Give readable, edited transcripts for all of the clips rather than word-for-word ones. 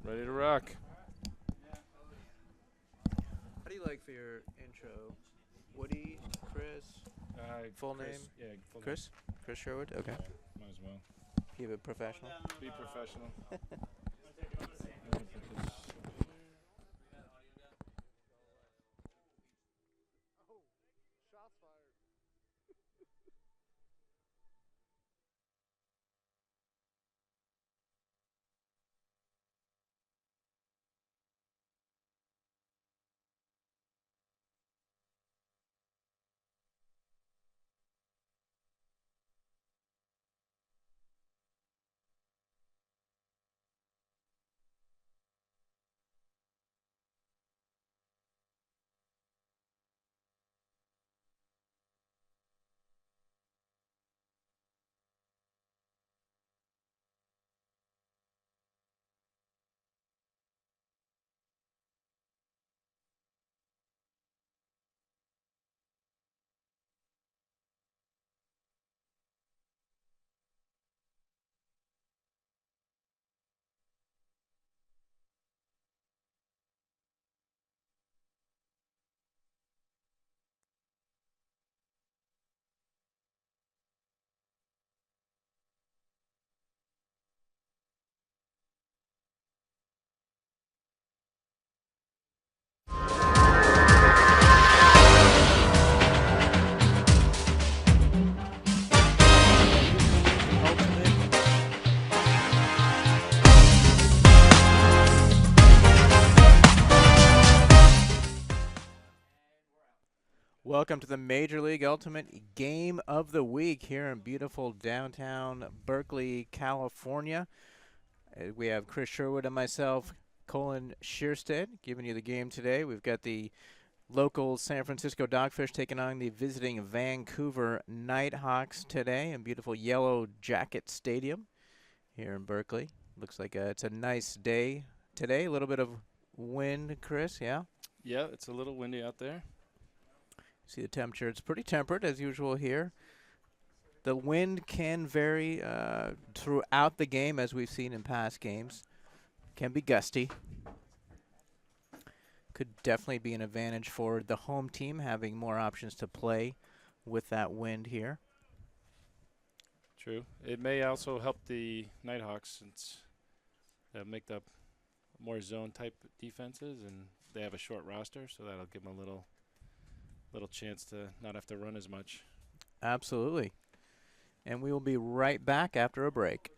Ready to rock. How do you like for your intro? Woody, Chris, full Chris, name? Yeah, full Chris? Chris Sherwood? name. Okay. Yeah, might as well. Keep it professional. Be professional. I'm gonna put this Welcome to the Major League Ultimate Game of the Week here in beautiful downtown Berkeley, California. We have Chris Sherwood and myself, Colin Shearstead, giving you the game today. We've got the local San Francisco Dogfish taking on the visiting Vancouver Nighthawks today in beautiful Yellow Jacket Stadium here in Berkeley. Looks like it's a nice day today. A little bit of wind, Chris, yeah? Yeah, it's a little windy out there. See the temperature. It's pretty temperate as usual here. The wind can vary throughout the game, as we've seen in past games. Can be gusty. Could definitely be an advantage for the home team, having more options to play with that wind here. True. It may also help the Nighthawks since they make up more zone type defenses and they have a short roster, so that'll give them a little chance to not have to run as much. Absolutely. And we will be right back after a break.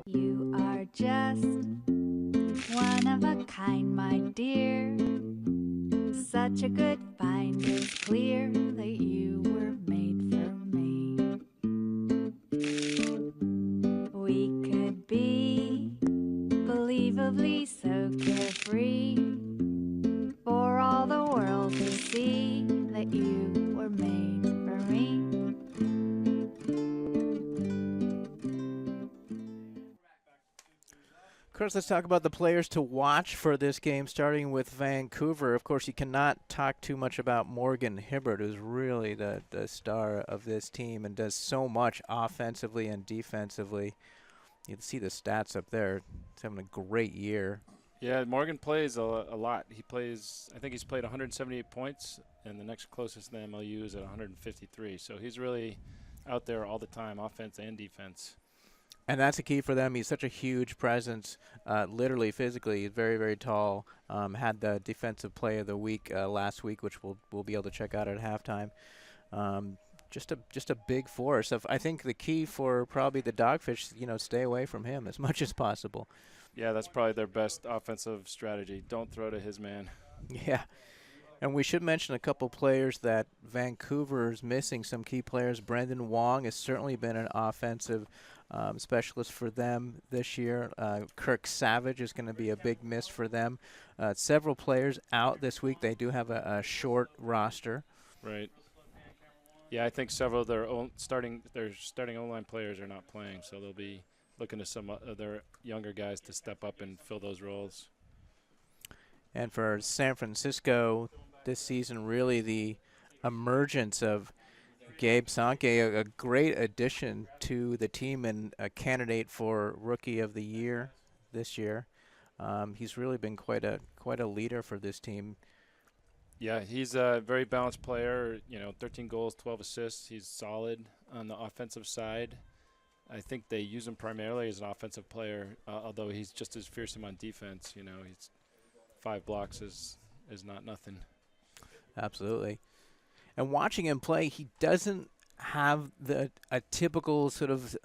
You are just one of a kind, my dear. Such a good find, it's clear that you were made for me. We could be believably so carefree, for all the world to see that you were made for me. Chris, let's talk about the players to watch for this game, starting with Vancouver. Of course, you cannot talk too much about Morgan Hibbert, who's really the star of this team and does so much offensively and defensively. You can see the stats up there. He's having a great year. Yeah, Morgan plays a lot. He plays, I think he's played 178 points, and the next closest in the MLU is at 153. So he's really out there all the time, offense and defense. And that's a key for them. He's such a huge presence, literally, physically. He's very, very tall. Had the Defensive Player of the Week last week, which we'll be able to check out at halftime. Just a big force. I think the key for probably the Dogfish, stay away from him as much as possible. Yeah, that's probably their best offensive strategy. Don't throw to his man. Yeah. And we should mention a couple players that Vancouver's missing, some key players. Brendan Wong has certainly been an offensive specialist for them this year. Kirk Savage is going to be a big miss for them. Several players out this week. They do have a short roster. Right. Yeah, I think several of their starting O-line players are not playing, so they'll be looking to some of their younger guys to step up and fill those roles. And for San Francisco this season, really the emergence of Gabe Sankey, a great addition to the team and a candidate for Rookie of the Year this year. He's really been quite a leader for this team. Yeah, he's a very balanced player. 13 goals, 12 assists. He's solid on the offensive side. I think they use him primarily as an offensive player, although he's just as fearsome on defense. He's 5 blocks is not nothing. Absolutely. And watching him play, he doesn't have a typical sort of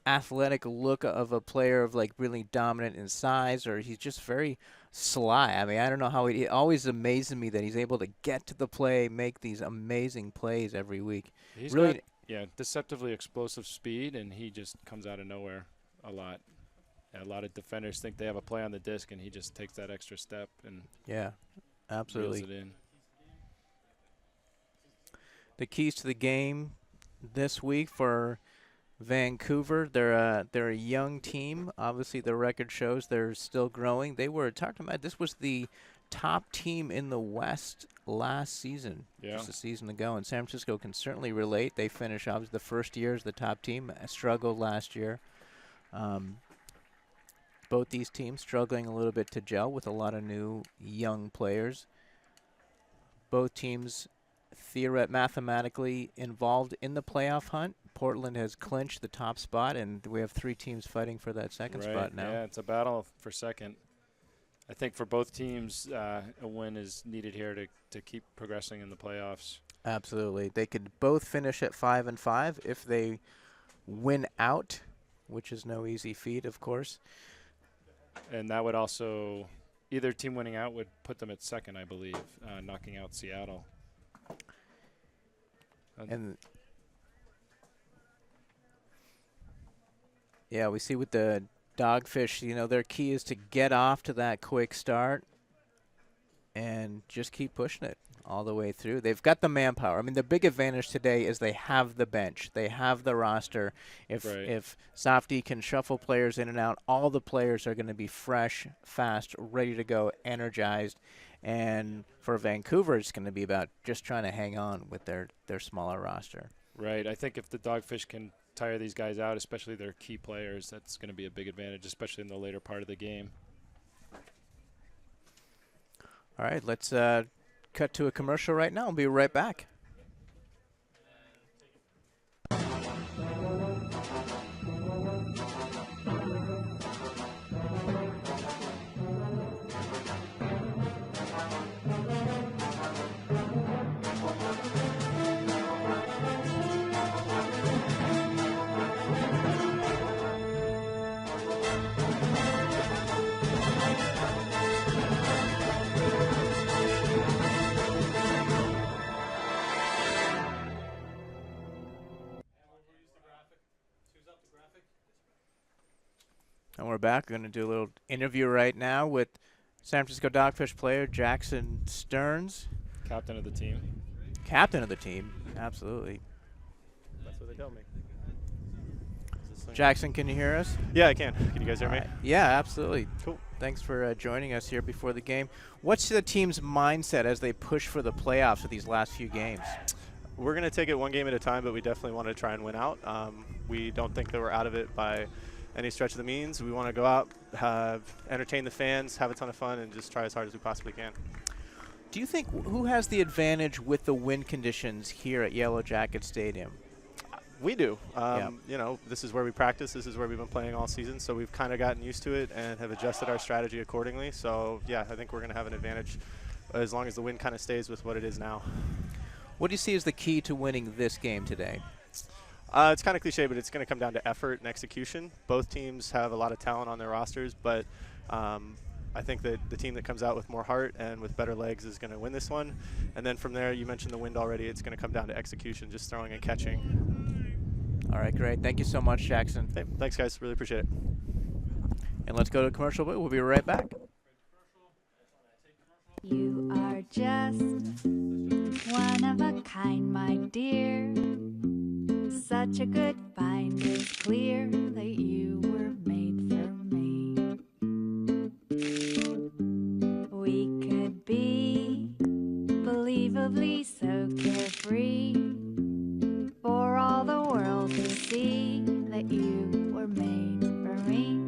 athletic look of a player of like really dominant in size, or he's just very sly. I mean, I don't know how it always amazes me that he's able to get to the play, make these amazing plays every week. He's really got, deceptively explosive speed, and he just comes out of nowhere a lot. A lot of defenders think they have a play on the disc, and he just takes that extra step and absolutely reels it in. The keys to the game this week for Vancouver, they're a young team. Obviously, the record shows they're still growing. They were talking about this was the top team in the West last season, just a season ago, and San Francisco can certainly relate. They finished obviously the first year as the top team, struggled last year. Both these teams struggling a little bit to gel with a lot of new young players. Both teams mathematically involved in the playoff hunt. Portland has clinched the top spot, and we have 3 teams fighting for that second spot now. Yeah, it's a battle for second. I think for both teams, a win is needed here to keep progressing in the playoffs. Absolutely. They could both finish at 5-5 if they win out, which is no easy feat, of course. And that would also, either team winning out would put them at second, I believe, knocking out Seattle. And yeah, we see with the Dogfish, their key is to get off to that quick start and just keep pushing it all the way through. They've got the manpower. I mean, the big advantage today is they have the bench. They have the roster. If Softy can shuffle players in and out, all the players are going to be fresh, fast, ready to go, energized. And for Vancouver, it's going to be about just trying to hang on with their smaller roster. Right. I think if the Dogfish can tire these guys out, especially their key players, that's going to be a big advantage, especially in the later part of the game. All right, let's cut to a commercial right now. I'll be right back. And we're back. We're going to do a little interview right now with San Francisco Dogfish player Jackson Stearns. Captain of the team. Captain of the team, absolutely. That's what they tell me. Jackson, can you hear us? Yeah, I can. Can you guys hear me? Yeah, absolutely. Cool. Thanks for joining us here before the game. What's the team's mindset as they push for the playoffs for these last few games? We're going to take it one game at a time, but we definitely want to try and win out. We don't think that we're out of it by any stretch of the means. We want to go out, entertain the fans, have a ton of fun, and just try as hard as we possibly can. Do you think who has the advantage with the wind conditions here at Yellow Jacket Stadium? We do. Yeah. You know, this is where we practice. This is where we've been playing all season. So we've kind of gotten used to it and have adjusted our strategy accordingly. So, yeah, I think we're going to have an advantage as long as the wind kind of stays with what it is now. What do you see as the key to winning this game today? It's kind of cliche, but it's going to come down to effort and execution. Both teams have a lot of talent on their rosters, but I think that the team that comes out with more heart and with better legs is going to win this one. And then from there, you mentioned the wind already. It's going to come down to execution, just throwing and catching. All right, great. Thank you so much, Jackson. Hey, thanks, guys. Really appreciate it. And let's go to commercial break. We'll be right back. You are just one of a kind, my dear. Such a good find, it's clear that you were made for me. We could be believably so carefree, for all the world to see that you were made for me.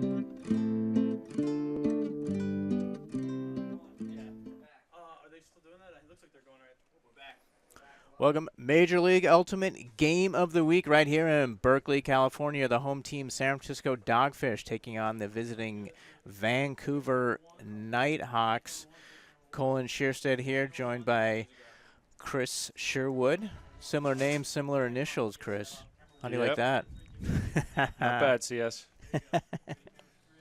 Welcome, Major League Ultimate Game of the Week right here in Berkeley, California. The home team, San Francisco Dogfish, taking on the visiting Vancouver Nighthawks. Colin Shearstead here, joined by Chris Sherwood. Similar names, similar initials, Chris. How do you like that? Not bad, CS.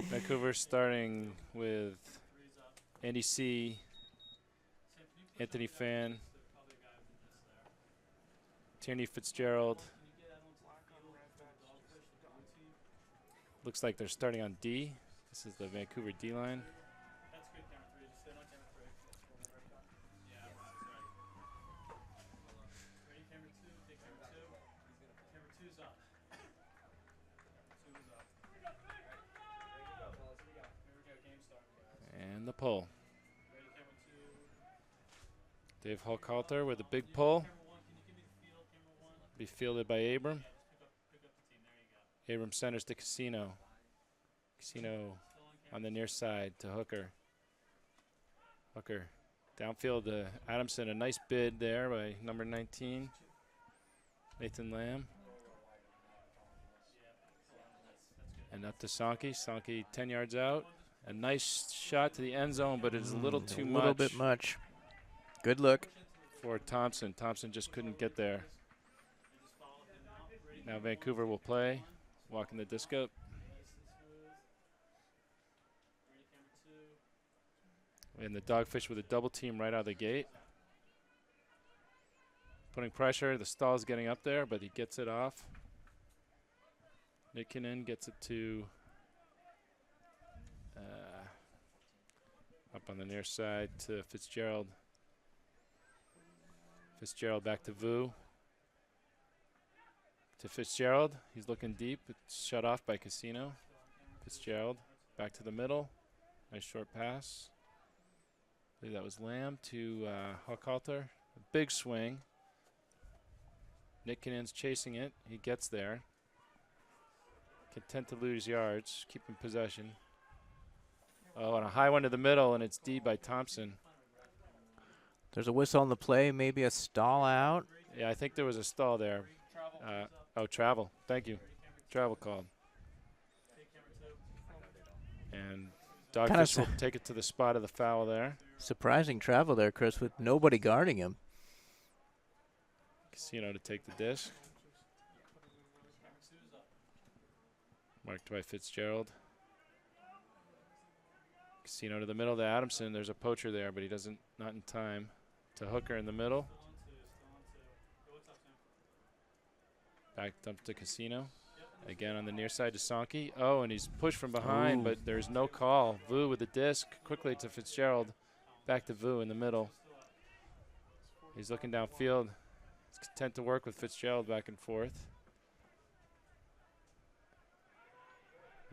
Vancouver starting with Andy C., Anthony Fan, Tierney Fitzgerald. Looks like they're starting on D. This is the Vancouver D line. And the pull. Dave Hulkalter with a big pull. Be fielded by Abram. Abram centers to Casino. Casino on the near side to Hooker. Hooker downfield to Adamson. A nice bid there by number 19, Nathan Lamb. And up to Sankey. Sankey 10 yards out. A nice shot to the end zone, but it's a little too much. A little bit much. Good look. For Thompson. Thompson just couldn't get there. Now Vancouver will play. Walking the disc up. And the Dogfish with a double team right out of the gate. Putting pressure. The stall's getting up there, but he gets it off. Nikkinen gets it to up on the near side to Fitzgerald. Fitzgerald back to Vu. To Fitzgerald. He's looking deep. It's shut off by Casino. Fitzgerald back to the middle. Nice short pass. I believe that was Lamb to Hulkalter. A big swing. Nikkinen's chasing it. He gets there. Content to lose yards. Keeping possession. Oh, and a high one to the middle, and it's D by Thompson. There's a whistle on the play, maybe a stall out. Yeah, I think there was a stall there. Travel. Thank you. Travel called. And Dogfish will take it to the spot of the foul there. Surprising travel there, Chris, with nobody guarding him. Casino to take the disc. Marked by Fitzgerald. Casino to the middle to Adamson. There's a poacher there, but he doesn't, not in time. To Hooker in the middle. Back dump to Casino. Again on the near side to Sankey. Oh, and he's pushed from behind, but there's no call. Vu with the disc. Quickly to Fitzgerald. Back to Vu in the middle. He's looking downfield. He's content to work with Fitzgerald back and forth.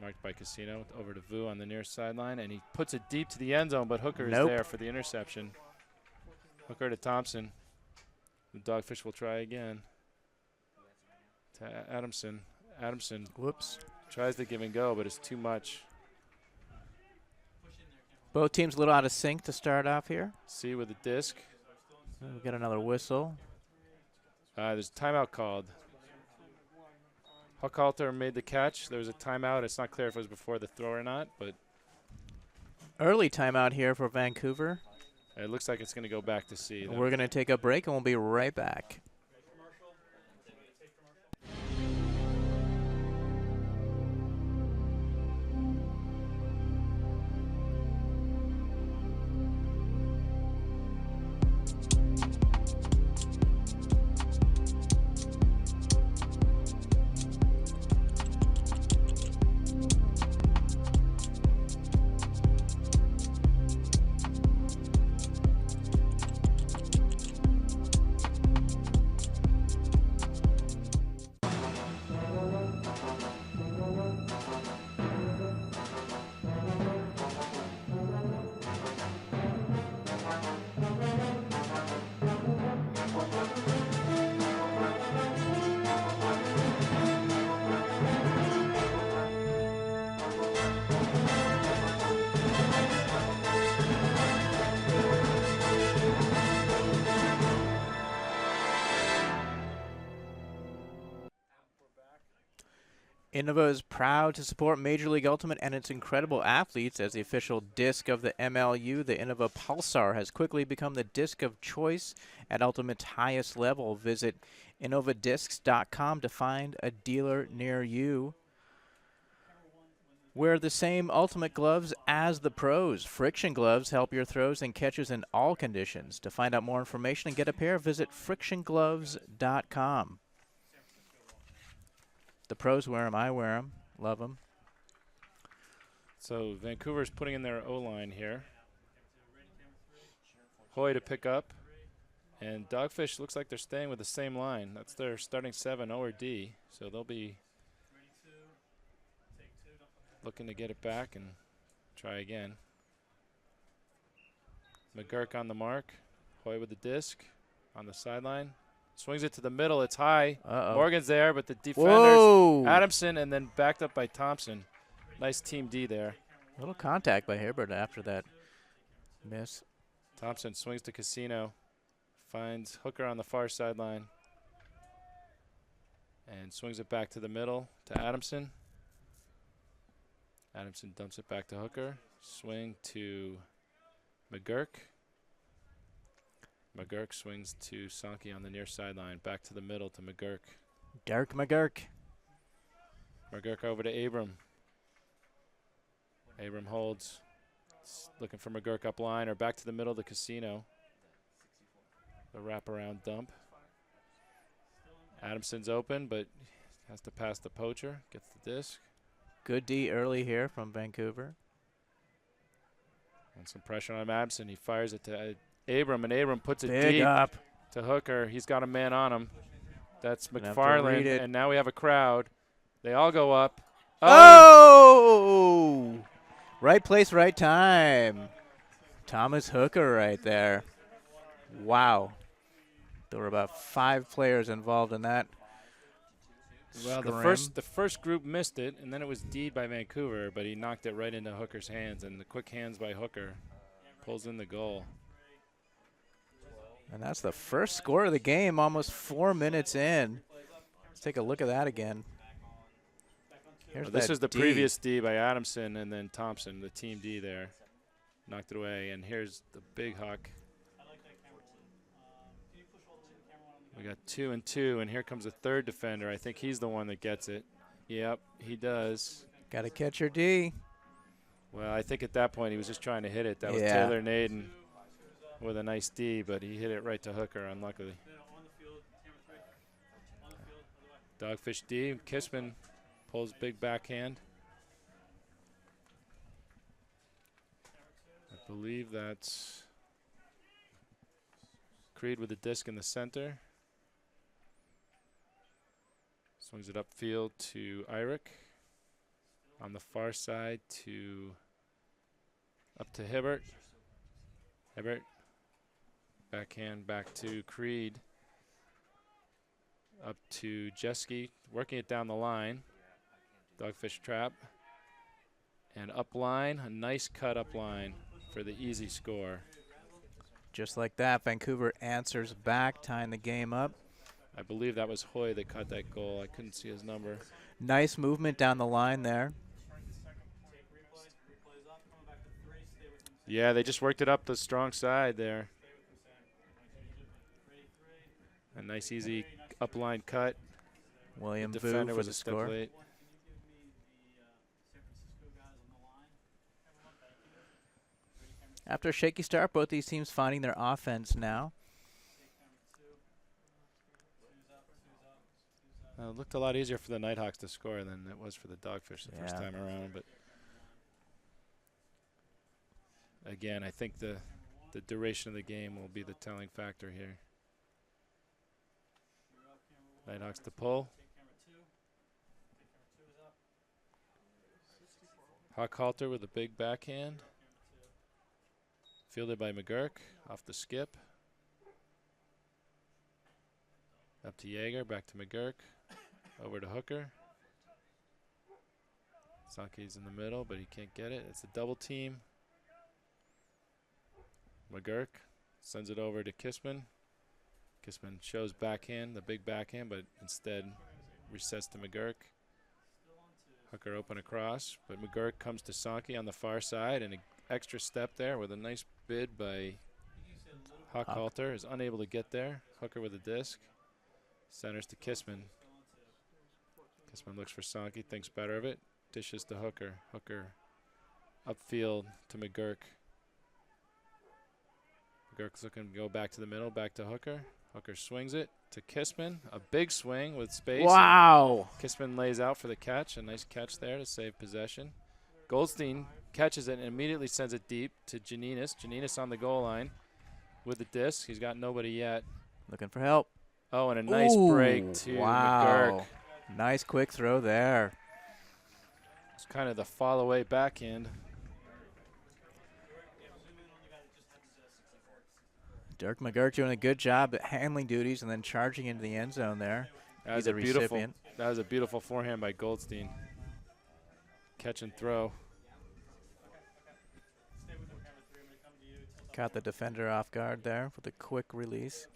Marked by Casino. Over to Vu on the near sideline. And he puts it deep to the end zone, but Hooker is there for the interception. Hooker to Thompson. The Dogfish will try again. To Adamson. Adamson tries to give and go, but it's too much. Both teams a little out of sync to start off here. C with the disc. We'll get another whistle. There's timeout called. Huckhalter made the catch. There was a timeout. It's not clear if it was before the throw or not, but Early timeout here for Vancouver. it looks like it's going to go back to C. We're going to take a break, and we'll be right back. Innova is proud to support Major League Ultimate and its incredible athletes. As the official disc of the MLU, the Innova Pulsar has quickly become the disc of choice at Ultimate's highest level. Visit innovadiscs.com to find a dealer near you. Wear the same Ultimate gloves as the pros. Friction gloves help your throws and catches in all conditions. To find out more information and get a pair, visit frictiongloves.com. The pros wear them. I wear them. Love them. So Vancouver's putting in their O-line here. Hoy to pick up. And Dogfish looks like they're staying with the same line. That's their starting 7, O or D. So they'll be looking to get it back and try again. McGurk on the mark. Hoy with the disc on the sideline. Swings it to the middle. It's high. Morgan's there, but the defenders, Adamson, and then backed up by Thompson. Nice team D there. A little contact by Hibbert after that miss. Thompson swings to Casino. Finds Hooker on the far sideline. And swings it back to the middle to Adamson. Adamson dumps it back to Hooker. Swing to McGurk. McGurk swings to Sankey on the near sideline. Back to the middle to McGurk. Dirk McGurk. McGurk over to Abram. Abram holds. Looking for McGurk up line or back to the middle to Casino. The wraparound dump. Adamson's open, but has to pass the poacher. Gets the disc. Good D early here from Vancouver. And some pressure on Adamson. He fires it to Abram, and Abram puts it Big deep up to Hooker. He's got a man on him. That's McFarland, and now we have a crowd. They all go up. Oh! Right place, right time. Thomas Hooker right there. Wow. There were about 5 players involved in that. Well, the first group missed it, and then it was D'd by Vancouver, but he knocked it right into Hooker's hands, and the quick hands by Hooker pulls in the goal. And that's the first score of the game, almost 4 minutes in. Let's take a look at that again. This is the previous D by Adamson and then Thompson, the team D there. Knocked it away, and here's the big huck. We got 2 and 2, and here comes a third defender. I think he's the one that gets it. Yep, he does. Got to catch your D. Well, I think at that point he was just trying to hit it. That was Taylor Naden with a nice D, but he hit it right to Hooker, unluckily. Dogfish D. Kissman pulls big backhand. I believe that's Creed with the disc in the center. Swings it upfield to Irick. On the far side up to Hibbert. Hibbert. Backhand back to Creed. Up to Jeske, working it down the line. Dogfish trap. And up line, a nice cut up line for the easy score. Just like that, Vancouver answers back, tying the game up. I believe that was Hoy that caught that goal. I couldn't see his number. Nice movement down the line there. Yeah, they just worked it up the strong side there. A nice, easy upline cut. William The Vu defender for was the a step score. late. After a shaky start, both these teams finding their offense now. It looked a lot easier for the Nighthawks to score than it was for the Dogfish the first Yeah. time around. But again, I think the duration of the game will be the telling factor here. Nighthawks to pull. Hockhalter with a big backhand. Fielded by McGurk off the skip. Up to Yeager, back to McGurk. Over to Hooker. Sankey's in the middle, but he can't get it. It's a double team. McGurk sends it over to Kissman. Kissman shows backhand, the big backhand, but instead resets to McGurk. Hooker open across, but McGurk comes to Sankey on the far side, and an extra step there with a nice bid by Hockhalter. Is unable to get there. Hooker with a disc. Centers to Kissman. Kissman looks for Sankey, thinks better of it. Dishes to Hooker. Hooker upfield to McGurk. McGurk's looking to go back to the middle, back to Hooker. Hooker swings it to Kissman. A big swing with space. Wow. Kissman lays out for the catch. A nice catch there to save possession. Goldstein catches it and immediately sends it deep to Janinas. Janinas on the goal line with the disc. He's got nobody yet. Looking for help. Oh, and a nice break to wow. McGurk. Nice quick throw there. It's kind of the fall away backhand. Dirk McGurk doing a good job at handling duties and then charging into the end zone there. That was He's a a beautiful. recipient. That was a beautiful forehand by Goldstein. Catch and throw. Caught the defender off guard there with a quick release.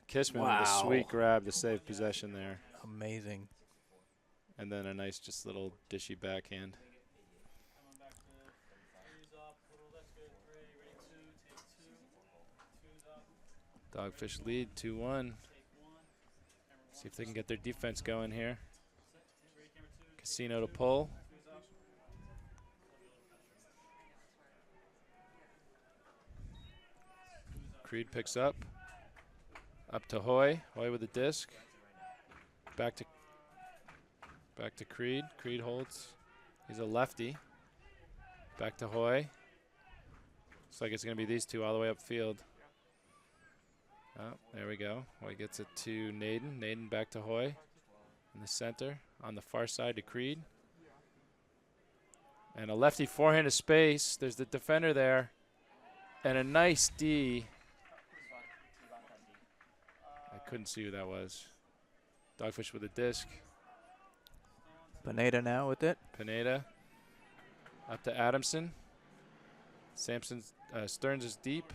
Kissman with a sweet grab to save possession there. Amazing. And then a nice just little dishy backhand. Dogfish lead 2-1. See if they can get their defense going here. Casino to pull. Creed picks up. Up to Hoy. Hoy with a disc. Back to Creed. Creed holds. He's a lefty. Back to Hoy. Looks like it's going to be these two all the way upfield. Oh, there we go. Hoy gets it to Naden. Naden back to Hoy in the center. On the far side to Creed. And a lefty forehand to space. There's the defender there. And a nice D. I couldn't see who that was. Dogfish with a disc. Pineda now with it. Pineda. Up to Adamson. Stearns is deep.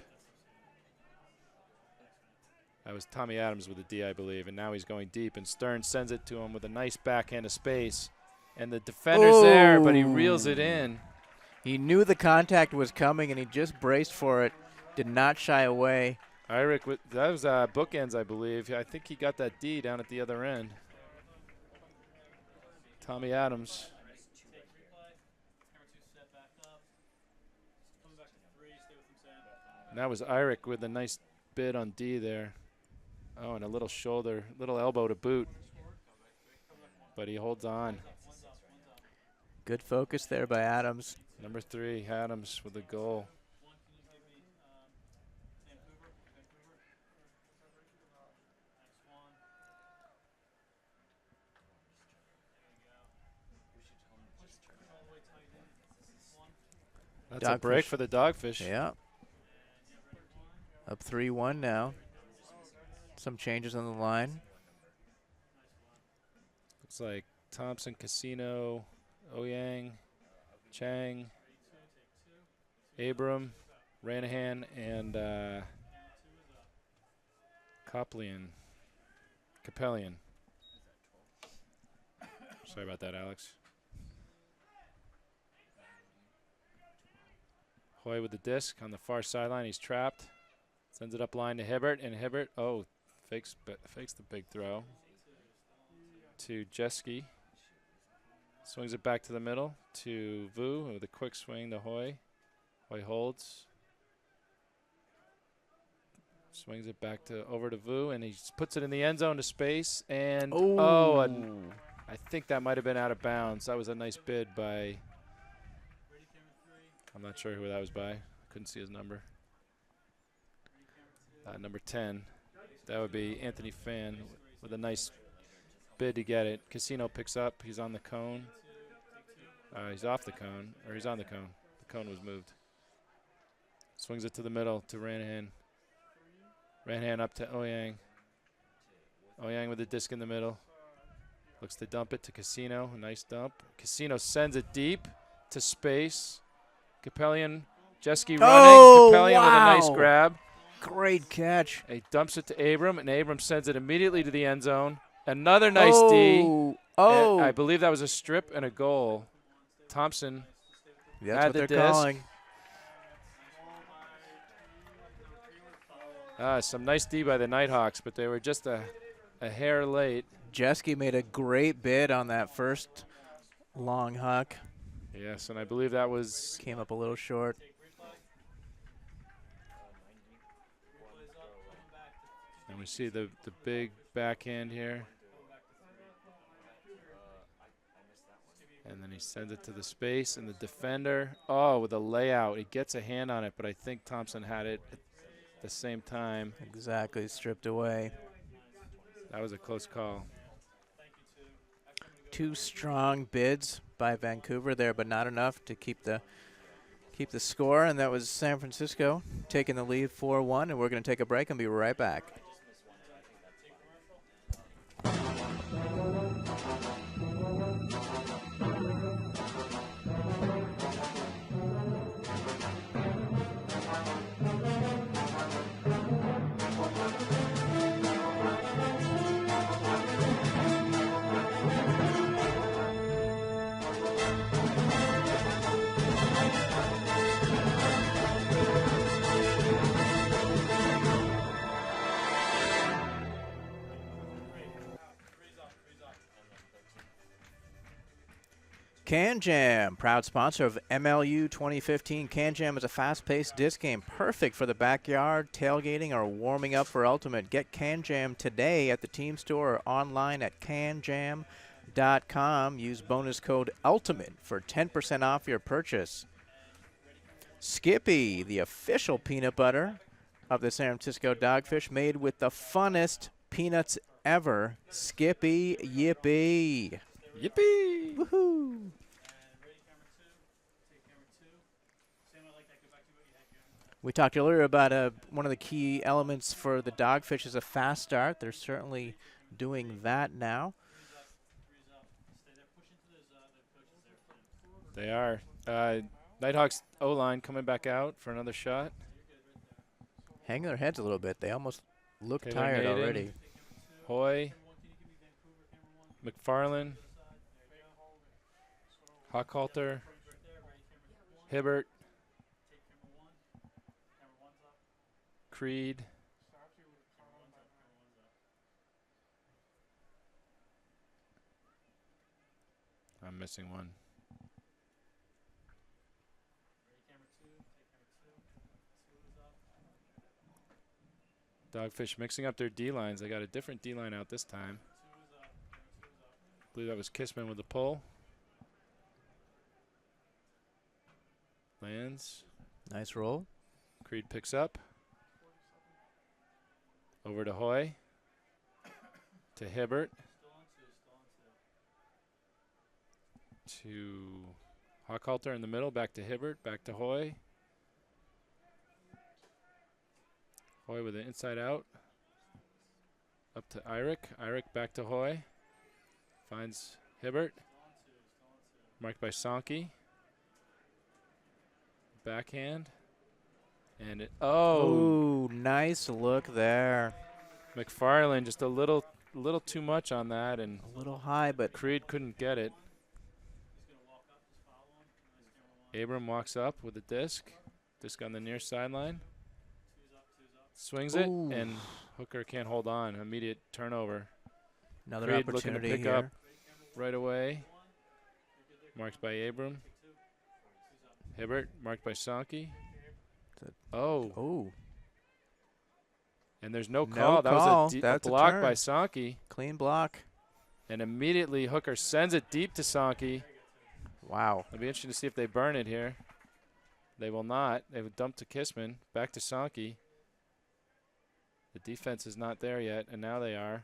That was Tommy Adams with a D, I believe, and now he's going deep, and Stearns sends it to him with a nice backhand of space. And the defender's there, but he reels it in. He knew the contact was coming, and he just braced for it. Did not shy away. Irick, that was bookends, I believe. I think he got that D down at the other end. Tommy Adams. And that was Irick with a nice bid on D there. Oh, and a little shoulder, little elbow to boot. But he holds on. Good focus there by Adams. Number 3, Adams with the goal. That's a break for the Dogfish. Yeah. Up 3-1 now. Some changes on the line. Looks like Thompson, Casino, Oyang, Chang, Abram, Ranahan, and Capellian. Sorry about that, Alex. Hoy with the disc on the far sideline. He's trapped. Sends it up line to Hibbert, and Hibbert, fakes the big throw to Jeski. Swings it back to the middle to Vu with a quick swing to Hoy. Hoy holds. Swings it back over to Vu, and he puts it in the end zone to space. And I think that might have been out of bounds. That was a nice bid by. I'm not sure who that was by. Couldn't see his number. Number 10. That would be Anthony Fan with a nice bid to get it. Casino picks up. He's on the cone. He's off the cone, or he's on the cone. The cone was moved. Swings it to the middle to Ranahan. Ranahan up to Oyang. Oyang with the disc in the middle. Looks to dump it to Casino. A nice dump. Casino sends it deep to space. Capellian, Jeski running. Capellian with a nice grab. Great catch. He dumps it to Abram, and Abram sends it immediately to the end zone. Another nice D. And I believe that was a strip and a goal. Thompson That's had what the they're disc. calling. Some nice D by the Nighthawks, but they were just a hair late. Jeski made a great bid on that first long huck. Yes, and I believe that was. Came up a little short. And we see the big backhand here. And then he sends it to the space, and the defender, with a layout. He gets a hand on it, but I think Thompson had it at the same time. Exactly, stripped away. That was a close call. Two strong bids by Vancouver there, but not enough to keep the score. And that was San Francisco taking the lead 4-1. And we're going to take a break and be right back. Can Jam, proud sponsor of MLU 2015. Can Jam is a fast-paced disc game perfect for the backyard, tailgating, or warming up for Ultimate. Get Can Jam today at the team store or online at canjam.com. Use bonus code ULTIMATE for 10% off your purchase. Skippy, the official peanut butter of the San Francisco Dogfish, made with the funnest peanuts ever. Skippy, yippee. Yippee! Woohoo! We talked earlier about one of the key elements for the Dogfish is a fast start. They're certainly doing that now. They are. Nighthawks O-line coming back out for another shot. Hanging their heads a little bit. They almost look Taylor tired Maiden, already. Hoy, McFarland, Hochhalter, Hibbert, Creed, I'm missing one. Dogfish mixing up their D-lines. They got a different D-line out this time. I believe that was Kissman with the pull. Lands. Nice roll. Creed picks up. Over to Hoy. To Hibbert. To Hochhalter in the middle. Back to Hibbert. Back to Hoy. Hoy with an inside out. Up to Eirik. Eirik back to Hoy. Finds Hibbert. Marked by Sankey. Backhand. And it, Ooh, nice look there. McFarland just a little too much on that, and A little high, but Creed couldn't get it. Abram walks up with the disc on the near sideline. Swings it, Ooh. and Hooker can't hold on. Immediate turnover. another Creed looking to opportunity pick here. up right away. Marked by Abram. Hibbert marked by Sankey. Oh, Oh, and there's no No call. That call. was a That's a block turn. by Sankey. clean block. And immediately Hooker sends it deep to Sankey. Wow. It'll be interesting to see if they burn it here. They will not. They've dumped to Kissman. Back to Sankey. The defense is not there yet, and now they are.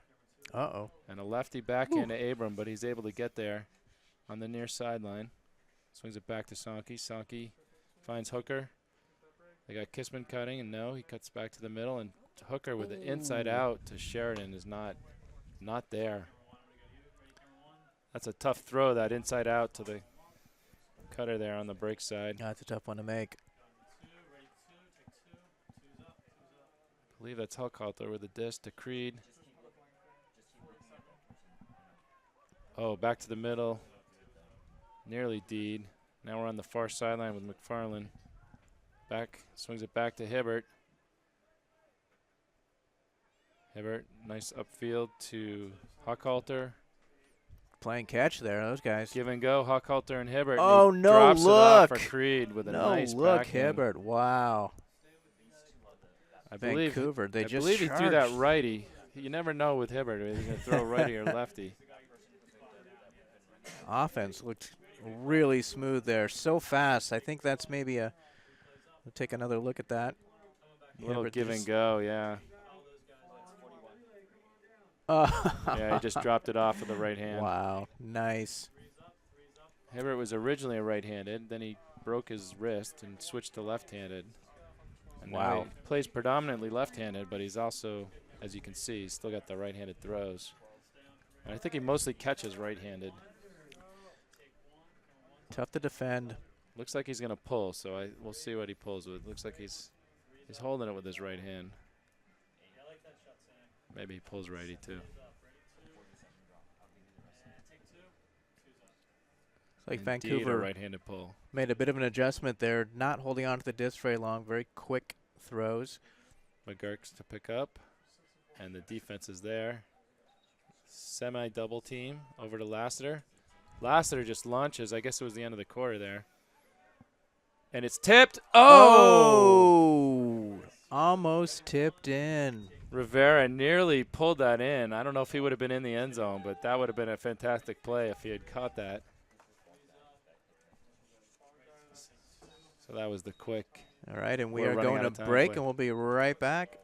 Uh-oh. And a lefty backhand to Abram, but he's able to get there on the near sideline. Swings it back to Sankey. Sankey finds Hooker. They got Kissman cutting, and no, he cuts back to the middle, and Hooker with the inside out to Sheridan is not there. That's a tough throw, that inside out to the cutter there on the break side. That's a tough one to make. I believe that's Huckhalter with the disc to Creed. Oh, back to the middle. Nearly Deed. Now we're on the far sideline with McFarland. Back, swings it back to Hibbert. Hibbert, nice upfield to Huckhalter. Playing catch there, those guys. Give and go, Huckhalter and Hibbert. Oh, and he no drops it off look. for Creed with a No nice look, backhand. Hibbert. Wow. I believe, Vancouver, they I just believe he threw that charged. righty. You never know with Hibbert. He's going to throw righty or lefty. Offense looked really smooth there. So fast. I think that's maybe a. We'll take another look at that. A little Hibbert give and just- go, yeah. Yeah, he just dropped it off with the right hand. Wow. Nice. Hibbert was originally a right-handed. Then he broke his wrist and switched to left-handed. And now Wow. he plays predominantly left-handed, but he's also, as you can see, he's still got the right-handed throws. And I think he mostly catches right-handed. Tough to defend. Looks like he's going to pull, so we'll see what he pulls with. Looks like he's holding it with his right hand. Maybe he pulls righty too. It's like Indeed, a Vancouver right-handed pull. made a bit of an adjustment there, not holding on to the disc very long, very quick throws. McGurk's to pick up, and the defense is there. Semi-double team over to Lassiter. Lassiter just launches. I guess it was the end of the quarter there. And it's tipped. Oh! Almost tipped in. Rivera nearly pulled that in. I don't know if he would have been in the end zone, but that would have been a fantastic play if he had caught that. So that was the quick. All right, and we We're are running going out to of time, break, boy. and we'll be right back.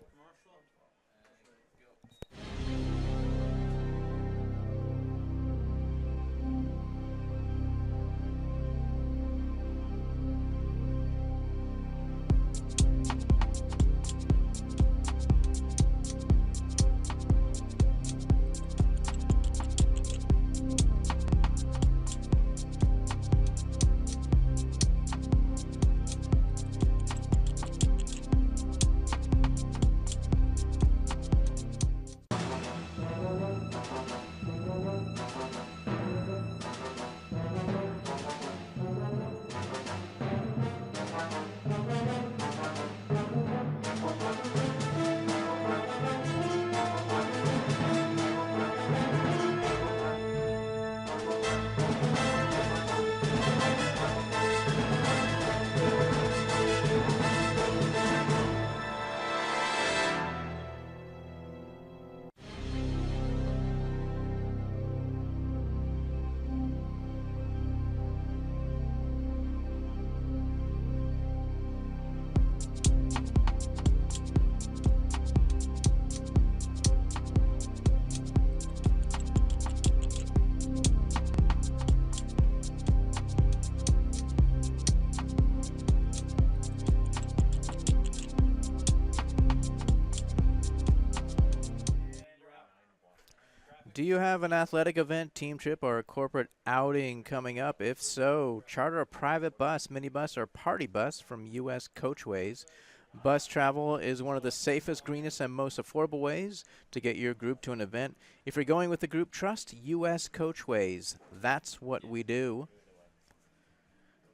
Do you have an athletic event, team trip, or a corporate outing coming up? If so, charter a private bus, minibus, or party bus from U.S. Coachways. Bus travel is one of the safest, greenest, and most affordable ways to get your group to an event. If you're going with the group, trust U.S. Coachways. That's what we do.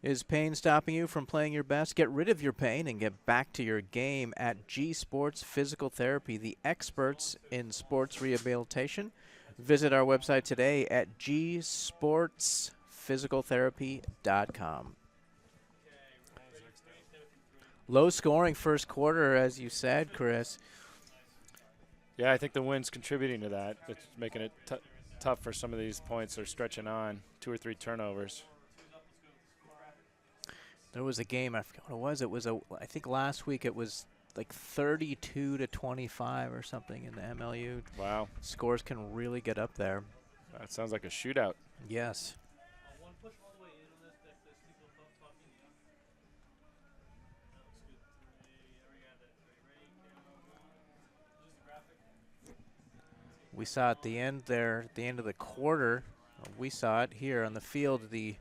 Is pain stopping you from playing your best? Get rid of your pain and get back to your game at G Sports Physical Therapy, the experts in sports rehabilitation. Visit our website today at gsportsphysicaltherapy.com. Low scoring first quarter, as you said, Chris. Yeah, I think the wind's contributing to that. It's making it tough for some of these points. They're stretching on 2 or 3 turnovers. There was a game, I forget what it was. It was I think last week it was like 32-25 or something in the MLU. Wow. Scores can really get up there. That sounds like a shootout. Yes. We saw at the end there, at the end of the quarter, we saw it here on the field, the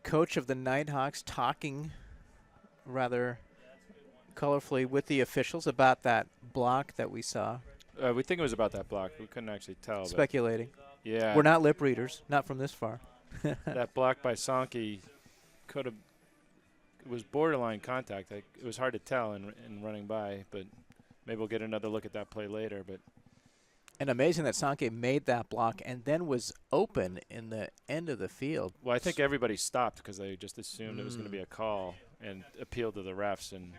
coach of the Nighthawks talking rather colorfully with the officials about that block that we saw. We think it was about that block. We couldn't actually tell. Speculating. Yeah. We're not lip readers, not from this far. That block by Sankey could have – it was borderline contact. It was hard to tell in running by, but maybe we'll get another look at that play later. But and amazing that Sankey made that block and then was open in the end of the field. Well, I think everybody stopped because they just assumed it was going to be a call and appealed to the refs. And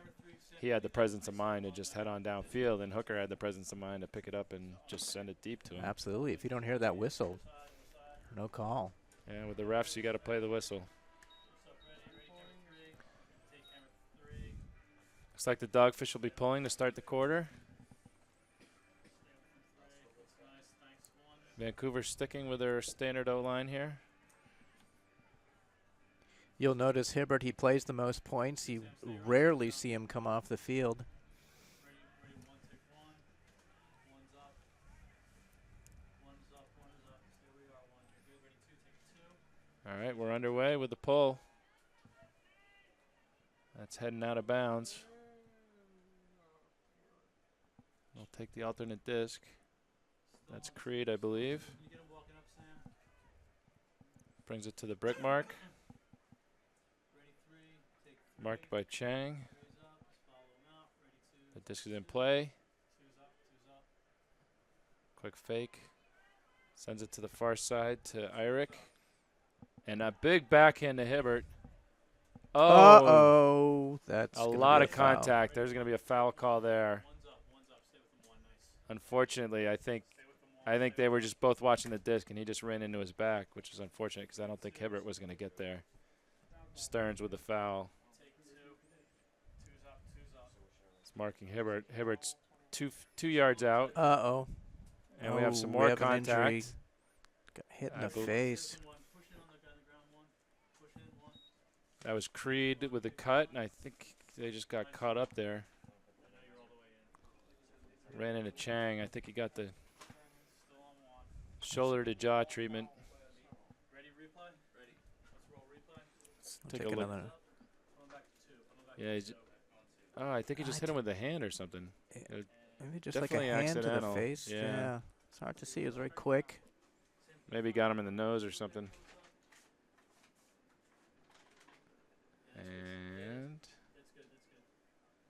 he had the presence of mind to just head on downfield, and Hooker had the presence of mind to pick it up and just send it deep to him. Absolutely. If you don't hear that whistle, no call. Yeah, with the refs, you got to play the whistle. Looks like the Dogfish will be pulling to start the quarter. Vancouver sticking with their standard O-line here. You'll notice Hibbert, he plays the most points. You rarely see him come off the field. All right, we're underway with the pull. That's heading out of bounds. We'll take the alternate disc. That's Creed, I believe. Brings it to the brick mark. Marked by Chang. The disc is in play. Quick fake. Sends it to the far side to Irick. And a big backhand to Hibbert. Oh, Uh-oh. That's a lot of contact. There's going to be a foul call there. Unfortunately, I think they were just both watching the disc, and he just ran into his back, which is unfortunate because I don't think Hibbert was going to get there. Stearns with the foul. It's marking Hibbert. Hibbert's two yards out. Uh-oh. And we have some more contact. Got hit in the face. That was Creed with the cut, and I think they just got caught up there. Ran into Chang. I think he got the shoulder to jaw treatment. Let's take a look. Yeah, I think he just hit him with the hand or something. Maybe just like a hand to the face. Yeah. It's hard to see. It was very quick. Maybe got him in the nose or something. And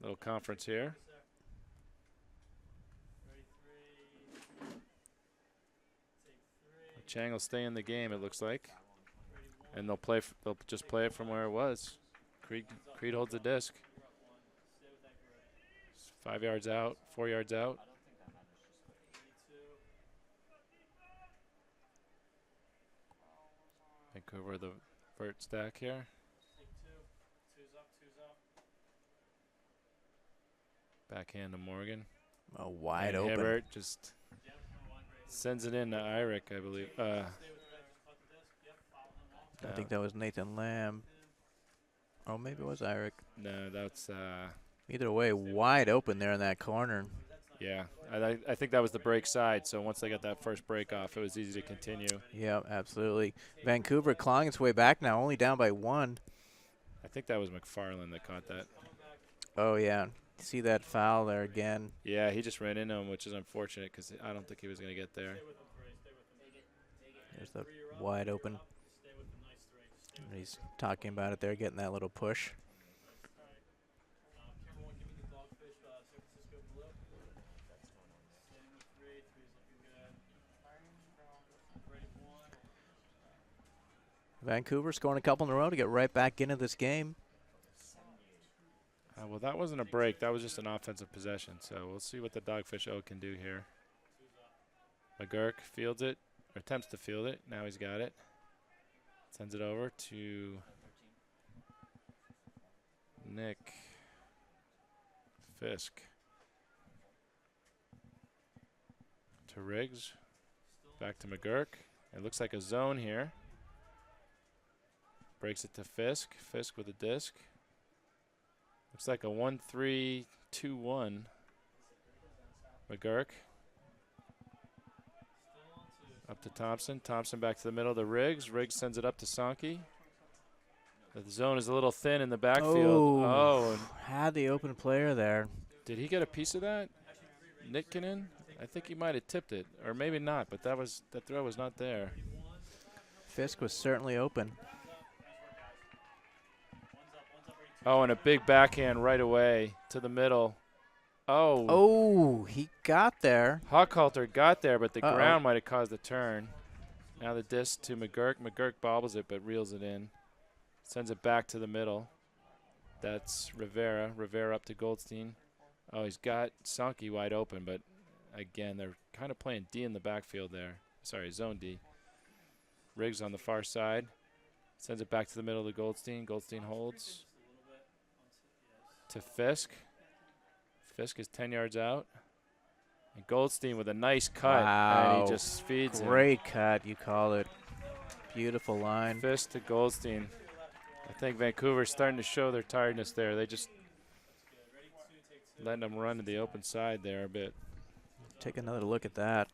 little conference here. Chang will stay in the game, it looks like, and they'll just play it from where it was. Creed holds the disc. 5 yards out, 4 yards out. Vancouver the vert stack here. Backhand to Morgan. Oh, wide and open. Hibbert just sends it in to Irick, I believe. I think that was Nathan Lamb. Oh, maybe it was Irick. No, that's either way, wide open there in that corner. Yeah, I think that was the break side. So once they got that first break off, it was easy to continue. Yeah, absolutely. Vancouver clawing its way back now, only down by 1. I think that was McFarland that caught that. Oh, yeah. See that foul there again. Yeah, he just ran into him, which is unfortunate because I don't think he was going to get there. There's the wide open. He's talking about it there, getting that little push. Vancouver scoring a couple in a row to get right back into this game. Well, that wasn't a break. That was just an offensive possession. So we'll see what the Dogfish O can do here. McGurk fields it, or attempts to field it. Now he's got it. Sends it over to Nick Fisk. To Riggs. Back to McGurk. It looks like a zone here. Breaks it to Fisk. Fisk with a disc. Looks like a 1-3-2-1. McGurk. Up to Thompson. Thompson back to the middle to Riggs. Riggs sends it up to Sankey. The zone is a little thin in the backfield. Oh. Had the open player there. Did he get a piece of that? Nitkinen? I think he might have tipped it. Or maybe not, but that throw was not there. Fisk was certainly open. Oh, and a big backhand right away to the middle. Oh. Oh, he got there. Hochhalter got there, but the ground might have caused the turn. Now the disc to McGurk. McGurk bobbles it, but reels it in. Sends it back to the middle. That's Rivera. Rivera up to Goldstein. Oh, he's got Sankey wide open, but again, they're kind of playing D in the backfield there. Sorry, zone D. Riggs on the far side. Sends it back to the middle to Goldstein. Goldstein holds. To Fisk. Fisk is 10 yards out. And Goldstein with a nice cut. Wow. And he just feeds him. Great cut, you call it. Beautiful line. Fisk to Goldstein. I think Vancouver's starting to show their tiredness there. They just letting them run to the open side there a bit. Take another look at that.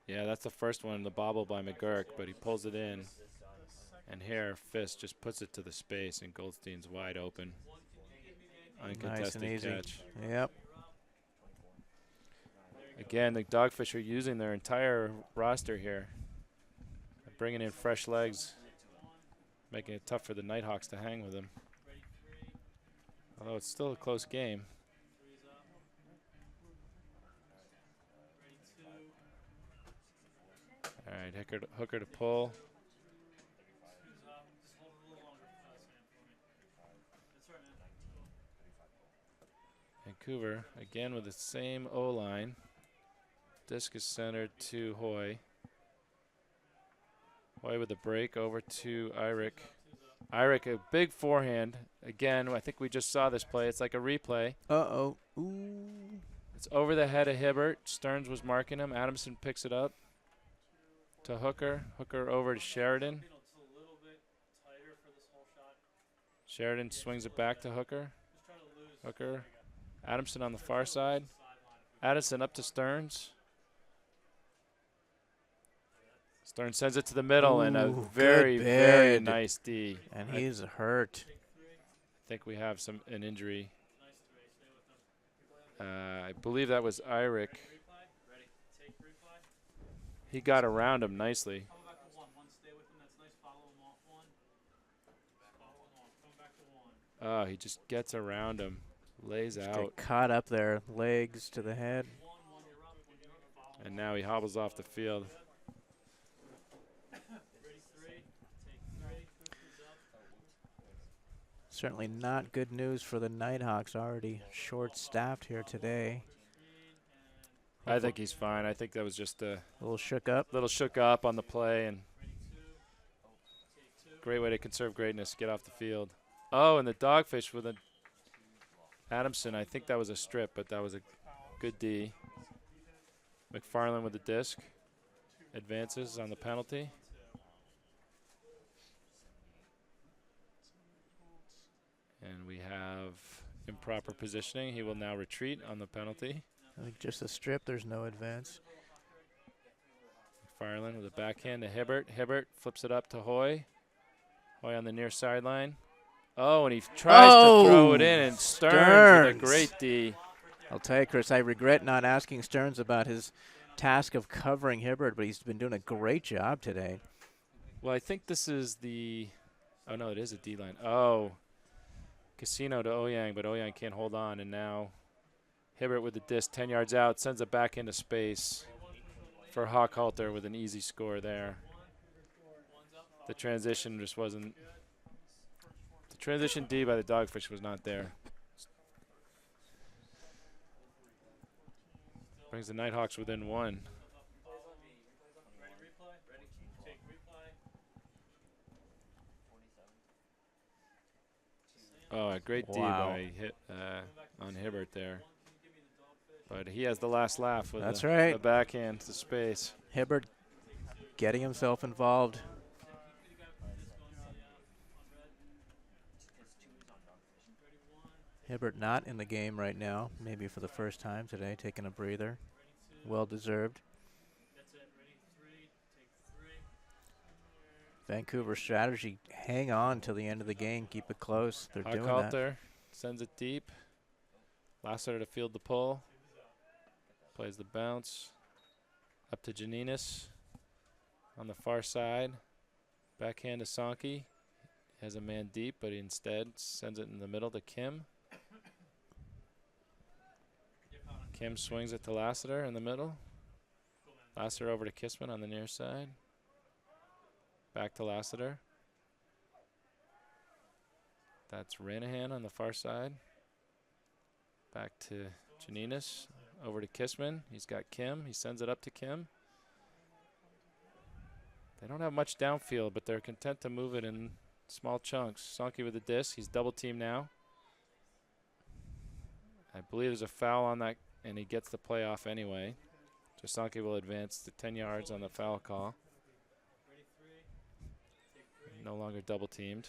Yeah, that's the first one, the bobble by McGurk, but he pulls it in. And here, Fisk just puts it to the space, and Goldstein's wide open. Uncontested nice and catch. easy. Yep. Again, the Dogfish are using their entire roster here. They're bringing in fresh legs, making it tough for the Nighthawks to hang with them. Although it's still a close game. All right, Hooker to pull. Vancouver, again with the same O-line. Disc is centered to Hoy. Hoy with a break over to Eyrick. Eyrick, a big forehand. Again, I think we just saw this play. It's like a replay. Uh-oh. Ooh. It's over the head of Hibbert. Stearns was marking him. Adamson picks it up to Hooker. Hooker over to Sheridan. Sheridan swings it back to Hooker. Hooker. Adamson on the far side. Addison up to Stearns. Stearns sends it to the middle, and a very, very nice D. And he's hurt. I think we have an injury. I believe that was Eyrick. He got around him nicely. Oh, he just gets around him. Lays Just out. get caught up there, legs to the head. And now he hobbles off the field. Certainly not good news for the Nighthawks, already short-staffed here today. I think he's fine. I think that was just a little shook up on the play, and great way to conserve greatness, get off the field. Oh, and the Dogfish with a Adamson, I think that was a strip, but that was a good D. McFarland with the disc. Advances on the penalty. And we have improper positioning. He will now retreat on the penalty. I think just a strip, there's no advance. McFarland with a backhand to Hibbert. Hibbert flips it up to Hoy. Hoy on the near sideline. Oh, and he tries to throw it in, and Stearns with a great D. I'll tell you, Chris, I regret not asking Stearns about his task of covering Hibbert, but he's been doing a great job today. Well, I think this is the – oh, no, it is a D-line. Oh, Casino to Oyang, but Oyang can't hold on, and now Hibbert with the disc 10 yards out, sends it back into space for Hochhalter with an easy score there. The transition just wasn't – the transition D by the Dogfish was not there. Brings the Nighthawks within 1. Oh, a great D by on Hibbert there. But he has the last laugh with the backhand to space. Hibbert getting himself involved. Hibbert not in the game right now, maybe for the first time today, taking a breather. Well deserved. Vancouver strategy, hang on till the end of the game, keep it close. They're doing that. Hochhalter sends it deep. Lassiter to field the pull. Plays the bounce. Up to Janinas on the far side. Backhand to Sankey. Has a man deep, but he instead sends it in the middle to Kim. Kim swings it to Lassiter in the middle. Lassiter over to Kissman on the near side. Back to Lassiter. That's Ranahan on the far side. Back to Janinas. Over to Kissman. He's got Kim. He sends it up to Kim. They don't have much downfield, but they're content to move it in small chunks. Sankey with the disc. He's double teamed now. I believe there's a foul on that, and he gets the play off anyway. So Sankey will advance to 10 yards on the foul call. No longer double teamed.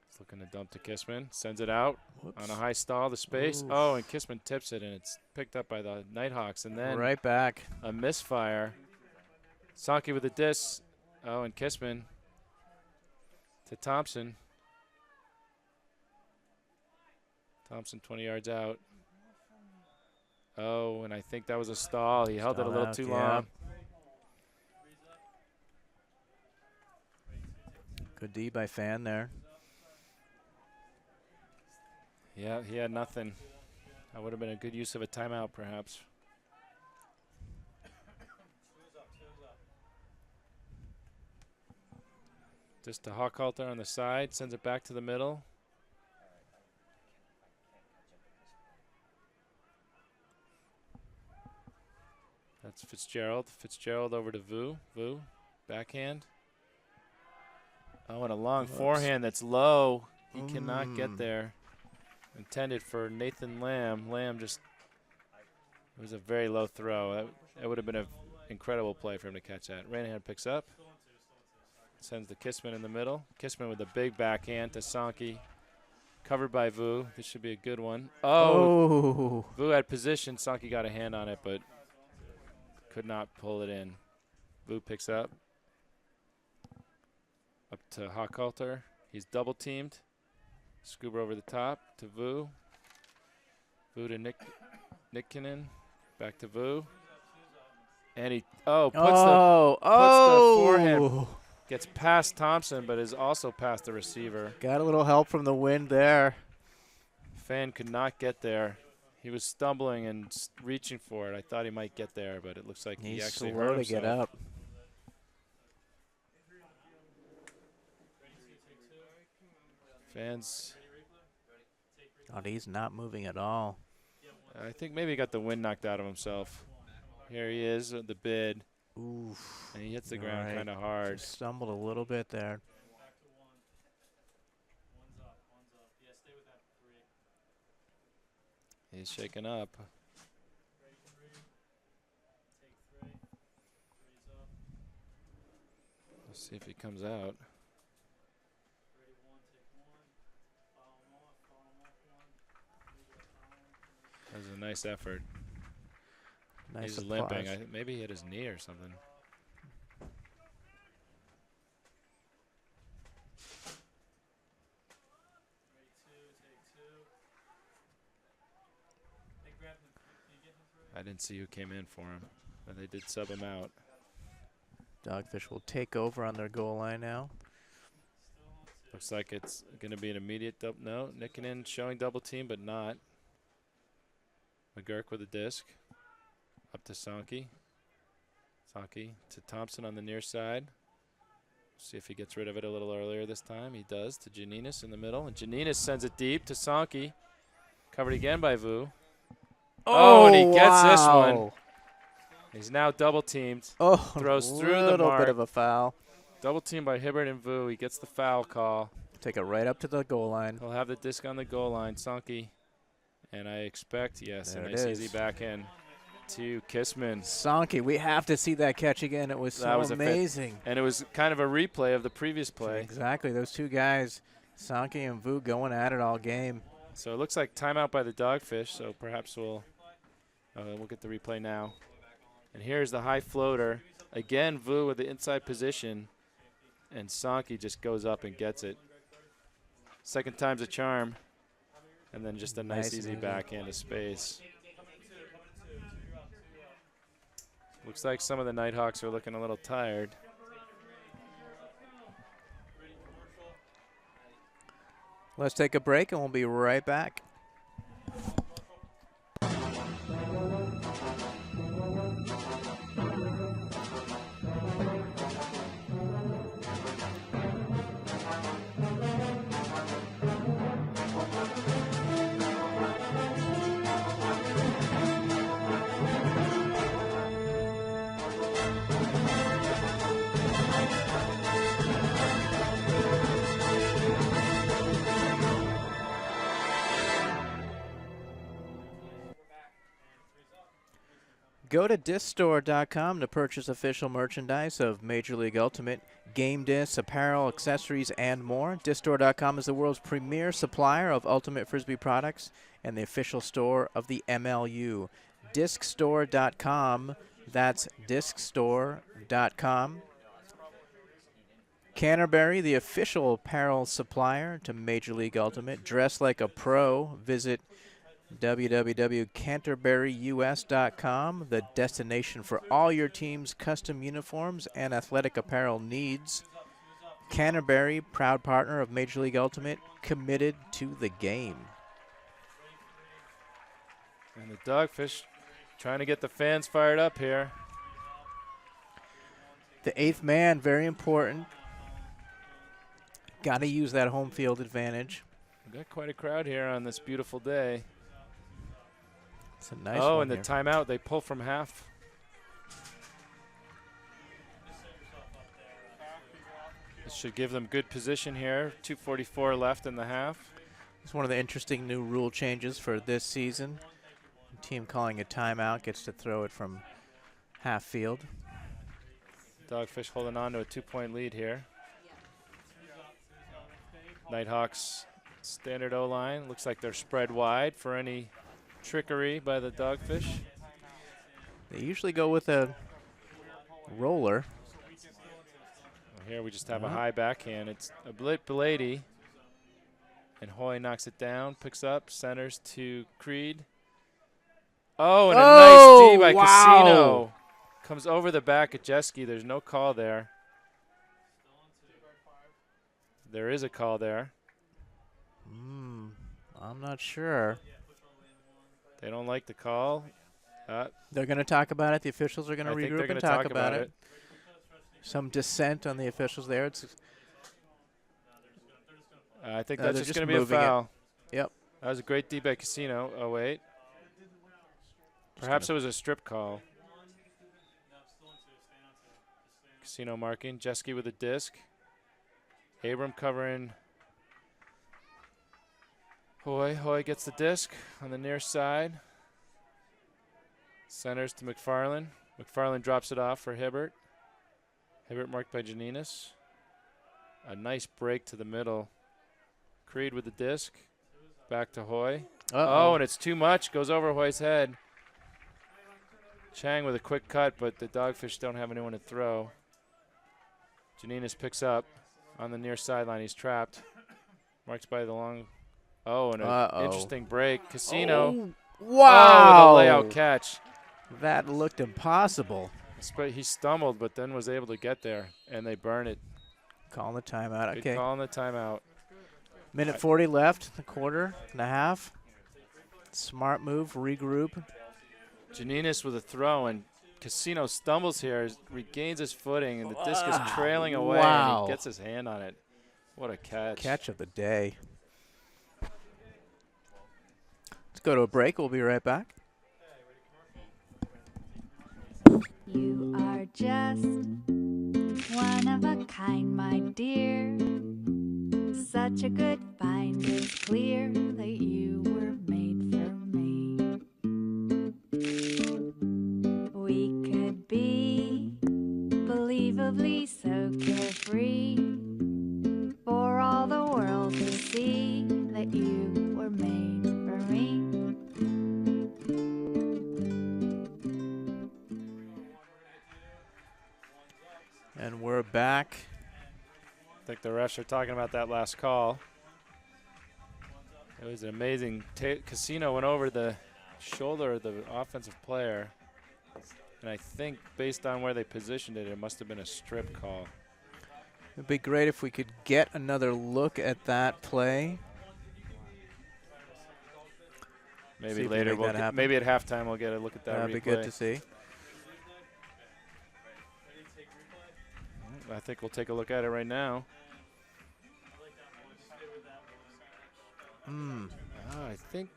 He's looking to dump to Kissman. Sends it out on a high stall to space. Oof. Oh, and Kissman tips it, and it's picked up by the Nighthawks. And then right back. A misfire. Sankey with the disc. Oh, and Kissman to Thompson. Thompson 20 yards out. Oh, and I think that was a stall. He held it a little too long. Good D by Fan there. Yeah, he had nothing. That would have been a good use of a timeout, perhaps. Just to Hochhalter on the side, sends it back to the middle. That's Fitzgerald. Fitzgerald over to Vu. Vu, backhand. Oh, and a long forehand that's low. He cannot get there. Intended for Nathan Lamb. Lamb just, it was a very low throw. That would have been an incredible play for him to catch that. Ranahan picks up. Sends the Kissman in the middle. Kissman with a big backhand to Sankey. Covered by Vu. This should be a good one. Oh. Vu had position. Sankey got a hand on it, but could not pull it in. Vu picks up. Up to Hochhalter. He's double teamed. Scuba over the top to Vu. Vu to Nikkinen. Back to Vu. And he puts the forehand. Gets past Thompson, but is also past the receiver. Got a little help from the wind there. Fan could not get there. He was stumbling and reaching for it. I thought he might get there, but it looks like he actually hurt himself. He's slow to get up. Fans. Oh, he's not moving at all. I think maybe he got the wind knocked out of himself. Here he is at the bid. Oof. And he hits the ground kind of hard. Just stumbled a little bit there. He's shaken up. Let's see if he comes out. That was a nice effort. Nice He's limping. Maybe he hit his knee or something. I didn't see who came in for him, but they did sub him out. Dogfish will take over on their goal line now. Looks like it's going to be an immediate no, Nikkinen showing double team, but not. McGurk with a disc. Up to Sankey. Sankey to Thompson on the near side. See if he gets rid of it a little earlier this time. He does to Janinas in the middle. And Janinas sends it deep to Sankey. Covered again by Vu. Oh, and he gets this one. He's now double teamed. Oh, throws through the little mark. bit of a foul. Double team by Hibbert and Vu. He gets the foul call. Take it right up to the goal line. He'll have the disc on the goal line. Sankey. And I expect, yes, there a nice easy back in to Kissman. Sankey, we have to see that catch again. It was so amazing. And it was kind of a replay of the previous play. Exactly. Those two guys, Sankey and Vu, going at it all game. So it looks like timeout by the Dogfish, so perhaps we'll get the replay now. And here's the high floater. Again, Vu with the inside position, and Sankey just goes up and gets it. Second time's a charm. And then just a nice easy backhand to space. Looks like some of the Nighthawks are looking a little tired. Let's take a break, and we'll be right back. Go to discstore.com to purchase official merchandise of Major League Ultimate, game discs, apparel, accessories, and more. Discstore.com is the world's premier supplier of Ultimate Frisbee products and the official store of the MLU. Discstore.com, that's discstore.com. Canterbury, the official apparel supplier to Major League Ultimate. Dress like a pro. Visit www.canterburyus.com, the destination for all your team's custom uniforms and athletic apparel needs. Canterbury, proud partner of Major League Ultimate, committed to the game. And the Dogfish trying to get the fans fired up here. The eighth man, very important. Got to use that home field advantage. We've got quite a crowd here on this beautiful day. It's a nice one. Oh, and the timeout, they pull from half. This should give them good position here. 2:44 left in the half. It's one of the interesting new rule changes for this season. The team calling a timeout gets to throw it from half field. Dogfish holding on to a 2-point lead here. Nighthawks standard O-line. Looks like they're spread wide for any trickery by the Dogfish. They usually go with a roller. Well, here we just have a high backhand. It's a bit belady. And Hoy knocks it down, picks up, centers to Creed. Oh, and a nice D by Casino. Comes over the back at Jeski. There's no call there. There is a call there. I'm not sure. They don't like the call. They're going to talk about it. The officials are going to regroup and talk about it. Some dissent on the officials there. I think that's just going to be a foul. Yep. That was a great D by Casino. Oh, wait. Perhaps it was a strip call. Casino marking. Jeski with a disc. Abram covering Hoy. Hoy gets the disc on the near side. Centers to McFarland. McFarland drops it off for Hibbert. Hibbert marked by Janinas. A nice break to the middle. Creed with the disc. Back to Hoy. Oh, and it's too much. Goes over Hoy's head. Chang with a quick cut, but the Dogfish don't have anyone to throw. Janinas picks up on the near sideline. He's trapped. Marked by the long. Oh, and an interesting break. Casino. Wow. Oh, with a layout catch. That looked impossible. He stumbled, but then was able to get there, and they burn it. Calling the timeout. Good Okay. call on the timeout. Minute 40 left, the quarter and a half. Smart move, regroup. Janinas with a throw, and Casino stumbles here, regains his footing, and the disc is trailing away, and he gets his hand on it. What a catch. Catch of the day. Let's go to a break. We'll be right back. You are just one of a kind, my dear. Such a good find, it's clear that you were made for me. We could be believably so carefree, for all the world to see that you were made for me. And we're back. I think the refs are talking about that last call. It was an amazing. Casino went over the shoulder of the offensive player. And I think based on where they positioned it, it must have been a strip call. It would be great if we could get another look at that play. Maybe later, maybe at halftime we'll get a look at that replay. That'd be good to see. I think we'll take a look at it right now. I think,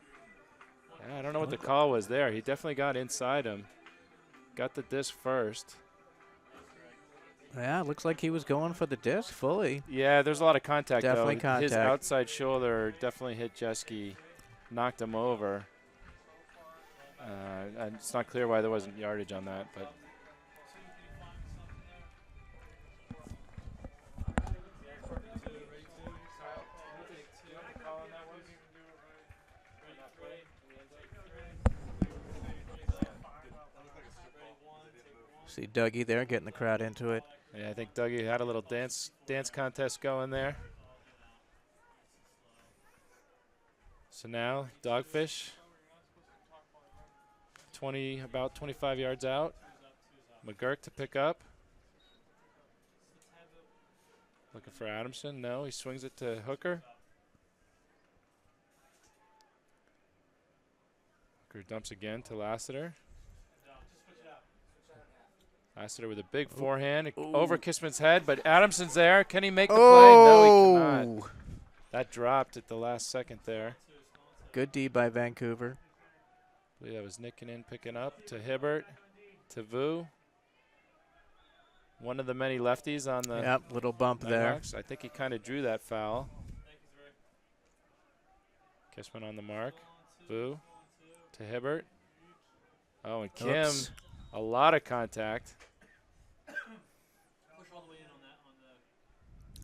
I don't know what the call was there. He definitely got inside him. Got the disc first. Yeah, it looks like he was going for the disc fully. Yeah, there's a lot of contact, Definitely though. contact. His outside shoulder definitely hit Jeske, knocked him over. And it's not clear why there wasn't yardage on that, but. See Dougie there getting the crowd into it. Yeah, I think Dougie had a little dance contest going there. So now Dogfish, about 25 yards out. McGurk to pick up. Looking for Adamson. No, he swings it to Hooker. Hooker dumps again to Lassiter. Lassiter with a big forehand over Kissman's head, but Adamson's there. Can he make the play? No, he cannot. That dropped at the last second there. Good D by Vancouver. I believe that was Nikkinen picking up to Hibbert, to Vu. One of the many lefties on the little bump Nighthawks. I think he kind of drew that foul. Kissman on the mark. Vu to Hibbert. Oh, and Kim. Oops. A lot of contact.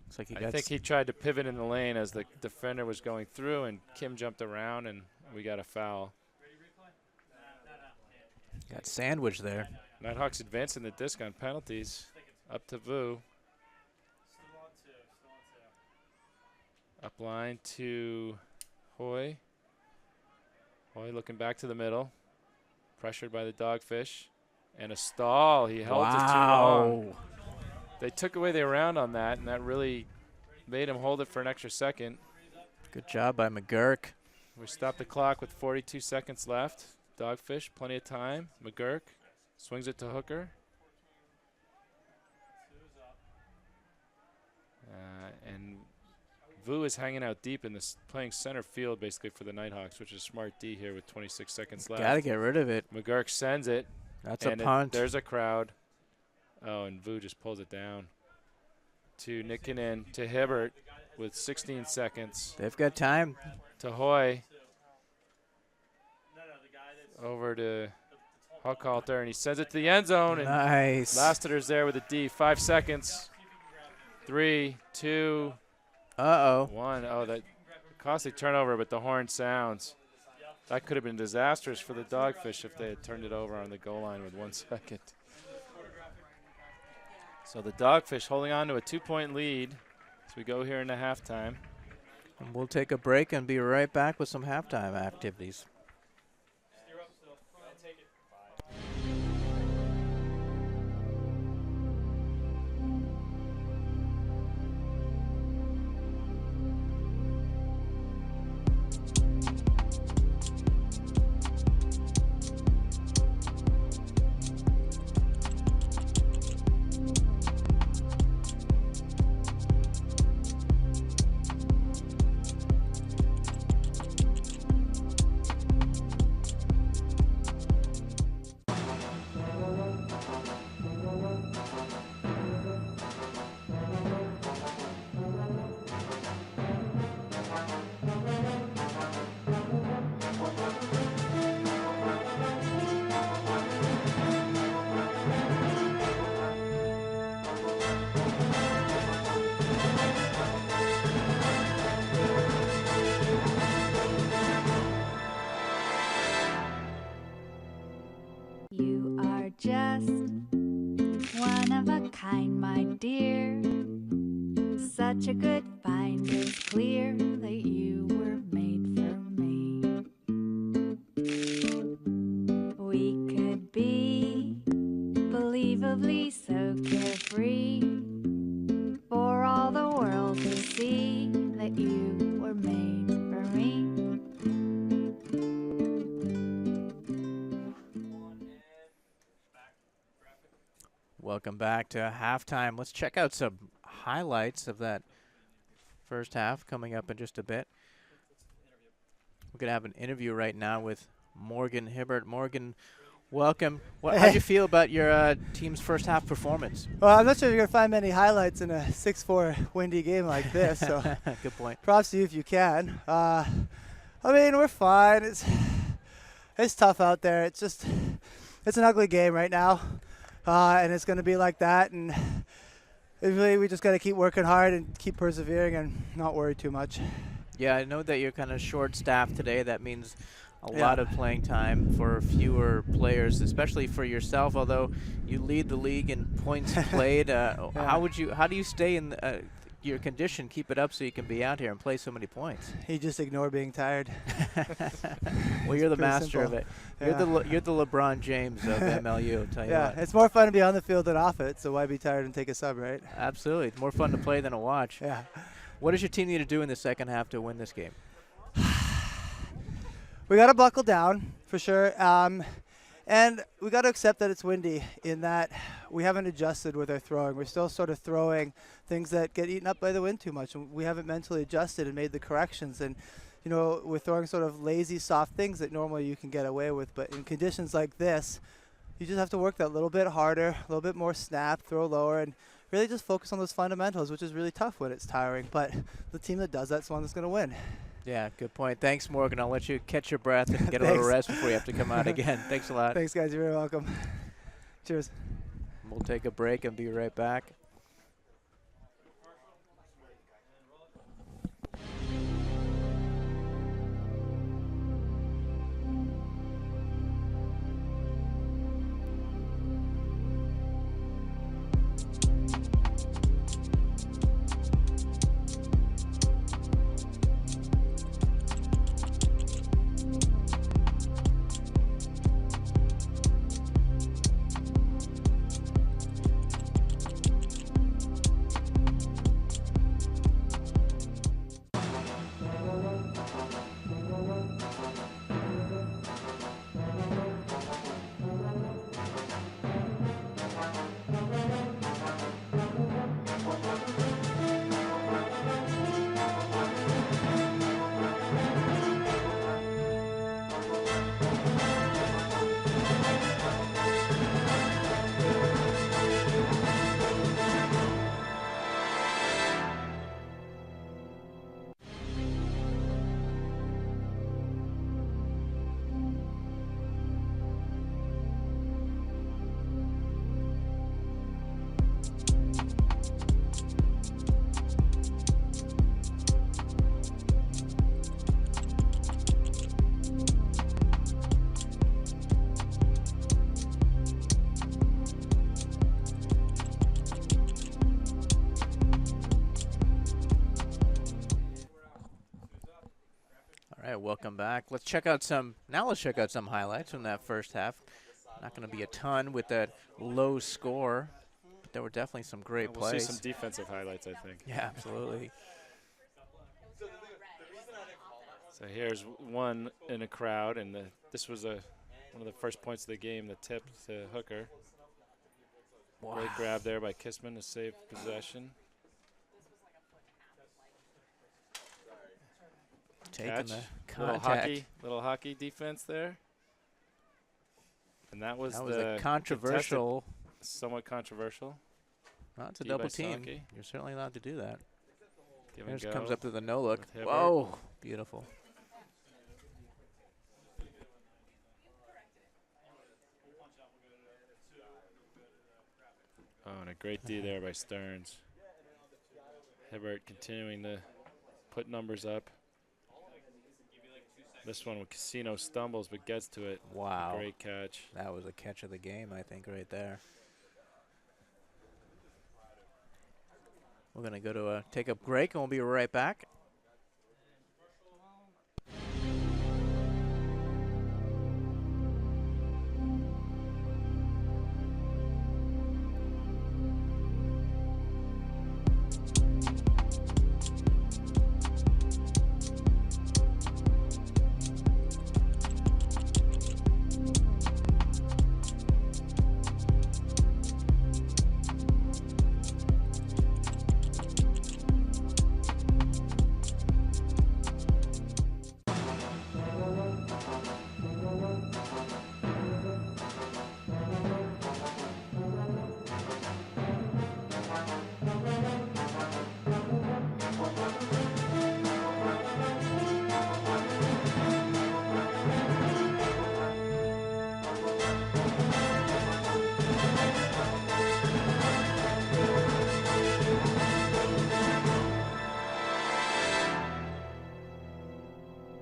Looks like I think he tried to pivot in the lane as the defender was going through, and Kim jumped around, and we got a foul. Got sandwiched there. Nighthawks advancing the disc on penalties. Up to Vu. Up line to Hoy. Hoy looking back to the middle. Pressured by the Dogfish. And a stall. He held it too long. They took away the round on that, and that really made him hold it for an extra second. Good job by McGurk. We stopped the clock with 42 seconds left. Dogfish, plenty of time. McGurk swings it to Hooker. And Vu is hanging out deep in this, playing center field basically for the Nighthawks, which is smart D here with 26 seconds left. Got to get rid of it. McGurk sends it. That's a punt. There's a crowd. Oh, and Vu just pulls it down. To Nikkinen, to Hibbert with 16 seconds. They've got time. To Hoy. Over to Huckhalter, and he sends it to the end zone. And nice. Lassiter's there with a D. 5 seconds. 3, 2, 1. Oh, that costly turnover, but the horn sounds. That could have been disastrous for the Dogfish if they had turned it over on the goal line with 1 second. So the Dogfish holding on to a 2-point lead as we go here into halftime. And we'll take a break and be right back with some halftime activities. kind, my dear. Such a good find, it's clear that you were made for me. We could be believably so carefree, for all the world to see that you were made for me. Welcome back to halftime. Let's check out some highlights of that first half coming up in just a bit. We're going to have an interview right now with Morgan Hibbert. Morgan, welcome. How'd you feel about your team's first half performance? Well, I'm not sure you're going to find many highlights in a 6-4 windy game like this. So good point. Props to you if you can. I mean, we're fine. It's tough out there. It's an ugly game right now. And it's going to be like that. And really, we just got to keep working hard and keep persevering and not worry too much. Yeah, I know that you're kind of short-staffed today. That means a lot of playing time for fewer players, especially for yourself. Although you lead the league in points played, how do you stay in your condition, keep it up so you can be out here and play so many points? You just ignore being tired. Well, you're the master simple. of it. Yeah. You're the LeBron James of MLU. I'll tell you what. It's more fun to be on the field than off it. So why be tired and take a sub, right? Absolutely, it's more fun to play than to watch. Yeah. What does your team need to do in the second half to win this game? We got to buckle down for sure. And we got to accept that it's windy in that we haven't adjusted with our throwing. We're still sort of throwing things that get eaten up by the wind too much. And we haven't mentally adjusted and made the corrections. And, you know, we're throwing sort of lazy, soft things that normally you can get away with. But in conditions like this, you just have to work that little bit harder, a little bit more snap, throw lower, and really just focus on those fundamentals, which is really tough when it's tiring. But the team that does that's the one that's going to win. Yeah, good point. Thanks, Morgan. I'll let you catch your breath and get a little rest before you have to come out again. Thanks a lot. Thanks, guys. You're very welcome. Cheers. We'll take a break and be right back. Welcome back. Let's check out some highlights from that first half. Not going to be a ton with that low score, but there were definitely some great plays. We'll see some defensive highlights, I think. Yeah, absolutely. So here's one in a crowd, and this was one of the first points of the game, the tip to Hooker. Wow. Great grab there by Kissman to save possession. Taking the little hockey defense there. And that was a controversial. Somewhat controversial. Well, it's a double team. You're certainly allowed to do that. Here's comes up to the no look. Whoa, beautiful. Oh, and a great D there by Stearns. Hibbert continuing to put numbers up. This one with Casino stumbles but gets to it. Wow. Great catch. That was a catch of the game, I think, right there. We're going to go to take a break, and we'll be right back.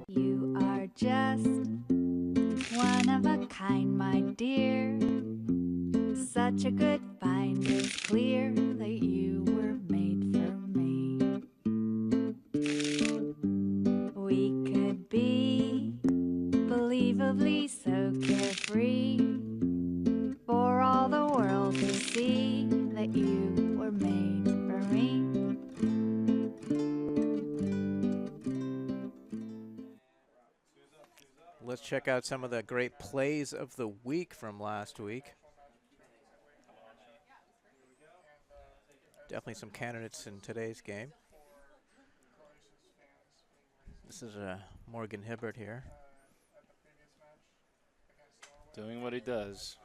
You are just one of a kind, my dear. Such a good find, it's clear that you were made for me. We could be believably so carefree, for all the world to see that you were made for me. Let's check out some of the great plays of the week from last week. Definitely some candidates in today's game. This is Morgan Hibbert here. Doing what he does.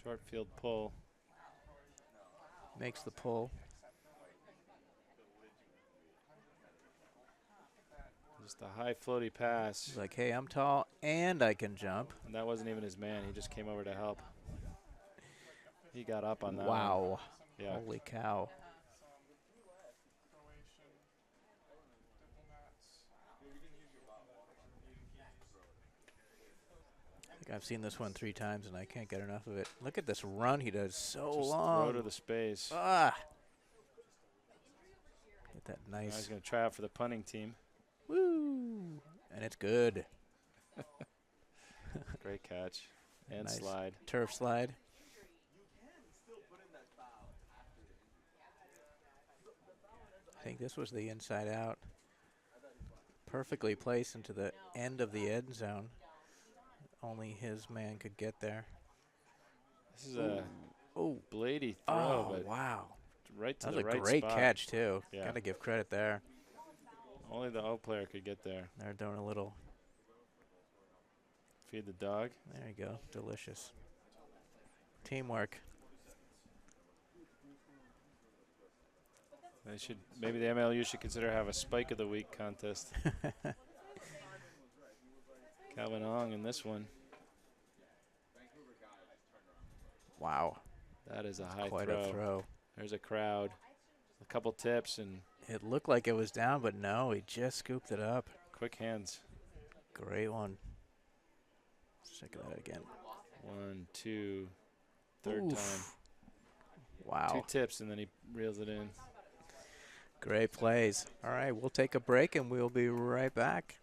Short field pull. Makes the pull. Just a high floaty pass. He's like, hey, I'm tall and I can jump. And that wasn't even his man. He just came over to help. He got up on that one. Wow. Yeah. Holy cow. I think I've seen this one 3 times and I can't get enough of it. Look at this run he does so Just long. throw to the space. Ah. Get that Now he's nice. going to try out for the punting team. Woo. And it's good. Great catch. And Nice. slide. Turf slide. I think this was the inside out. Perfectly placed into the end of the end zone. Only his man could get there. This is a Oh, blady throw, oh but wow. right to That the was a right great spot. catch, too. Yeah. Got to give credit there. Only the O player could get there. They're doing a little. Feed the dog. There you go. Delicious. Teamwork. They should, maybe the MLU should consider have a spike of the week contest. Calvin Ong in this one. Wow. That is a high Quite throw. a throw. There's a crowd. A couple tips and It looked like it was down, but no, he just scooped it up. quick hands. Great one. Let's check that again. 1, 2, third Oof. time. Wow. 2 tips and then he reels it in. Great plays. All right, we'll take a break and we'll be right back.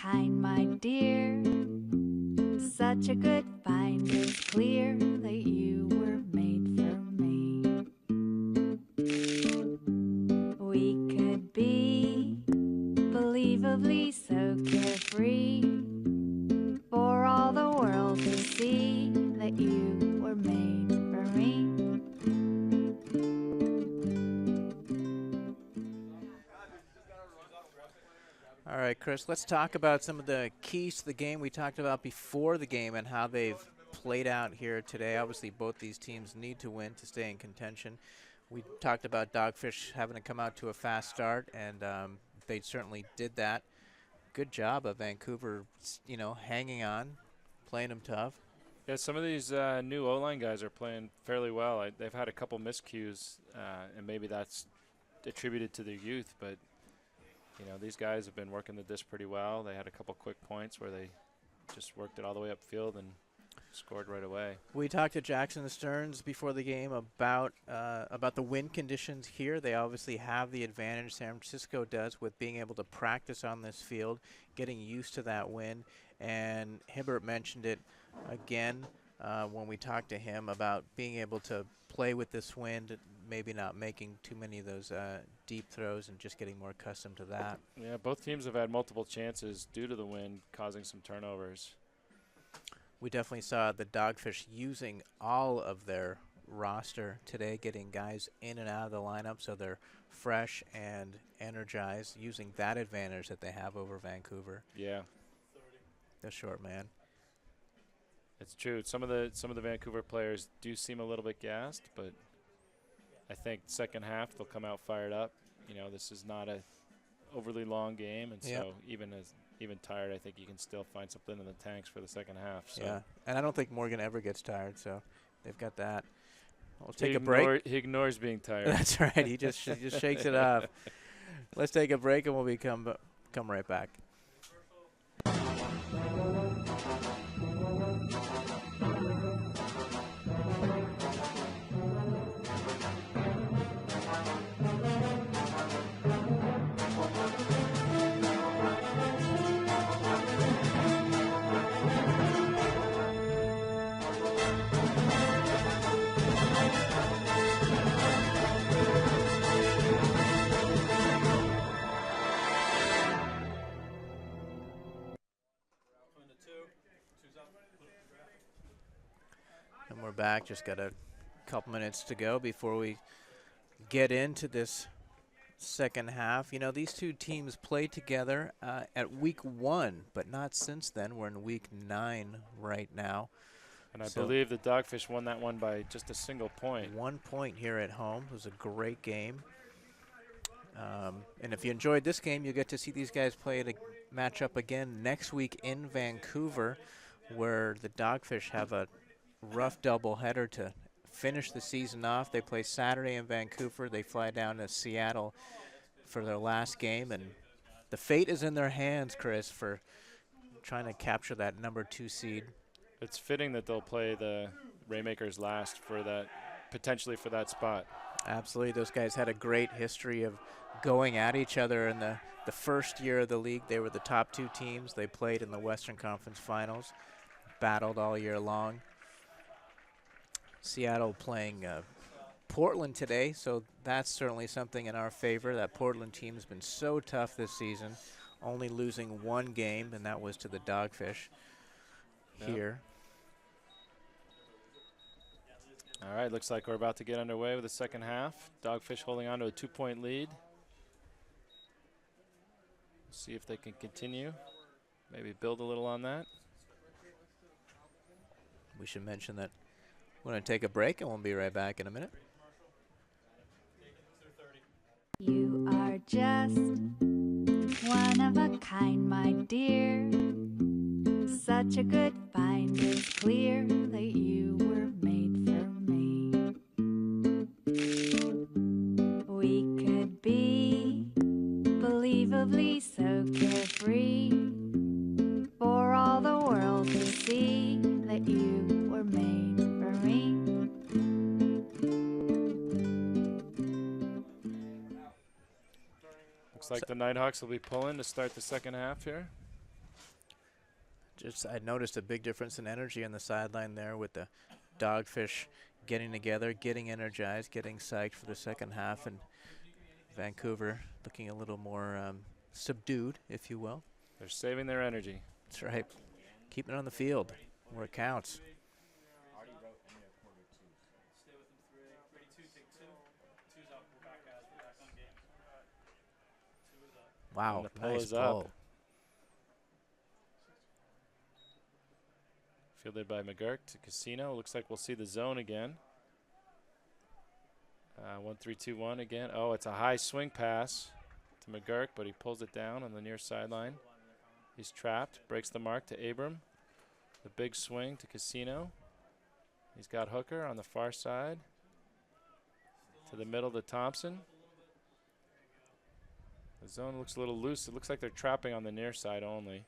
kind, my dear. Such a good find, it's clear that you were made for me. We could be believably so carefree, for all the world to see that you were made for me. All right, Chris, let's talk about some of the keys to the game we talked about before the game and how they've played out here today. Obviously, both these teams need to win to stay in contention. We talked about Dogfish having to come out to a fast start, and they certainly did that. Good job of Vancouver, hanging on, playing them tough. Yeah, some of these new O-line guys are playing fairly well. They've had a couple miscues, and maybe that's attributed to their youth, but these guys have been working the disc pretty well. They had a couple quick points where they just worked it all the way upfield and scored right away. We talked to Jackson Stearns before the game about the wind conditions here. They obviously have the advantage, San Francisco does, with being able to practice on this field, getting used to that wind. And Hibbert mentioned it again when we talked to him about being able to play with this wind, maybe not making too many of those deep throws and just getting more accustomed to that. Yeah, both teams have had multiple chances due to the wind causing some turnovers. We definitely saw the Dogfish using all of their roster today, getting guys in and out of the lineup so they're fresh and energized, using that advantage that they have over Vancouver. Yeah. The short man. It's true. Some of the Vancouver players do seem a little bit gassed, but I think second half they'll come out fired up. This is not a overly long game, and so even tired, I think you can still find something in the tanks for the second half. So. Yeah, and I don't think Morgan ever gets tired, so they've got that. We'll take a break. He ignores being tired. That's right. He just shakes it off. Let's take a break, and we'll come right back. And we're back. Just got a couple minutes to go before we get into this second half. These two teams played together at week 1, but not since then. We're in week 9 right now. And I believe the Dogfish won that one by just a single point. 1 point here at home. It was a great game. And if you enjoyed this game, you'll get to see these guys play a matchup again next week in Vancouver, where the Dogfish have a rough doubleheader to finish the season off. They play Saturday in Vancouver. They fly down to Seattle for their last game, and the fate is in their hands, Chris, for trying to capture that number 2 seed. It's fitting that they'll play the Rainmakers last for that, potentially for that spot. Absolutely. Those guys had a great history of going at each other in the first year of the league. They were the top 2 teams. They played in the Western Conference Finals, battled all year long. Seattle playing Portland today, so that's certainly something in our favor. That Portland team has been so tough this season, only losing 1 game, and that was to the Dogfish here. All right, looks like we're about to get underway with the second half. Dogfish holding on to a 2-point lead. See if they can continue, maybe build a little on that. We should mention that we're going to take a break, and we'll be right back in a minute. You are just one of a kind, my dear. Such a good find, it's clear that you were made for me. We could be believably so carefree, for all the world to see that you were made for me. Looks like the Nighthawks will be pulling to start the second half here. Just I noticed a big difference in energy on the sideline there with the Dogfish getting together, getting energized, getting psyched for the second half, and Vancouver looking a little more subdued, if you will. They're saving their energy. That's right. Keeping it on the field where it counts. Wow, And the pull nice is up. pull. Fielded by McGurk to Casino. Looks like we'll see the zone again. 1-3-2-1 again. Oh, it's a high swing pass to McGurk, but he pulls it down on the near sideline. He's trapped. Breaks the mark to Abram. The big swing to Casino. He's got Hooker on the far side. To the middle to Thompson. The zone looks a little loose. It looks like they're trapping on the near side only.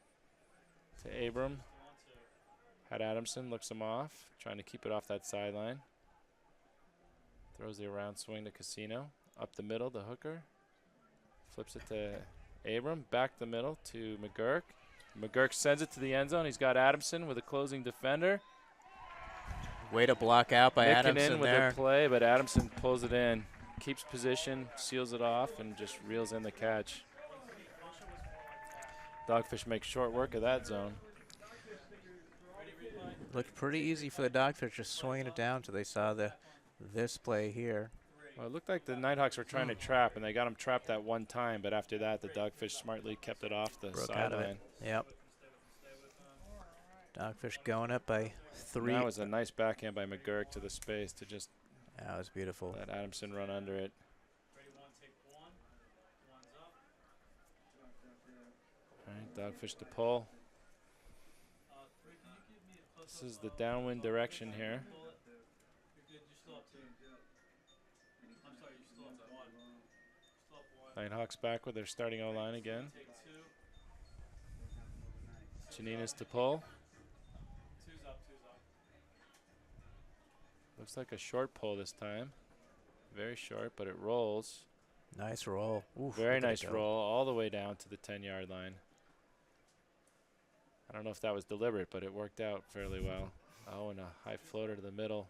To Abram. Had Adamson, looks him off. Trying to keep it off that sideline. Throws the around swing to Casino. Up the middle to Hooker. Flips it to Abram. Back the middle to McGurk. McGurk sends it to the end zone. He's got Adamson with a closing defender. Way to block out by Nicking Adamson in with there. the play, but Adamson pulls it in. Keeps position, seals it off, and just reels in the catch. Dogfish makes short work of that zone. Looked pretty easy for the Dogfish, just swinging it down till they saw this play here. Well, it looked like the Nighthawks were trying to trap, and they got him trapped that one time, but after that, the Dogfish smartly kept it off the Broke out of it. sideline. Yep. Dogfish going up by 3. That was a nice backhand by McGurk to the space to just That was beautiful. let Adamson run under it. All right, Dogfish to pull. This is the downwind direction here. Nighthawks back with their starting O-line again. Janina's to pull. Looks like a short pull this time. Very short, but it rolls. Nice roll. Oof, Very look at nice it go. roll all the way down to the 10-yard line. I don't know if that was deliberate, but it worked out fairly well. Oh, and a high floater to the middle.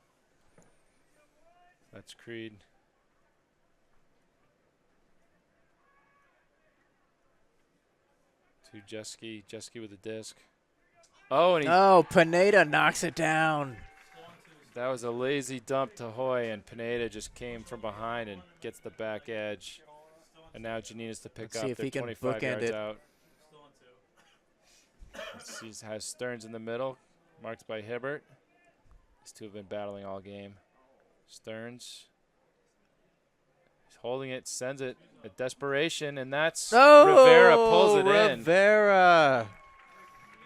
That's Creed. To Jeske. Jeske with the disc. Oh, and he Oh, Pineda knocks it down. that was a lazy dump to Hoy, and Pineda just came from behind and gets the back edge. And now Janina's to pick Let's up. see if They're he can 25 bookend yards it. out. He has Stearns in the middle, marked by Hibbert. These two have been battling all game. Stearns is holding it, sends it at desperation, and that's Rivera pulls it in. Rivera.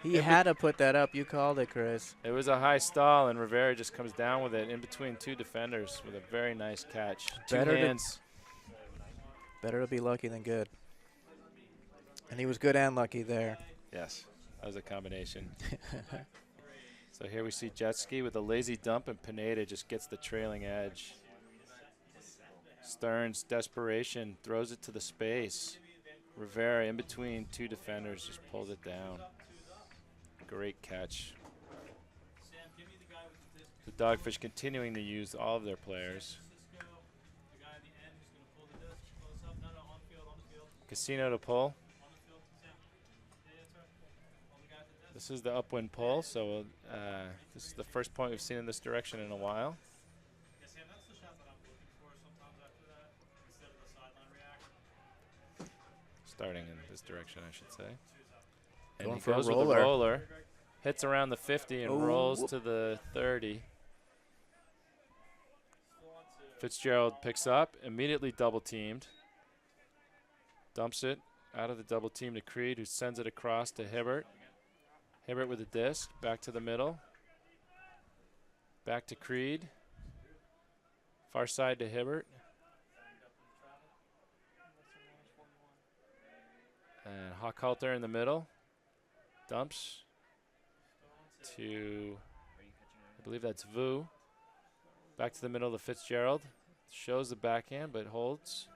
He It had to put that up. You called it, Chris. It was a high stall, and Rivera just comes down with it in between two defenders with a very nice catch. Two Better to- hands. Better to be lucky than good. And he was good and lucky there. Yes, that was a combination. So here we see Jeske with a lazy dump, and Pineda just gets the trailing edge. Stearns, desperation, throws it to the space. Rivera in between two defenders just pulls it down. Great catch. The Dogfish continuing to use all of their players. Casino to pull. This is the upwind pull, so this is the first point we've seen in this direction in a while. Starting in this direction, I should say. And Going he for a goes with the roller. roller, hits around the 50 and Oh, rolls whoop. to the 30. Fitzgerald picks up, immediately double teamed. Dumps it out of the double team to Creed, who sends it across to Hibbert. Hibbert with a disc, back to the middle. Back to Creed. Far side to Hibbert. And Hochhalter in the middle. Dumps to, I believe that's Vu. Back to the middle to Fitzgerald. Shows the backhand, but holds.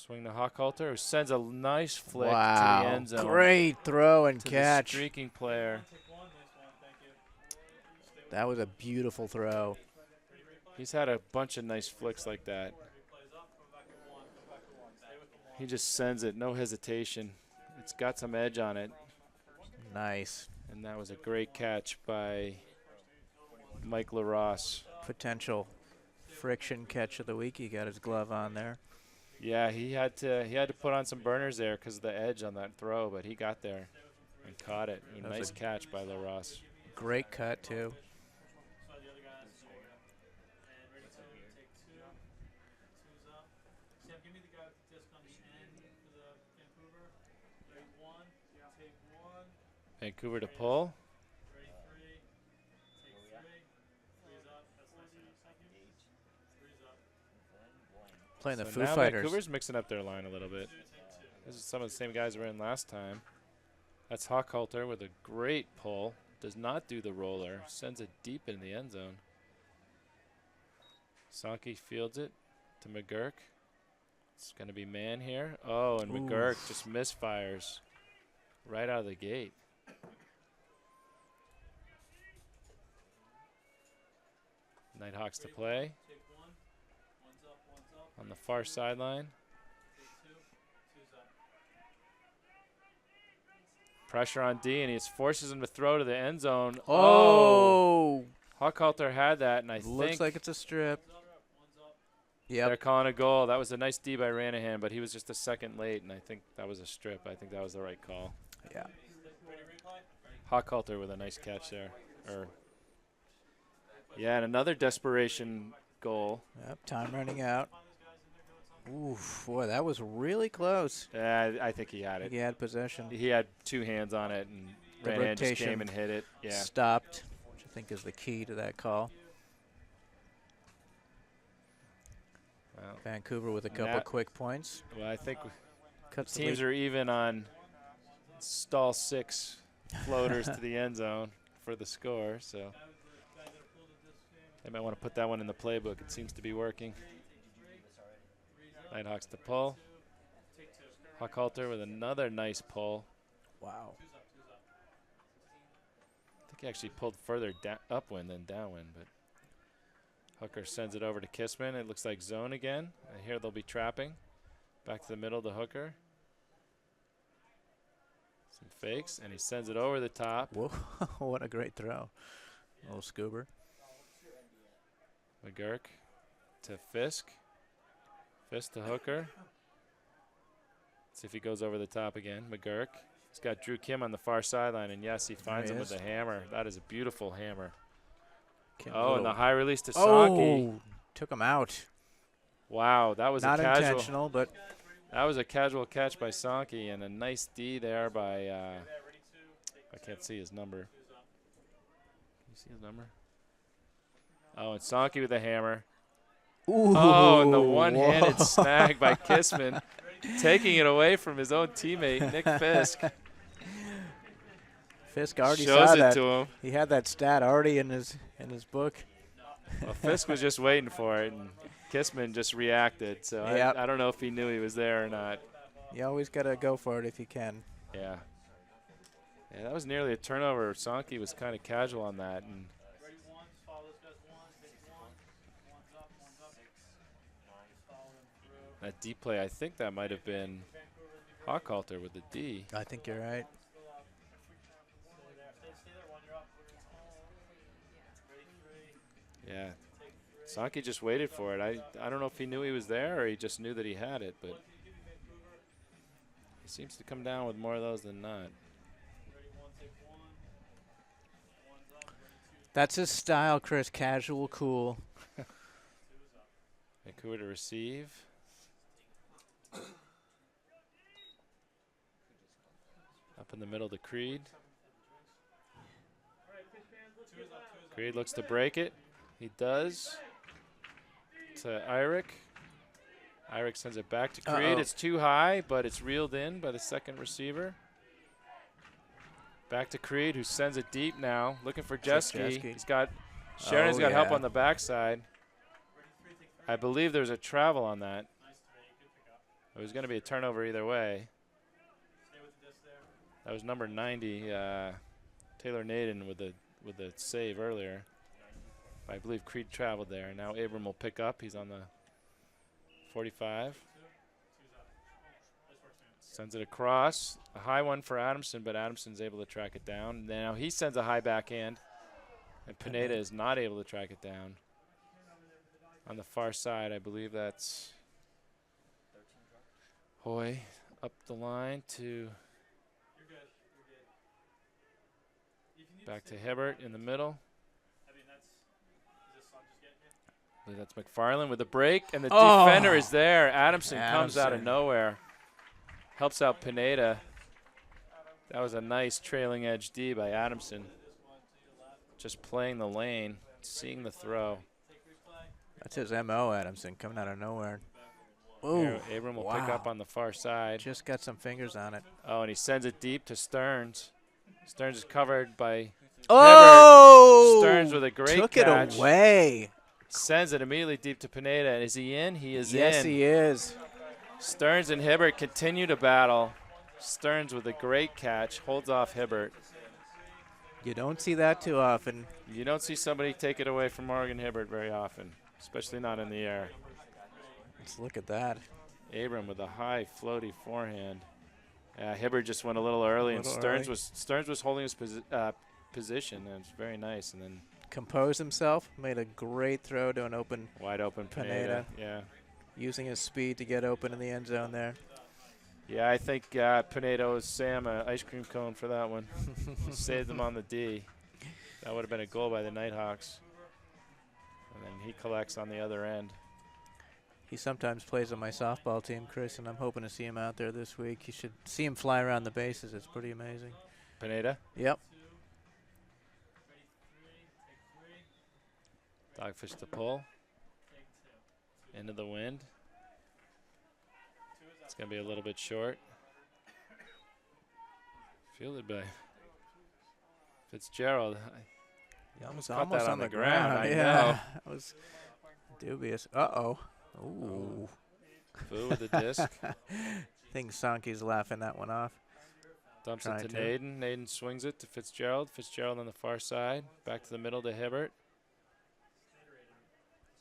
Swing to Hochhalter, who sends a nice flick to Wow. the end zone. Great throw and to catch. the streaking player. That was a beautiful throw. He's had a bunch of nice flicks like that. He just sends it, no hesitation. It's got some edge on it. Nice. And that was a great catch by Mike LaRosse. Potential friction catch of the week. He got his glove on there. Yeah, he had to put on some burners there because of the edge on that throw, but he got there and caught it. A nice catch by LaRosse. Great cut, too. Vancouver to pull. Playing the So Foo now Fighters. Vancouver's mixing up their line a little bit. This is some of the same guys were in last time. That's Hochhalter with a great pull. Does not do the roller. Sends it deep in the end zone. Sankey fields it to McGurk. It's going to be man here. Oh, and McGurk just misfires right out of the gate. Nighthawks to play. On the far sideline. Pressure on D, and he forces him to throw to the end zone. Oh! Hochhalter had that, and I Looks think like it's a strip. they're Yep. calling a goal. That was a nice D by Ranahan, but he was just a second late, and I think that was a strip. I think that was the right call. Yeah. Hochhalter with a nice catch there. Yeah, and another desperation goal. Yep. Time running out. Oof, boy, that was really close. I think he had it. He had possession. He had two hands on it, and The Ranahan just rotation came and hit it. Yeah. Stopped, which I think is the key to that call. Well, Vancouver with a couple quick points. I think Cuts the teams lead. are even on stall 6 floaters to the end zone for the score, so they might want to put that one in the playbook. It seems to be working. Nighthawks to pull. Hochhalter with another nice pull. Wow. I think he actually pulled further upwind than downwind, but Hooker sends it over to Kissman. It looks like zone again. And here they'll be trapping. Back to the middle to Hooker. Some fakes, and he sends it over the top. Whoa, what a great throw. Little scoober. McGurk to Fisk. Fisk to Hooker. See if he goes over the top again. McGurk. He's got Drew Kim on the far sideline, and yes, he finds him with the hammer. That is a beautiful hammer. And the high release to Sankey. Oh, took him out. Wow, that was Not a casual. intentional, but That was a casual catch by Sankey, and a nice D there by. I can't see his number. Can you see his number? Oh, and Sankey with a hammer. ooh, Oh, and the one-handed whoa. snag by Kissman, taking it away from his own teammate, Nick Fisk. Fisk already Shows saw it that. to him. He had that stat already in his book. Well, Fisk was just waiting for it, and Kissman just reacted. So Yep. I don't know if he knew he was there or not. You always got to go for it if you can. Yeah. Yeah, that was nearly a turnover. Sankey was kind of casual on that. And that D play, I think that might have been Hochhalter with the D. I think you're right. Yeah. Sankey just waited for it. I don't know if he knew he was there or he just knew that he had it, but he seems to come down with more of those than not. That's his style, Chris. Casual, cool. Vancouver to receive. Up in the middle to Creed. Creed looks to break it. He does. To Irick. Irick sends it back to Creed. It's too high, but it's reeled in by the second receiver. Back to Creed, who sends it deep now. Looking for Jeske. He's got Sheridan's got help on the backside. I believe there's a travel on that. It was going to be a turnover either way. That was number 90, Taylor Naden with the save earlier. I believe Creed traveled there. Now Abram will pick up. He's on the 45. Sends it across. A high one for Adamson, but Adamson's able to track it down. Now he sends a high backhand, and Pineda is not able to track it down. On the far side, I believe that's Hoy up the line to back to Hibbert in the middle. I believe that's McFarland with a break, and the defender is there. Adamson comes out of nowhere. Helps out Pineda. That was a nice trailing edge D by Adamson. Just playing the lane, seeing the throw. That's his M.O., Adamson, coming out of nowhere. Ooh, Abram will pick up on the far side. Just got some fingers on it. Oh, and he sends it deep to Stearns. Stearns is covered by Hibbert. Stearns with a great Took catch. It away. Sends it immediately deep to Pineda. Is he in? He is in. Yes, he is. Stearns and Hibbert continue to battle. Stearns with a great catch, holds off Hibbert. You don't see that too often. You don't see somebody take it away from Morgan Hibbert very often, especially not in the air. Let's look at that. Abram with a high floaty forehand. Hibbert just went a little early, and Stearns was holding his position, and it's very nice. And then composed himself, made a great throw to an open, wide open Pineda. Yeah. Using his speed to get open in the end zone there. Yeah, I think Pineda owes Sam an ice cream cone for that one. Saved him on the D. That would have been a goal by the Nighthawks. And then he collects on the other end. He sometimes plays on my softball team, Chris, and I'm hoping to see him out there this week. You should see him fly around the bases. It's pretty amazing. Pineda? Yep. Dogfish to pull. Into the wind. It's going to be a little bit short. Fielded by Fitzgerald. He almost that on the ground. I yeah. know. That was dubious. Uh-oh. Ooh. Boo with the disc. I think Sankey's laughing that one off. Dumps it to Naden. Naden swings it to Fitzgerald. Fitzgerald on the far side. Back to the middle to Hibbert.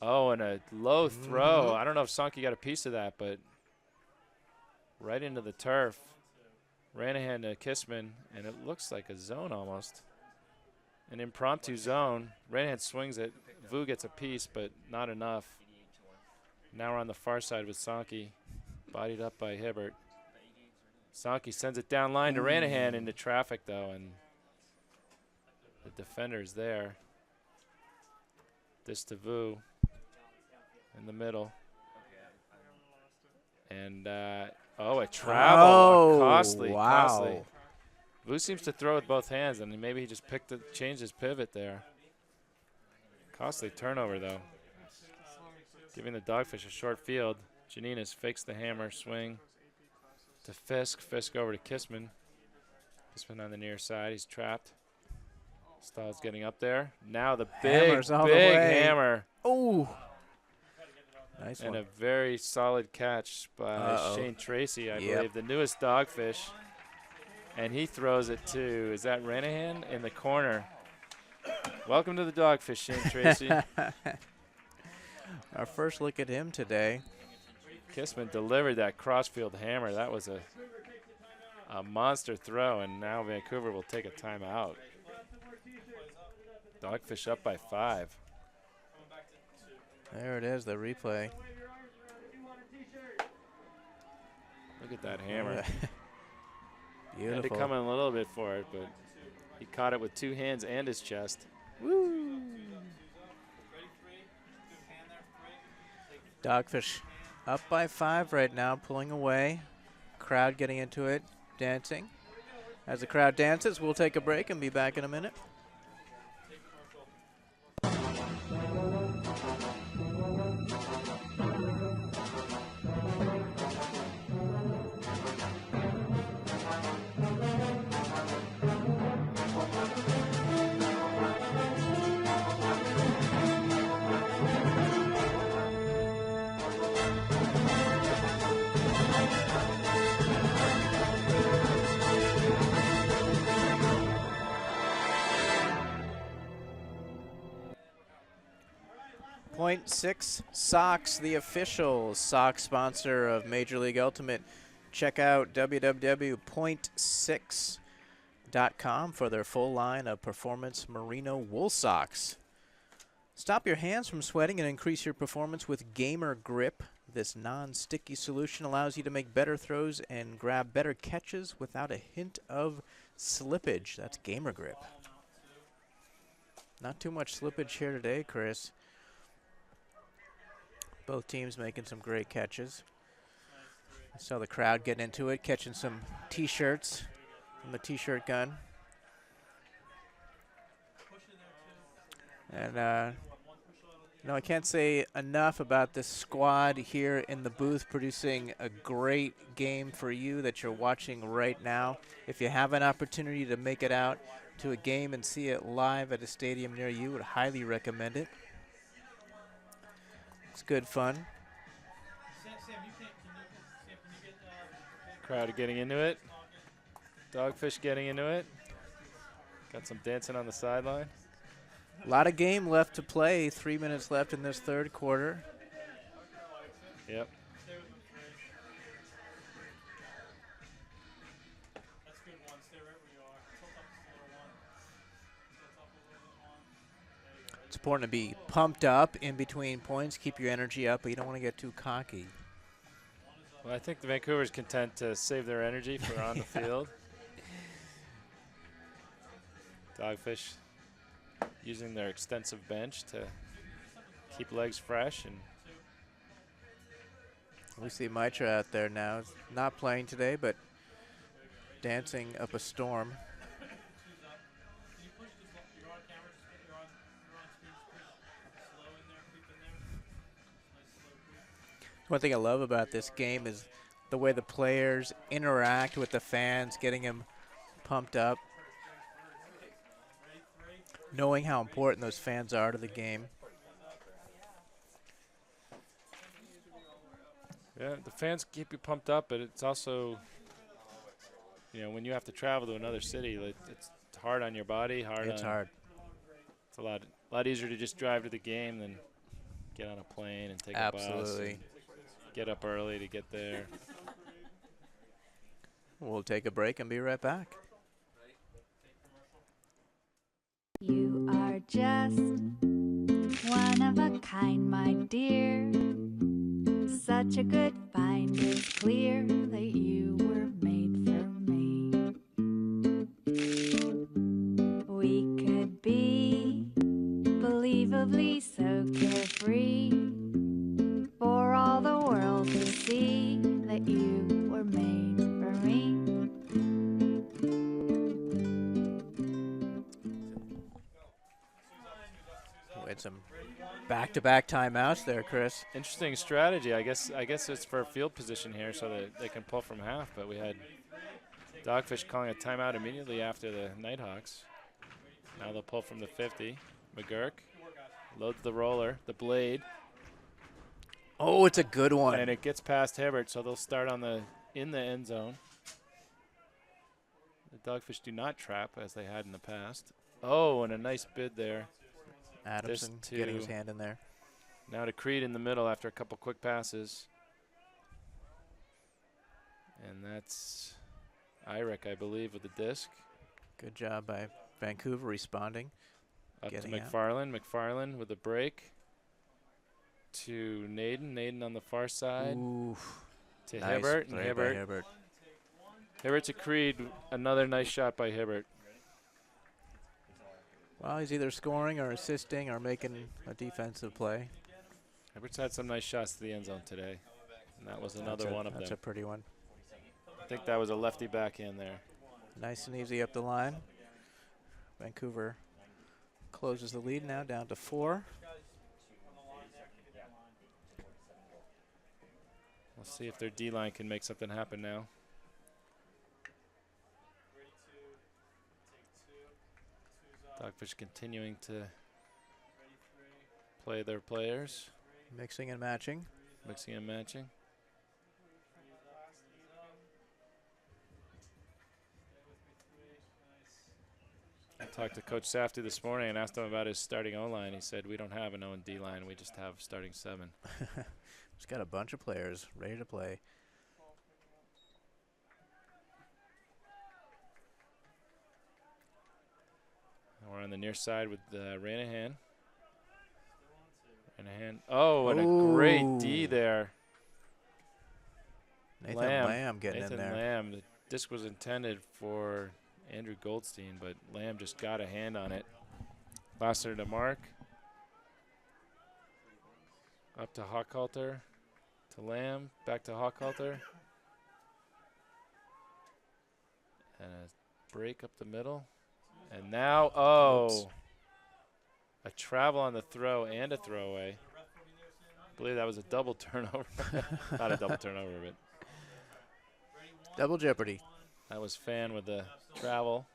Oh, and a low throw. I don't know if Sankey got a piece of that, but right into the turf. Ranahan to Kissman, and it looks like a zone almost. An impromptu zone. Ranahan swings it. Vu gets a piece, but not enough. Now we're on the far side with Sankey, bodied up by Hibbert. Sankey sends it down line to Ranahan into traffic, though, and the defender's there. This to Vu in the middle. And, a travel. Costly. Wow. Costly. Vu seems to throw with both hands, and maybe he just changed his pivot there. Costly turnover, though. Giving the Dogfish a short field. Janinas fakes the hammer swing to Fisk. Fisk over to Kissman. Kissman on the near side. He's trapped. Stahl's getting up there. Now the big hammer. Oh. Nice and one. a very solid catch by Shane Tracy, I believe, the newest Dogfish. And he throws it to, is that Ranahan in the corner? Welcome to the Dogfish, Shane Tracy. Our first look at him today. Kissman delivered that crossfield hammer. That was a monster throw, and now Vancouver will take a timeout. Dogfish up by 5. There it is, the replay. Look at that hammer. Beautiful. Had to come in a little bit for it, but he caught it with 2 hands and his chest. Woo! Dogfish up by 5 right now, pulling away. Crowd getting into it, dancing. As the crowd dances, we'll take a break and be back in a minute. Point Six Socks, the official sock sponsor of Major League Ultimate. Check out www.point6.com for their full line of performance merino wool socks. Stop your hands from sweating and increase your performance with Gamer Grip. This non-sticky solution allows you to make better throws and grab better catches without a hint of slippage. That's Gamer Grip. Not too much slippage here today, Chris. Both teams making some great catches. I saw the crowd getting into it, catching some T-shirts from the T-shirt gun. And, I can't say enough about this squad here in the booth producing a great game for you that you're watching right now. If you have an opportunity to make it out to a game and see it live at a stadium near you, would highly recommend it. It's good fun. Crowd getting into it. Dogfish getting into it. Got some dancing on the sideline. A lot of game left to play. 3 minutes left in this third quarter. Yep. It's important to be pumped up in between points. Keep your energy up, but you don't want to get too cocky. Well, I think the Vancouver's content to save their energy for on the field. Dogfish using their extensive bench to keep legs fresh. And we see Mitra out there now. Not playing today, but dancing up a storm. One thing I love about this game is the way the players interact with the fans, getting them pumped up, knowing how important those fans are to the game. Yeah, the fans keep you pumped up, but it's also, when you have to travel to another city, it's hard on your body. It's hard. It's a lot easier to just drive to the game than get on a plane and take a bus. Absolutely. Get up early to get there. We'll take a break and be right back. You are just one of a kind, my dear. Such a good find, it's clear that you were made for me. We could be believably so carefree, for all the world to see that you were made for me. We had some back-to-back timeouts there, Chris. Interesting strategy. I guess it's for field position here so that they can pull from half, but we had Dogfish calling a timeout immediately after the Nighthawks. Now they'll pull from the 50. McGurk loads the roller, the blade. Oh, it's a good one. And it gets past Hibbert, so they'll start in the end zone. The Dogfish do not trap as they had in the past. Oh, and a nice bid there. Adamson getting his hand in there. Now to Creed in the middle after a couple quick passes. And that's Irick, I believe, with the disc. Good job by Vancouver responding. Up to Getting out. McFarland. McFarland with a break. To Naden. Naden on the far side. Ooh, to nice Hibbert. And play by Hibbert. Hibbert. Hibbert to Creed. Another nice shot by Hibbert. Well, he's either scoring or assisting or making a defensive play. Hibbert's had some nice shots to the end zone today. And that was another one of them. That's a pretty one. I think that was a lefty backhand there. Nice and easy up the line. Vancouver closes the lead now down to 4. We'll see if their D-line can make something happen now. Dogfish continuing to play their players. Mixing and matching. Mixing and matching. Talked to Coach Safety this morning and asked him about his starting O-line. He said, we don't have an O&D line. We just have starting 7. He's got a bunch of players ready to play. And we're on the near side with Ranahan. Oh, and a great D there. Nathan Lamb getting Nathan in there. Lamb. The disc was intended for Andrew Goldstein, but Lamb just got a hand on it. Lassiter to Mark. Up to Hochhalter. To Lamb. Back to Hochhalter. And a break up the middle. And now, Oops. A travel on the throw and a throwaway. I believe that was a double turnover. Not a double turnover, but Double jeopardy. that was Fan with the travel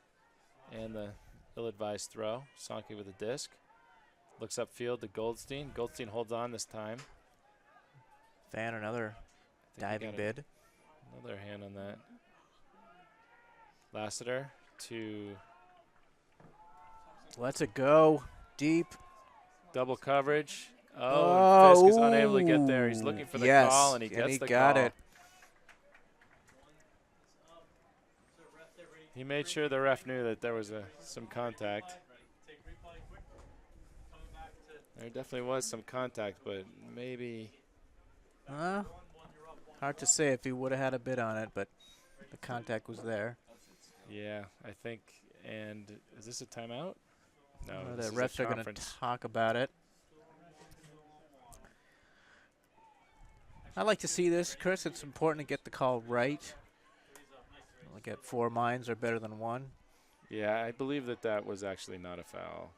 and the ill-advised throw. Sankey with the disc. Looks upfield to Goldstein. Goldstein holds on this time. Fan another I think he diving got bid. Another hand on that. Lassiter to Lets it go deep. double coverage. And Fisk is unable to get there. He's ooh, looking for the yes, call, and he gets the got call. it. He made sure the ref knew that there was some contact. There definitely was some contact, but maybe. Hard to say if he would have had a bid on it, but the contact was there. Yeah, I think. And is this a timeout? No, this The is a refs are going to conference. talk about it. I like to see this, Chris. It's important to get the call right. Like at 4 minds are better than 1. Yeah, I believe that was actually not a foul.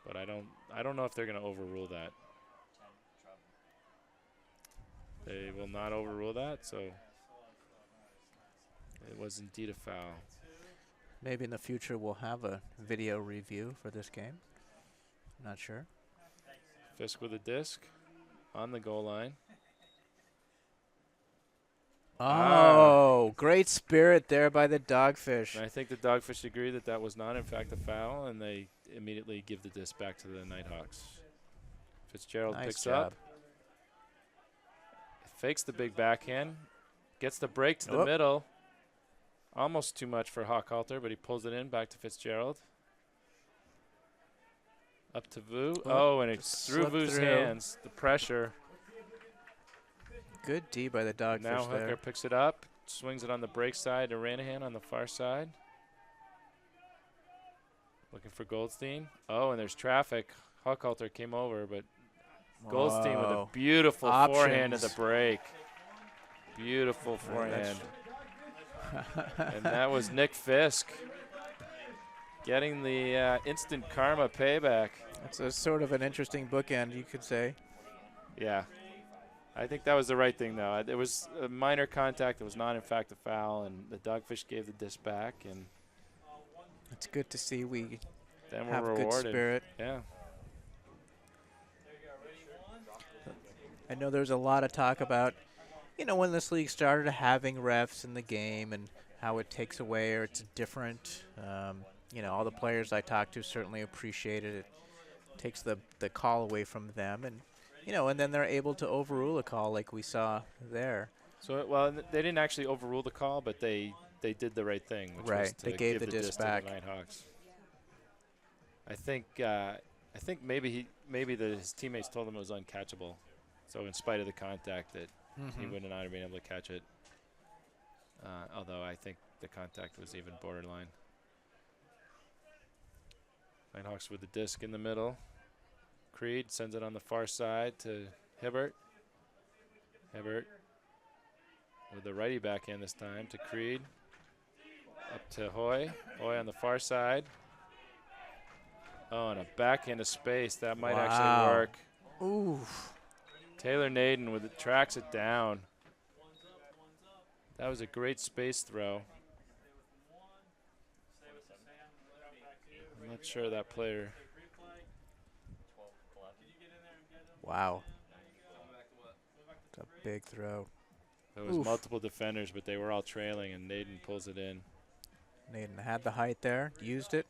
But I don't know if they're going to overrule that. They will not overrule that, so it was indeed a foul. Maybe in the future we'll have a video review for this game. Not sure. Fisk with a disc on the goal line. Oh, great spirit there by the Dogfish. And I think the Dogfish agree that was not, in fact, a foul, and they immediately give the disc back to the Nighthawks. Fitzgerald Nice picks job. up. Fakes the big backhand. Gets the break to the Whoop. middle. Almost too much for Hochhalter, but he pulls it in back to Fitzgerald. Up to Vu. Oh, and it's through slipped Vu's through. hands. The pressure. Good D by the Dogfish Now there. Hooker picks it up. Swings it on the break side to Ranahan on the far side. Looking for Goldstein. Oh, and there's traffic. Hochhalter came over, but Goldstein with a Whoa. beautiful forehand to the Options. break. Beautiful forehand. And that was Nick Fisk getting the instant karma payback. That's a sort of an interesting bookend, you could say. Yeah. I think that was the right thing, though. It was a minor contact. It was not, in fact, a foul, and the Dogfish gave the disc back, and It's good to see we then have we're good rewarded. spirit. Yeah. I know there's a lot of talk about, when this league started, having refs in the game and how it takes away or it's different. All the players I talked to certainly appreciated it. Takes the call away from them, and and then they're able to overrule a call like we saw there. So, they didn't actually overrule the call, but they did the right thing, which was Right, to they gave give the disc back. to the Nighthawks. I think maybe his teammates told him it was uncatchable. So in spite of the contact, that he would not have been able to catch it. Although I think the contact was even borderline. Nighthawks with the disc in the middle. Creed sends it on the far side to Hibbert. Hibbert with the righty backhand this time to Creed. Up to Hoy. Hoy on the far side. Oh, and a backhand to space. That might actually work. Ooh. Taylor Naden with it tracks it down. That was a great space throw. I'm not sure that player. Wow. It's a big throw. There was Oof. multiple defenders, but they were all trailing, and Naden pulls it in. Naden had the height there, used it,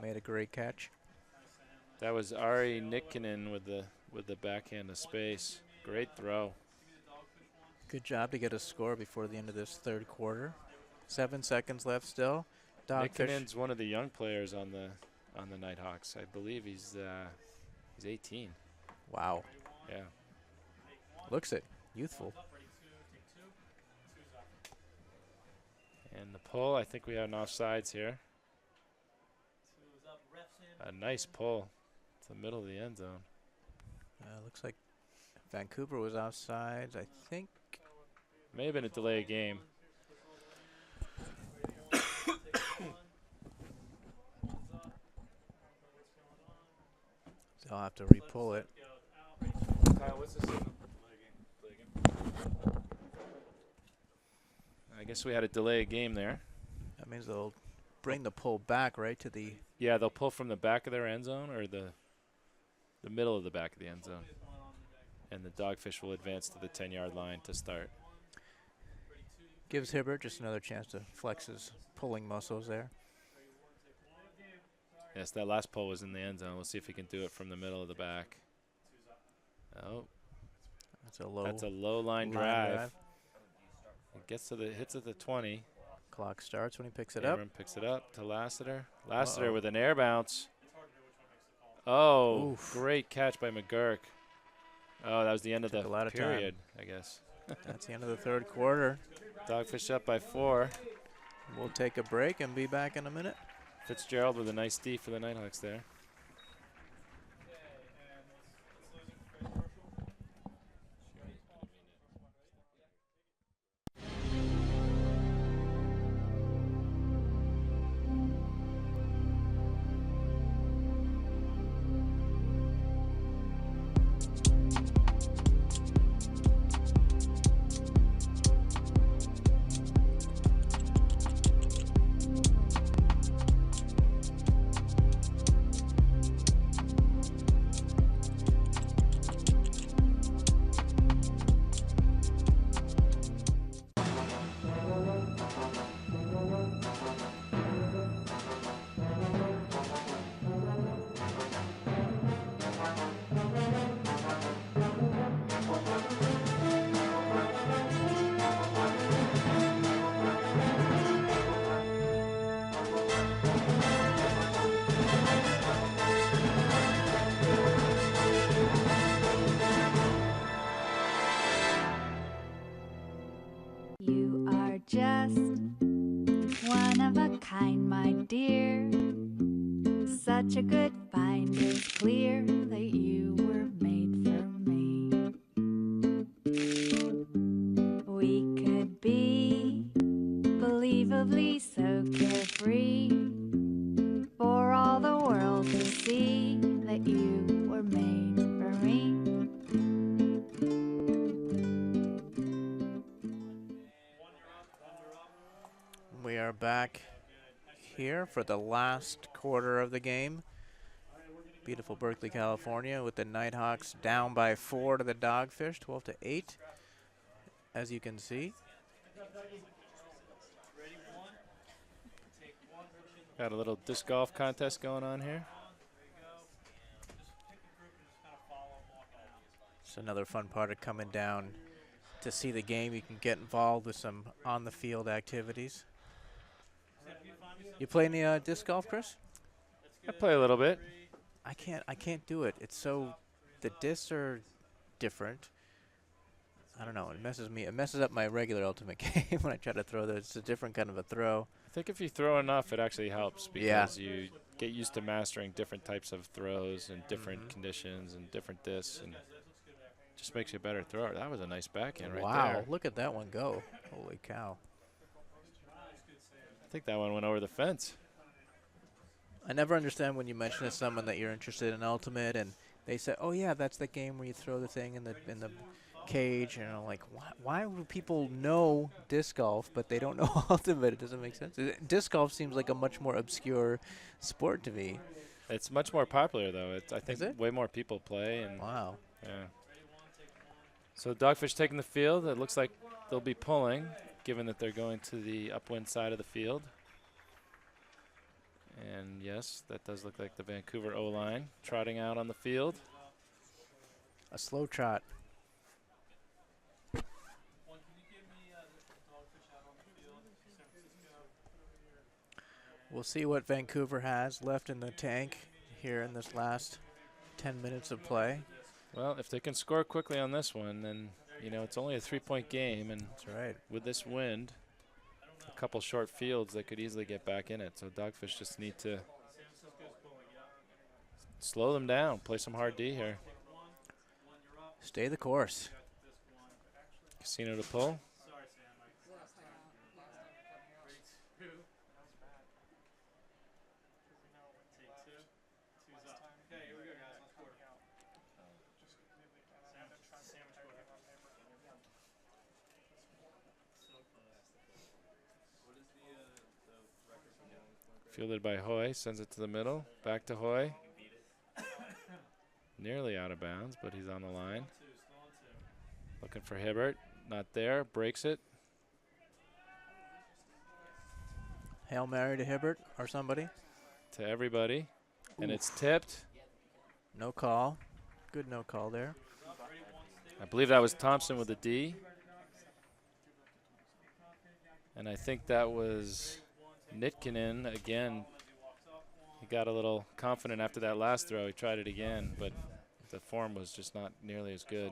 made a great catch. That was Ari Nikkinen with the backhand of space. Great throw. Good job to get a score before the end of this third quarter. 7 seconds left still. Dogfish. Nikkinen's one of the young players on the Nighthawks. I believe he's 18. Wow. Yeah. Looks it. Youthful. And the pull, I think we have an offsides here. A nice pull to the middle of the end zone. Looks like Vancouver was offsides, I think. May have been a delay of game. They'll have to re-pull it. Kyle, what's the signal? I guess we had a delay of game there. That means they'll bring the pull back right to the... Yeah, they'll pull from the back of their end zone or the middle of the back of the end zone. And the Dogfish will advance to the 10-yard line to start. Gives Hibbert just another chance to flex his pulling muscles there. Yes, that last pull was in the end zone. We'll see if he can do it from the middle of the back. Oh. That's a low. That's a low line drive. It gets to the hits at the 20. Clock starts when he picks it up. Abram picks it up to Lassiter. Lassiter with an air bounce. Oh, Oof. Great catch by McGurk. Oh, that was the end of Took the a lot of period, I guess. That's the end of the third quarter. Dogfish up by 4. We'll take a break and be back in a minute. Fitzgerald with a nice D for the Nighthawks there. You are just one of a kind, my dear. Such a good find, it's clear that you were made for me. We could be believably so carefree, for all the world to see that you were made for me. We are back here for the last quarter of the game. Beautiful Berkeley, California, with the Nighthawks down by 4 to the Dogfish, 12-8, as you can see. Got a little disc golf contest going on here. It's another fun part of coming down to see the game. You can get involved with some on-the-field activities. You play any disc golf, Chris? I play a little bit. I can't do it. It's so, the discs are different. I don't know. It messes up my regular ultimate game when I try to throw those. It's a different kind of a throw. I think if you throw enough, it actually helps because you get used to mastering different types of throws and different conditions and different discs, and just makes you a better thrower. That was a nice backhand right there. Wow, look at that one go. Holy cow. I think that one went over the fence. I never understand when you mention to someone that you're interested in ultimate and they say, "Oh yeah, that's the game where you throw the thing in the cage." And I'm like, why would people know disc golf but they don't know ultimate? It doesn't make sense. Disc golf seems like a much more obscure sport to me. It's much more popular though. I think Is it? way more people play. And Wow. yeah. So Dogfish taking the field. It looks like they'll be pulling, given that they're going to the upwind side of the field. And yes, that does look like the Vancouver O-line trotting out on the field. A slow trot. We'll see what Vancouver has left in the tank here in this last 10 minutes of play. Well, if they can score quickly on this one, then, you know, it's only a 3-point game. And That's right. with this wind, a couple short fields, they could easily get back in it. So Dogfish just need to slow them down, play some hard D here. Stay the course. Casino to pull. Fielded by Hoy, sends it to the middle, back to Hoy. Nearly out of bounds, but he's on the line. Looking for Hibbert, not there, breaks it. Hail Mary to Hibbert or somebody. To everybody, and Oof. it's tipped. No call. Good no call there. I believe that was Thompson with a D. And I think that was Nitkinen again. He got a little confident after that last throw. He tried it again, but the form was just not nearly as good.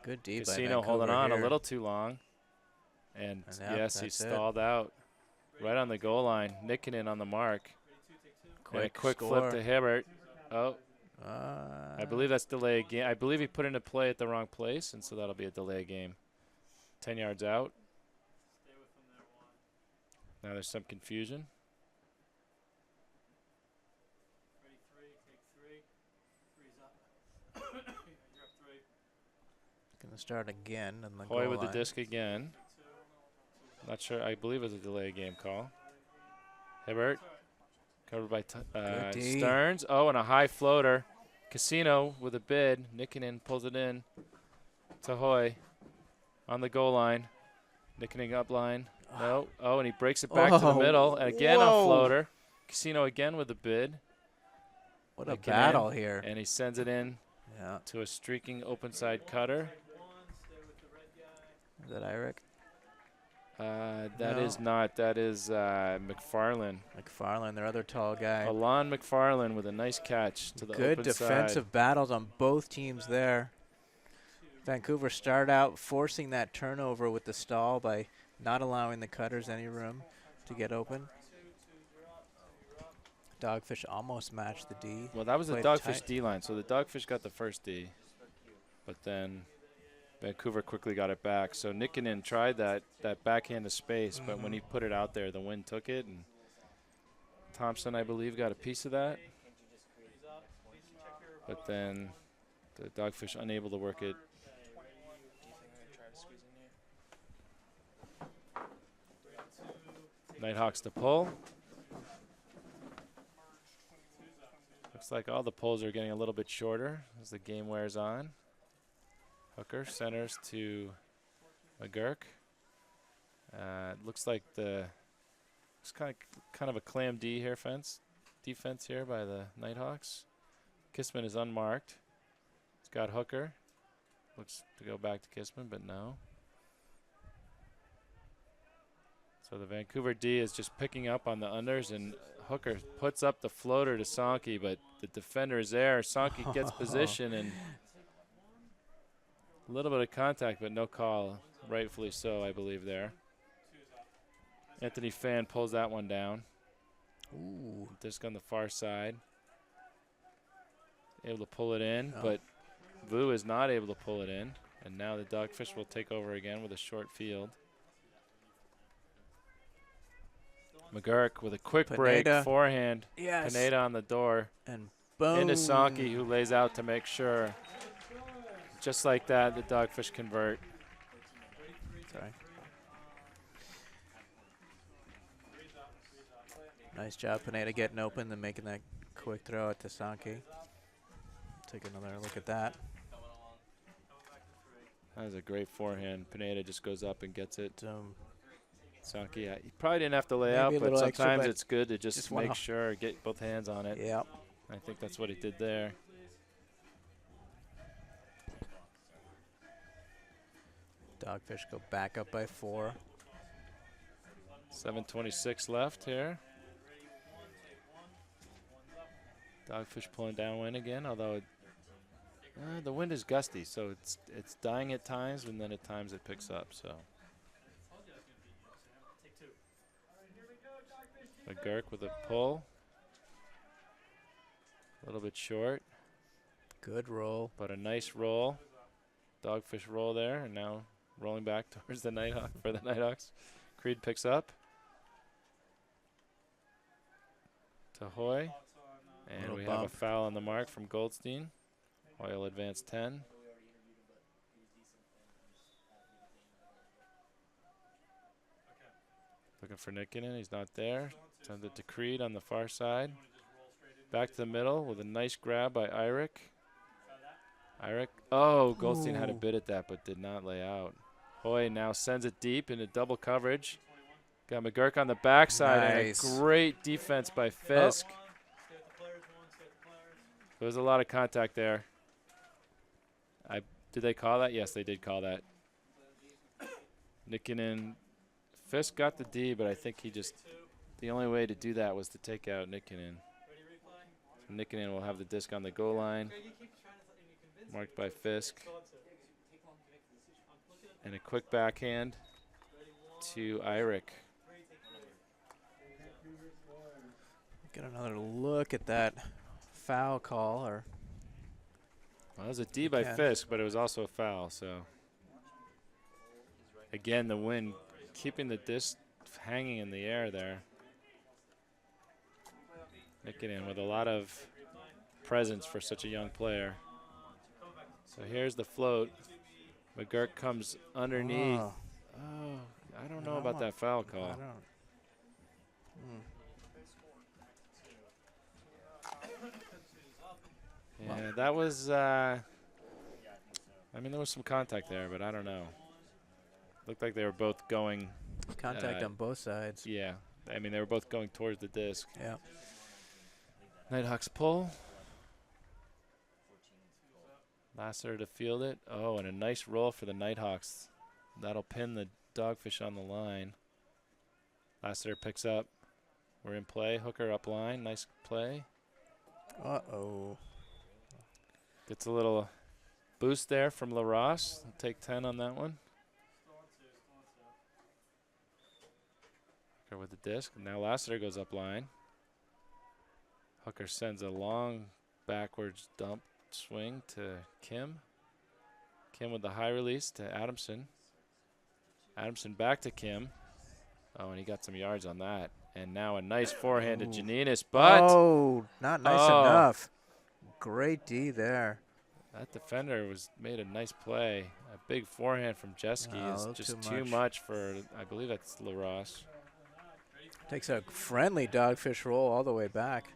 Good D by Casino Vancouver holding on here. a little too long. And yep, yes, he that's it. stalled out right on the goal line. Nitkinen on the mark. And a quick score. flip to Hibbert. Oh, Uh, I believe that's delay game. I believe he put into play at the wrong place, and so that'll be a delay game. 10 yards out. Now there's some confusion. Gonna start again on the Hoy goal with the line. disc again. Not sure. I believe it was a delay game call. Hibbert covered by Good D. Stearns. Oh, and a high floater. Casino with a bid. Nikkinen pulls it in to Hoy on the goal line. Nikkinen up line. No. Oh, and he breaks it back to the Whoa. middle. And again Whoa. on floater. Casino again with a bid. What a Nikkinen, battle here. And he sends it in Yeah. to a streaking open side cutter. Is that Eric? That is not. That is McFarlane. McFarlane, their other tall guy. Alon McFarlane with a nice catch to the Good open defensive side. battles on both teams there. Vancouver start out forcing that turnover with the stall by not allowing the cutters any room to get open. Dogfish almost matched the D. Well, that was the Played Dogfish tight. D line. So the Dogfish got the first D, but then Vancouver quickly got it back. So Nikkinen tried that backhand to space, but when he put it out there, the wind took it, and Thompson, I believe, got a piece of that. But then the Dogfish unable to work it. Nighthawks to pull. Looks like all the pulls are getting a little bit shorter as the game wears on. Hooker centers to McGurk. Looks like it's kind of a clam D here defense here by the Nighthawks. Kissman is unmarked. It's got Hooker. Looks to go back to Kissman, but no. So the Vancouver D is just picking up on the unders, and Hooker puts up the floater to Sankey, but the defender is there. Sankey gets position, and a little bit of contact, but no call. Rightfully so, I believe, there. Anthony Fan pulls that one down. Ooh. Disc on the far side. Able to pull it in, Oh. but Vu is not able to pull it in. And now the Dogfish will take over again with a short field. McGurk with a quick break, Pineda. forehand. Yes. Pineda on the door. And boom. Into Sankey, who lays out to make sure. Just like that, the Dogfish convert. Sorry. Nice job, Pineda, getting open and making that quick throw at Sankey. Take another look at that. That was a great forehand. Pineda just goes up and gets it. Sonky, he probably didn't have to lay Maybe out, a but little extra, sometimes but it's good to just wanna- make sure, get both hands on it. Yep. I think that's what he did there. Dogfish go back up by 4. 7:26 left here. Dogfish pulling downwind again, although the wind is gusty, so it's dying at times, and then at times it picks up. So McGurk with a pull, a little bit short, Good roll. but a nice roll. Dogfish roll there, and now rolling back towards the Nighthawk for the Nighthawks. Creed picks up. To Hoy. And Little we have a bump. foul on the mark from Goldstein. Hoy will advance 10. Looking for Nikkinen. He's not there. Sends it to Creed on the far side. Back to the middle with a nice grab by Eirik. Oh, Goldstein had a Ooh. bit at that but did not lay out. Hoy now sends it deep into double coverage. Got McGurk on the backside. Nice. And a great defense by Fisk. There was a lot of contact there. Did they call that? Yes, they did call that. Nikkinen. Fisk got the D, but I think the only way to do that was to take out Nikkinen. So Nikkinen will have the disc on the goal line. Marked by Fisk. And a quick backhand to Eirik. Get another look at that foul call. Or Well, it was a D by Fisk, but it was also a foul. So again, the wind keeping the disc hanging in the air there. Nikkinen with a lot of presence for such a young player. So here's the float. McGurk comes underneath. Oh, I don't know about that foul call. I don't. Yeah, that was, I mean, there was some contact there, but I don't know. Looked like they were both going. Contact on both sides. Yeah, I mean, they were both going towards the disc. Yeah. Nighthawks pull. Lasser to field it. Oh, and a nice roll for the Nighthawks. That'll pin the Dogfish on the line. Lasser picks up. We're in play. Hooker up line. Nice play. Uh-oh. Gets a little boost there from LaRosse. Take 10 on that one. Hooker with the disc. Now Lassiter goes up line. Hooker sends a long backwards dump swing to Kim. Kim with the high release to Adamson. Adamson back to Kim. Oh, and he got some yards on that. And now a nice forehand to Janinas, but oh, not nice enough. Great D there. That defender made a nice play. A big forehand from Jeske is just too much for, I believe that's LaRosse. Takes a friendly Dogfish roll all the way back.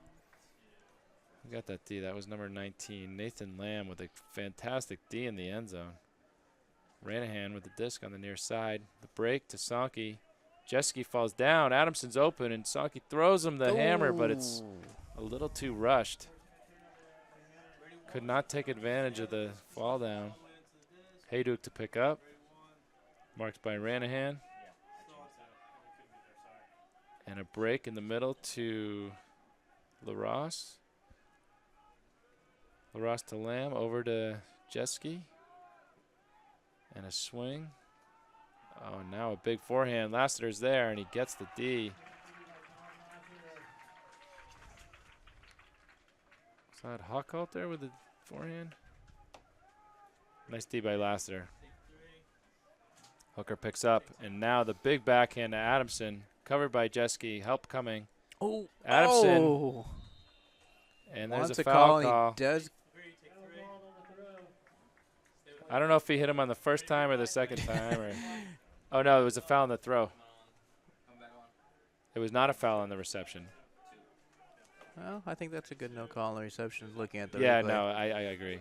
We got that D. That was number 19. Nathan Lamb with a fantastic D in the end zone. Ranahan with the disc on the near side. The break to Sonky. Jeske falls down. Adamson's open, and Sonky throws him the hammer, but it's a little too rushed. Could not take advantage of the fall down. Hayduk to pick up. Marked by Ranahan. And a break in the middle to LaRosse. LaRosse to Lamb, over to Jeske. And a swing. Oh, now a big forehand. Lassiter's there, and he gets the D. Is that Hawkalt there with the forehand? Nice D by Lassiter. Hooker picks up, and now the big backhand to Adamson. Covered by Jeske. Help coming. Oh, Adamson. Oh. And there's Wants a foul call. call. He does. I don't know if he hit him on the first time or the second time. Or oh, no, it was a foul on the throw. It was not a foul on the reception. Well, I think that's a good no call on the reception. Looking at the Yeah, replay. no, I agree.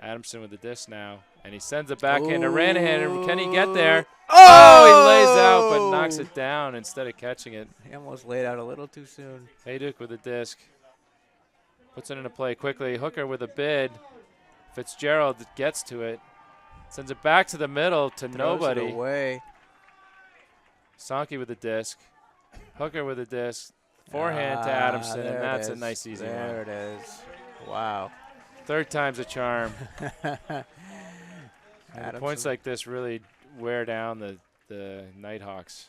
Adamson with the disc now, and he sends it back into Ranahan. Can he get there? Oh! He lays out but knocks it down instead of catching it. He almost laid out a little too soon. Hayduk with the disc. Puts it into play quickly. Hooker with a bid. Fitzgerald gets to it. Sends it back to the middle to Throws nobody. it away. Sankey with the disc. Hooker with the disc. Forehand to Adamson, there and it that's a is. nice easy There one. it is. Wow. Third time's a charm. And Adamson. points like this really wear down the Nighthawks.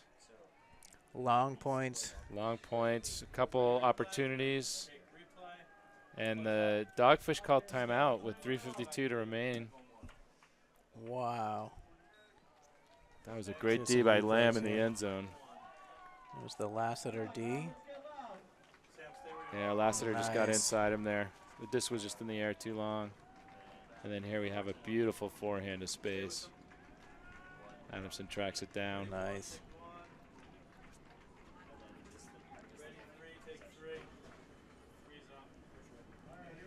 Long points. Long points, a couple opportunities. And the Dogfish called timeout with 3:52 to remain. Wow. That was a great Just D by some Lamb in the defense end zone. It was the Lassiter D. Yeah, Lassiter just got Nice. inside him there. The disc was just in the air too long. And then here we have a beautiful forehand to space. Adamson tracks it down. Nice.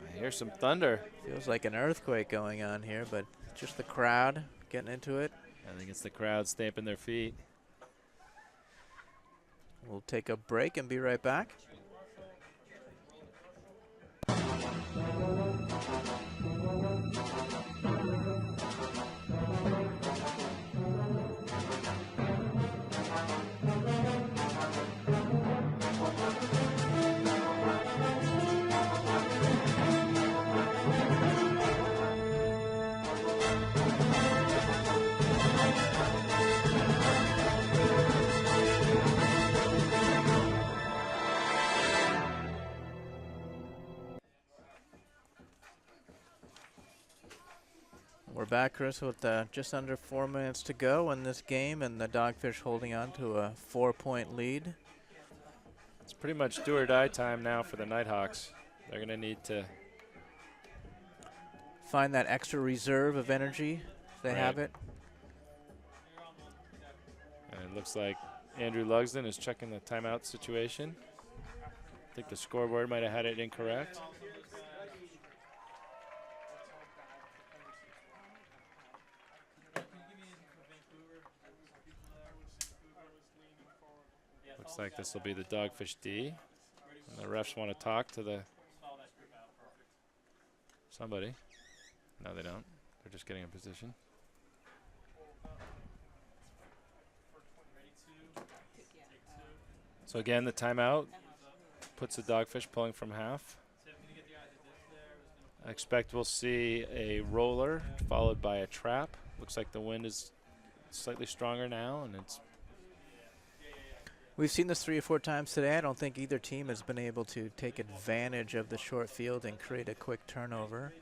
I hear some thunder. Feels like an earthquake going on here, but just the crowd getting into it. I think it's the crowd stamping their feet. We'll take a break and be right back. We're back, Chris, with just under 4 minutes to go in this game, and the Dogfish holding on to a 4-point lead. It's pretty much do or die time now for the Nighthawks. They're going to need to Find that extra reserve of energy. If they have it. And it looks like Andrew Lugsden is checking the timeout situation. I think the scoreboard might have had it incorrect. Looks like this will be the Dogfish D. And the refs want to talk to somebody. No, they don't. They're just getting in position. So again, the timeout puts the Dogfish pulling from half. I expect we'll see a roller followed by a trap. Looks like the wind is slightly stronger now, and it's We've seen this 3 or 4 times today. I don't think either team has been able to take advantage of the short field and create a quick turnover.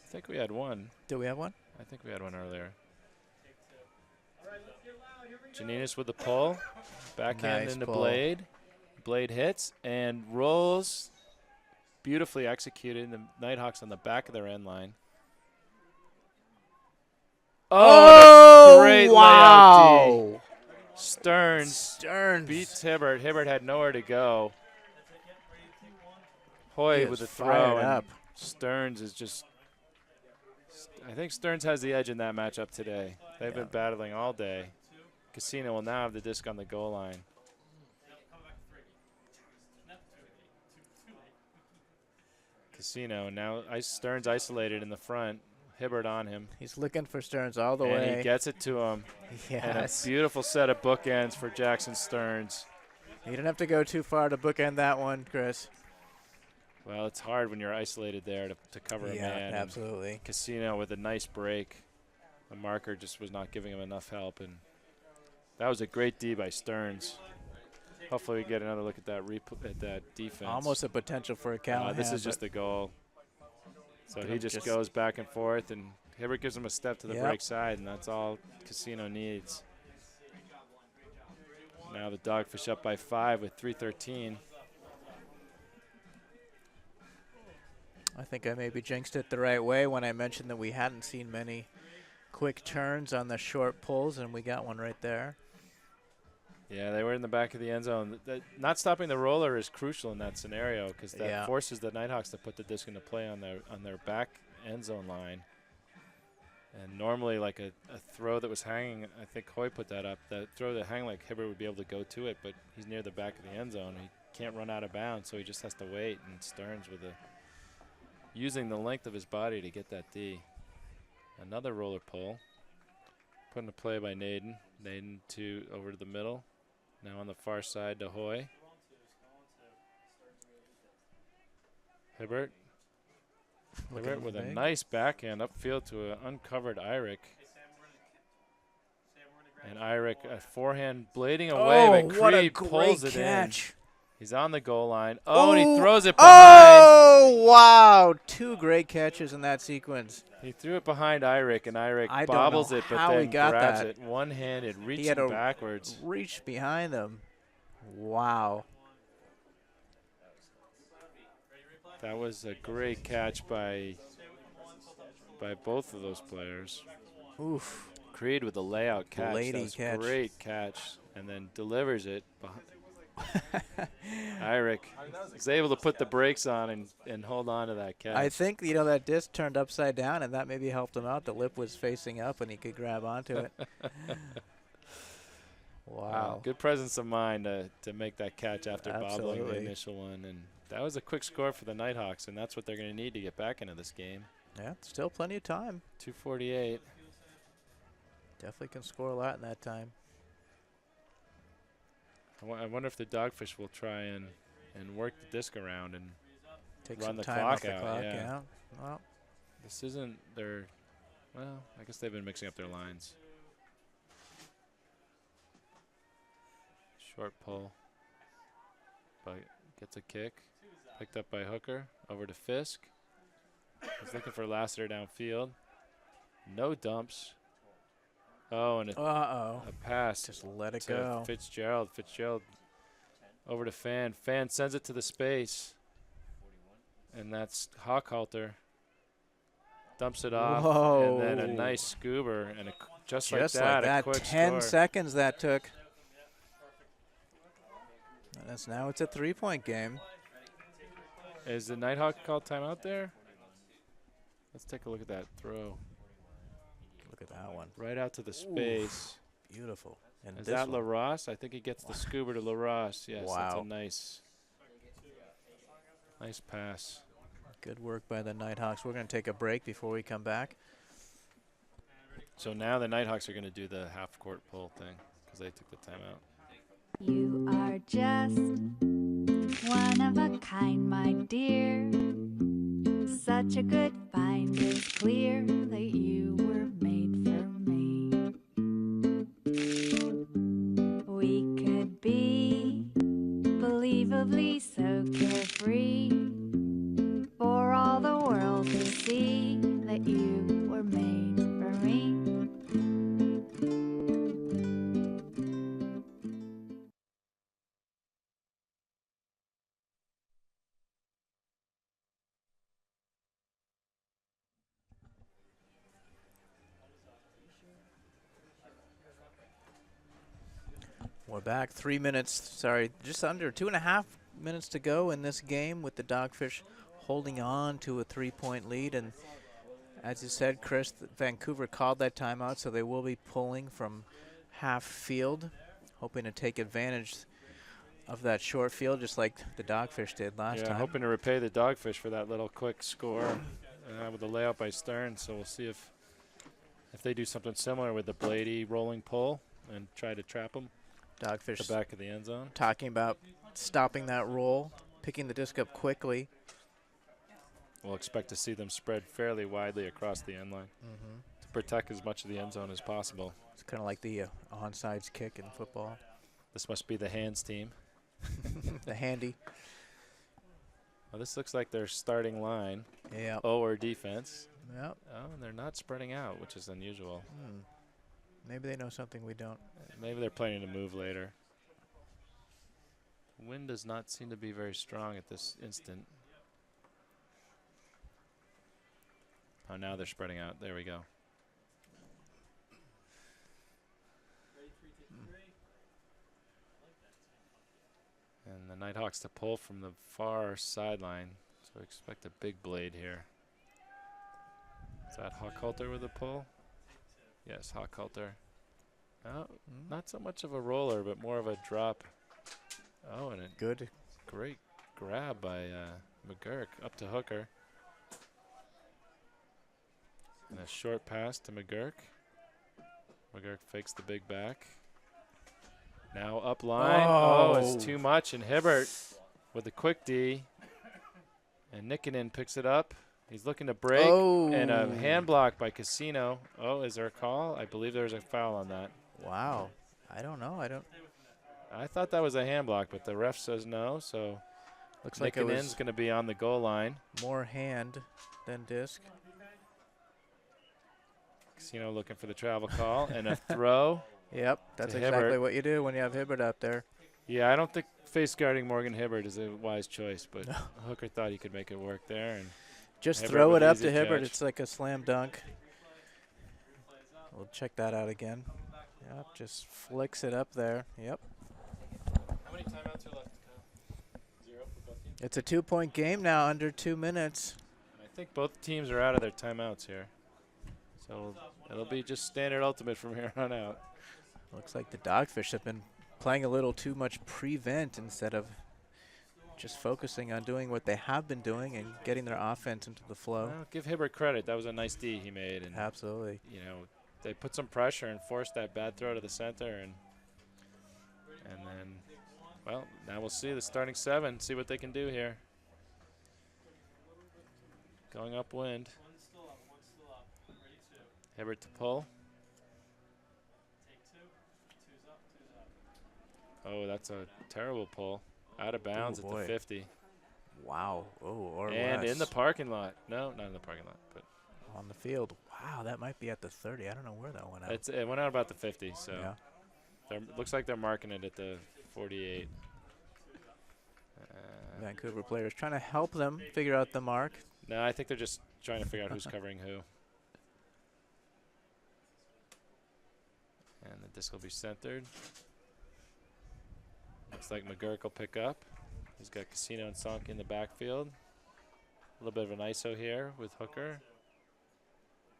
I think we had one. Do we have one? I think we had one earlier. Janinas with the pull. Backhand Nice into pull. Blade. Blade hits and rolls. Beautifully executed. The Nighthawks on the back of their end line. Oh, and a great layout D. Stearns beats Hibbert. Hibbert had nowhere to go. Hoy with the throw. And Stearns is just, I think Stearns has the edge in that matchup today. They've been battling all day. Casino will now have the disc on the goal line. Casino, now Stearns isolated in the front. Hibbert on him. He's looking for Stearns all the and way. he gets it to him. Yes. And a beautiful set of bookends for Jackson Stearns. You didn't have to go too far to bookend that one, Chris. Well, it's hard when you're isolated there to cover a man. Absolutely. And Casino with a nice break. The marker just was not giving him enough help. And that was a great D by Stearns. Hopefully we get another look at that defense. Almost a potential for a Callahan. This is just the goal. So he just goes back and forth, and Hibbert gives him a step to the break side, and that's all Casino needs. Now the Dogfish up by 5 with 3:13. I think I maybe jinxed it the right way when I mentioned that we hadn't seen many quick turns on the short pulls, and we got one right there. Yeah, they were in the back of the end zone. Not stopping the roller is crucial in that scenario because that forces the Nighthawks to put the disc into play on their back end zone line. And normally, like a throw that was hanging, I think Hoy put that up, that throw that hang like Hibbert would be able to go to it, but he's near the back of the end zone. He can't run out of bounds, so he just has to wait. And Stearns with using the length of his body to get that D. Another roller pull. Put in a play by Naden. Naden over to the middle. Now on the far side to Hoy. Hibbert. Hibbert with a nice backhand upfield to an uncovered Eyrick. And Eyrick, a forehand blading away, but Creed pulls it in. He's on the goal line. Oh, and he throws it behind. Oh, wow. 2 great catches in that sequence. He threw it behind Eyrick, and Eyrick I bobbles don't know it, but how then he got grabs that. it one-handed, He reaching had to backwards. reach behind him. Wow. That was a great catch by both of those players. Oof. Creed with the layout catch. Lady That's catch. Great catch, and then delivers it. Eyrick is able to put the brakes on and hold on to that catch. I think, that disc turned upside down, and that maybe helped him out. The lip was facing up, and he could grab onto it. Wow. Good presence of mind to make that catch after bobbling Absolutely. the initial one. And that was a quick score for the Nighthawks, and that's what they're going to need to get back into this game. Yeah, still plenty of time. 2:48. Definitely can score a lot in that time. I wonder if the Dogfish will try and work the disc around and Take run some the time clock off the out. clock, Yeah. Well, This isn't their. Well, I guess they've been mixing up their lines. Short pull. But gets a kick. Picked up by Hooker. Over to Fisk. He's looking for Lassiter downfield. No dumps. Oh, and a pass. Just let it to go. Fitzgerald. Fitzgerald over to Fan. Fan sends it to the space. And that's Hochhalter. Dumps it off. Whoa. And then a nice scoober. And just like Just that, like a quick 10 score. seconds that took. And now it's a 3-point game. Is the Nighthawk called timeout there? Let's take a look at that throw. Look at that one. Right out to the space. Beautiful. And Is this that one. LaRosse? I think he gets the scuba to LaRosse. Yes, that's Wow. a nice pass. Good work by the Nighthawks. We're going to take a break before we come back. So now the Nighthawks are going to do the half-court pull thing because they took the timeout. You are just one of a kind, my dear. Such a good find, it's clear that you were made for me. We could be believably so carefree, for all the world to see that you were made for me. We're back. 3 minutes, just under 2.5 minutes to go in this game with the Dogfish holding on to a 3-point lead. And as you said, Chris, Vancouver called that timeout, so they will be pulling from half field, hoping to take advantage of that short field just like the Dogfish did last time. Hoping to repay the Dogfish for that little quick score with a layup by Stern. So we'll see if they do something similar with the Blady rolling pull and try to trap them. Dogfish The back of the end zone. talking about stopping that roll, picking the disc up quickly. We'll expect to see them spread fairly widely across the end line to protect as much of the end zone as possible. It's kind of like the onside kick in football. This must be the hands team. The handy. Well, this looks like their starting line. Yeah. Or defense. Yep. Oh, and they're not spreading out, which is unusual. Maybe they know something we don't. Maybe they're planning to move later. The wind does not seem to be very strong at this instant. Oh, now they're spreading out. There we go. And the Nighthawks to pull from the far sideline. So expect a big blade here. Is that Hochhalter with a pull? Yes, Hochhalter. Oh, not so much of a roller, but more of a drop. Oh, and a Good. great grab by McGurk up to Hooker. And a short pass to McGurk. McGurk fakes the big back. Now up line. Oh, it's too much. And Hibbert with a quick D. And Nikkinen picks it up. He's looking to break. Oh. And a hand block by Casino. Oh, is there a call? I believe there's a foul on that. Wow. I don't know. I thought that was a hand block, but the ref says no. So Looks like it Nikkinen's was going to be on the goal line. more hand than disc. Casino looking for the travel call. And a throw. Yep, that's To exactly Hibbert. what you do when you have Hibbert up there. Yeah, I don't think face guarding Morgan Hibbert is a wise choice, but Hooker thought he could make it work there. And Just Hibbert throw with it up easy to Hibbert. catch. It's like a slam dunk. We'll check that out again. Yep, just flicks it up there. Yep. How many timeouts are left? 0 for both teams. It's a 2-point game now, under 2 minutes. I think both teams are out of their timeouts here. So it'll be just standard ultimate from here on out. Looks like the Dogfish have been playing a little too much prevent instead of just focusing on doing what they have been doing and getting their offense into the flow. Well, give Hibbert credit. That was a nice D he made. And, Absolutely. you know, they put some pressure and forced that bad throw to the center. And then, well, now we'll see the starting 7, see what they can do here. Going upwind. Hibbert to pull. Oh, that's a terrible pull. Out of bounds Oh, at boy. the 50. Wow. Oh, or And less. in the parking lot. No, not in the parking lot, but On the field. Wow, that might be at the 30. I don't know where that went out. it went out about the 50. So Yeah. looks like they're marking it at the 48. Vancouver players trying to help them figure out the mark. No, I think they're just trying to figure out who's covering who. And the disc will be centered. Looks like McGurk will pick up. He's got Casino and Sonk in the backfield. A little bit of an ISO here with Hooker.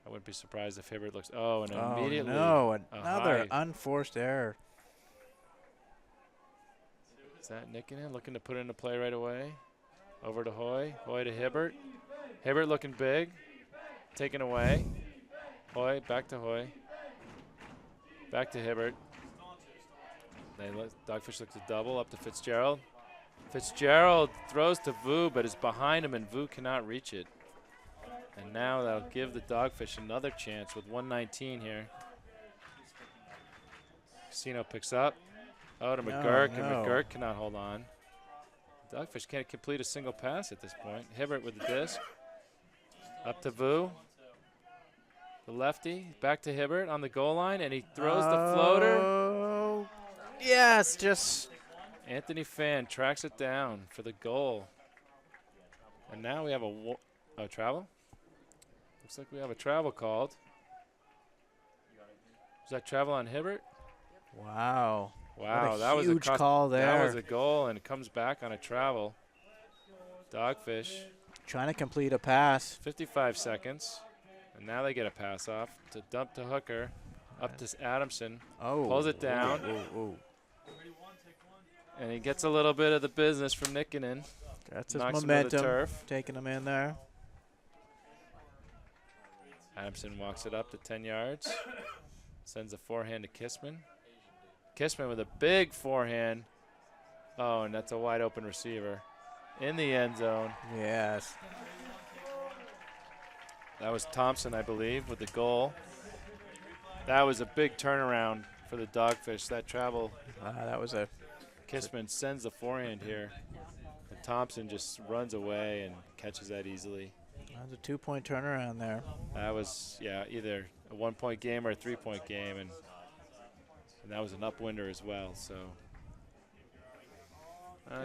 I wouldn't be surprised if Hibbert looks. Oh, and immediately. No, a another high. unforced error. Is that Nikkinen looking to put into play right away? Over to Hoy. Hoy to Hibbert. Hibbert looking big. Taken away. Hoy, back to Hoy. Back to Hibbert. Dogfish looks to double up to Fitzgerald. Fitzgerald throws to Vu, but is behind him, and Vu cannot reach it. And now that'll give the Dogfish another chance with 1:19 here. Casino picks up. Oh, to McGurk, and no. McGurk cannot hold on. Dogfish can't complete a single pass at this point. Hibbert with the disc. Up to Vu. The lefty. Back to Hibbert on the goal line, and he throws the floater. Oh, yes, just Anthony Fan tracks it down for the goal. And now we have a travel? Looks like we have a travel called. Is that travel on Hibbert? wow. Wow, What a that was a huge call there. That was a goal, and it comes back on a travel. Dogfish, Trying to complete a pass. 55 seconds. And now they get a pass off to dump to Hooker. Up to Adamson. Oh, Pulls it down. Ooh. And he gets a little bit of the business from Nikkinen. That's his Knocks him to the momentum. turf. Taking him in there. Adamson walks it up to 10 yards. Sends a forehand to Kissman. Kissman with a big forehand. Oh, and that's a wide open receiver in the end zone. Yes. That was Thompson, I believe, with the goal. That was a big turnaround for the Dogfish. That travel. That was a Kissman sends the forehand here. And Thompson just runs away and catches that easily. 2-point turnaround there. That was, yeah, either a 1-point game or a 3-point game. And that was an upwinder as well. So.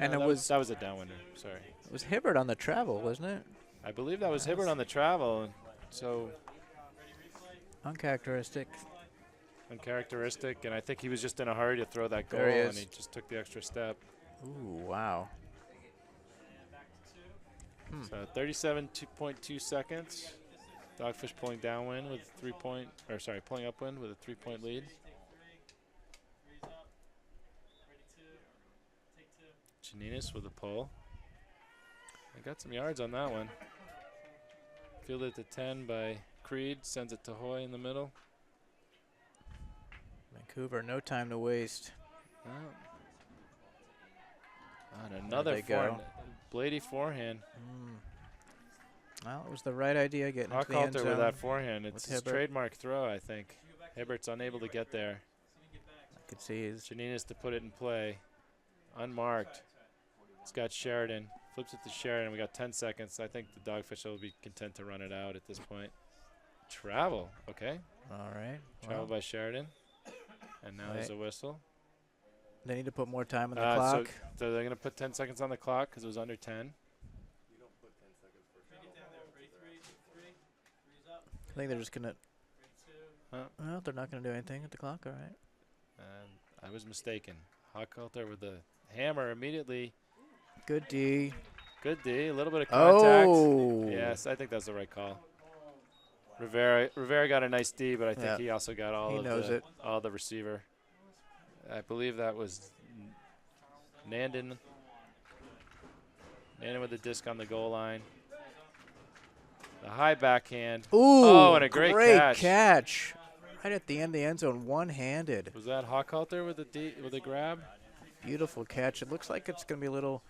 And no, it was that was a downwinder. Sorry. It was Hibbert on the travel, wasn't it? I believe that was Hibbert on the travel. And so Uncharacteristic. uncharacteristic. And I think he was just in a hurry to throw that goal. There he And is. he just took the extra step. Ooh, wow. So 37.2 seconds. Dogfish pulling downwind with 3-point, or sorry, pulling upwind with a 3-point lead. Janinas with a pull. I got some yards on that one. Fielded to 10 by Creed, sends it to Hoy in the middle. Vancouver, no time to waste. Oh. And another go. Blady forehand. Well, it was the right idea getting into the end Hochhalter zone. with that forehand. It's his Hibbert. trademark throw, I think. Hibbert's unable to get there. I could see his. Janinas to put it in play. Unmarked. It's got Sheridan. Flips it to Sheridan. We got 10 seconds. I think the Dogfish will be content to run it out at this point. Travel. Okay. All right. Travel Well, by Sheridan. And now there's a whistle. they need to put more time on the clock. So they're going to put 10 seconds on the clock because it was under 10. I think they're just going to. Huh? Well, they're not going to do anything at the clock. All right. And I was mistaken. Hochhalter with the hammer immediately. Good D. Good D. A little bit of contact. Oh. Yes, I think that's the right call. Rivera got a nice D, but I think he also got all all the receiver. I believe that was Nandon. Nandon with the disc on the goal line. The high backhand. Ooh, oh, and a great catch. Right at the end of the end zone, one-handed. Was that Hochhalter with the grab? Beautiful catch. It looks like it's going to be a little.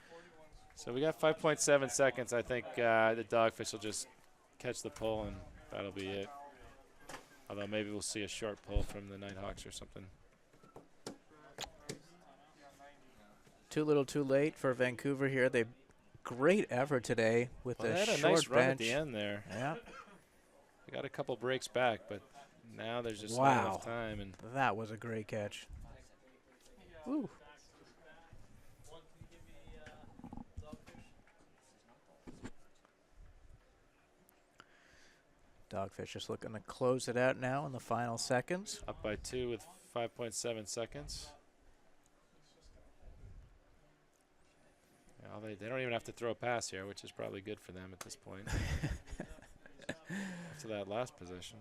So we got 5.7 seconds. I think the Dogfish will just catch the pull, and that'll be it. Although maybe we'll see a short pull from the Nighthawks or something. Too little, too late for Vancouver here. They great effort today with Well, the they had a short nice run bench. at the end there. Yeah. We got a couple breaks back, but now there's just not Wow. enough time. And That was a great catch. Ooh. Dogfish just looking to close it out now in the final seconds. up by 2 with 5.7 seconds. Well, they don't even have to throw a pass here, which is probably good for them at this point. After that last possession.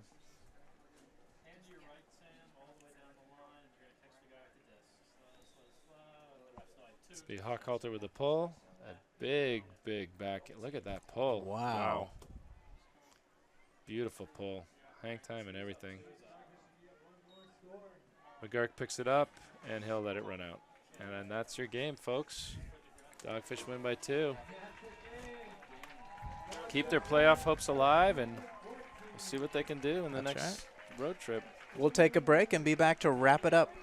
It's be Hochhalter with the pull. A big back. Look at that pull. Wow. Beautiful pull. Hang time and everything. McGurk picks it up, and he'll let it run out. And then that's your game, folks. Dogfish win by 2. Keep their playoff hopes alive, and we'll see what they can do in the That's next road trip. We'll take a break and be back to wrap it up.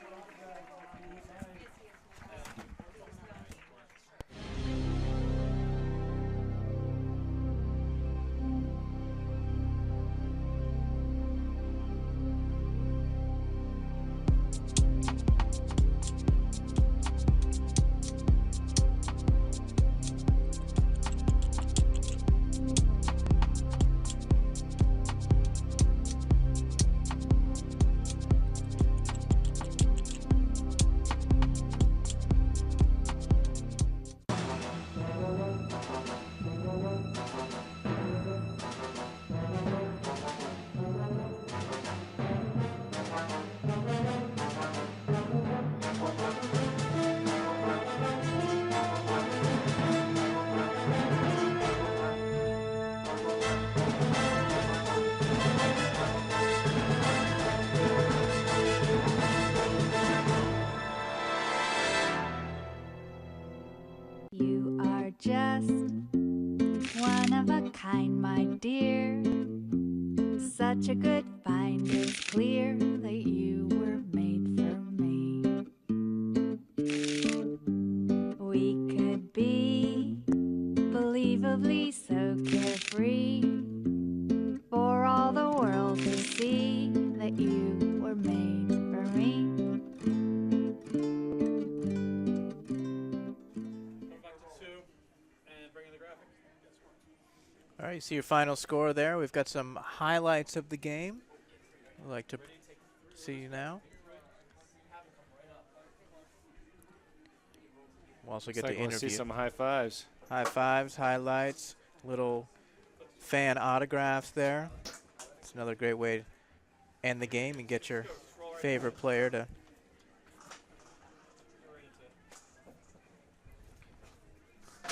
You are just one of a kind, my dear. Such a good find, it's clear that you were made for me. We could be believably so carefree, for all the world to see that you were made for me. All right, you see your final score there. We've got some highlights of the game. I'd like to see now. We'll also get to We'll see interview. some high fives. High fives, highlights, little fan autographs there. It's another great way to end the game and get your favorite player to.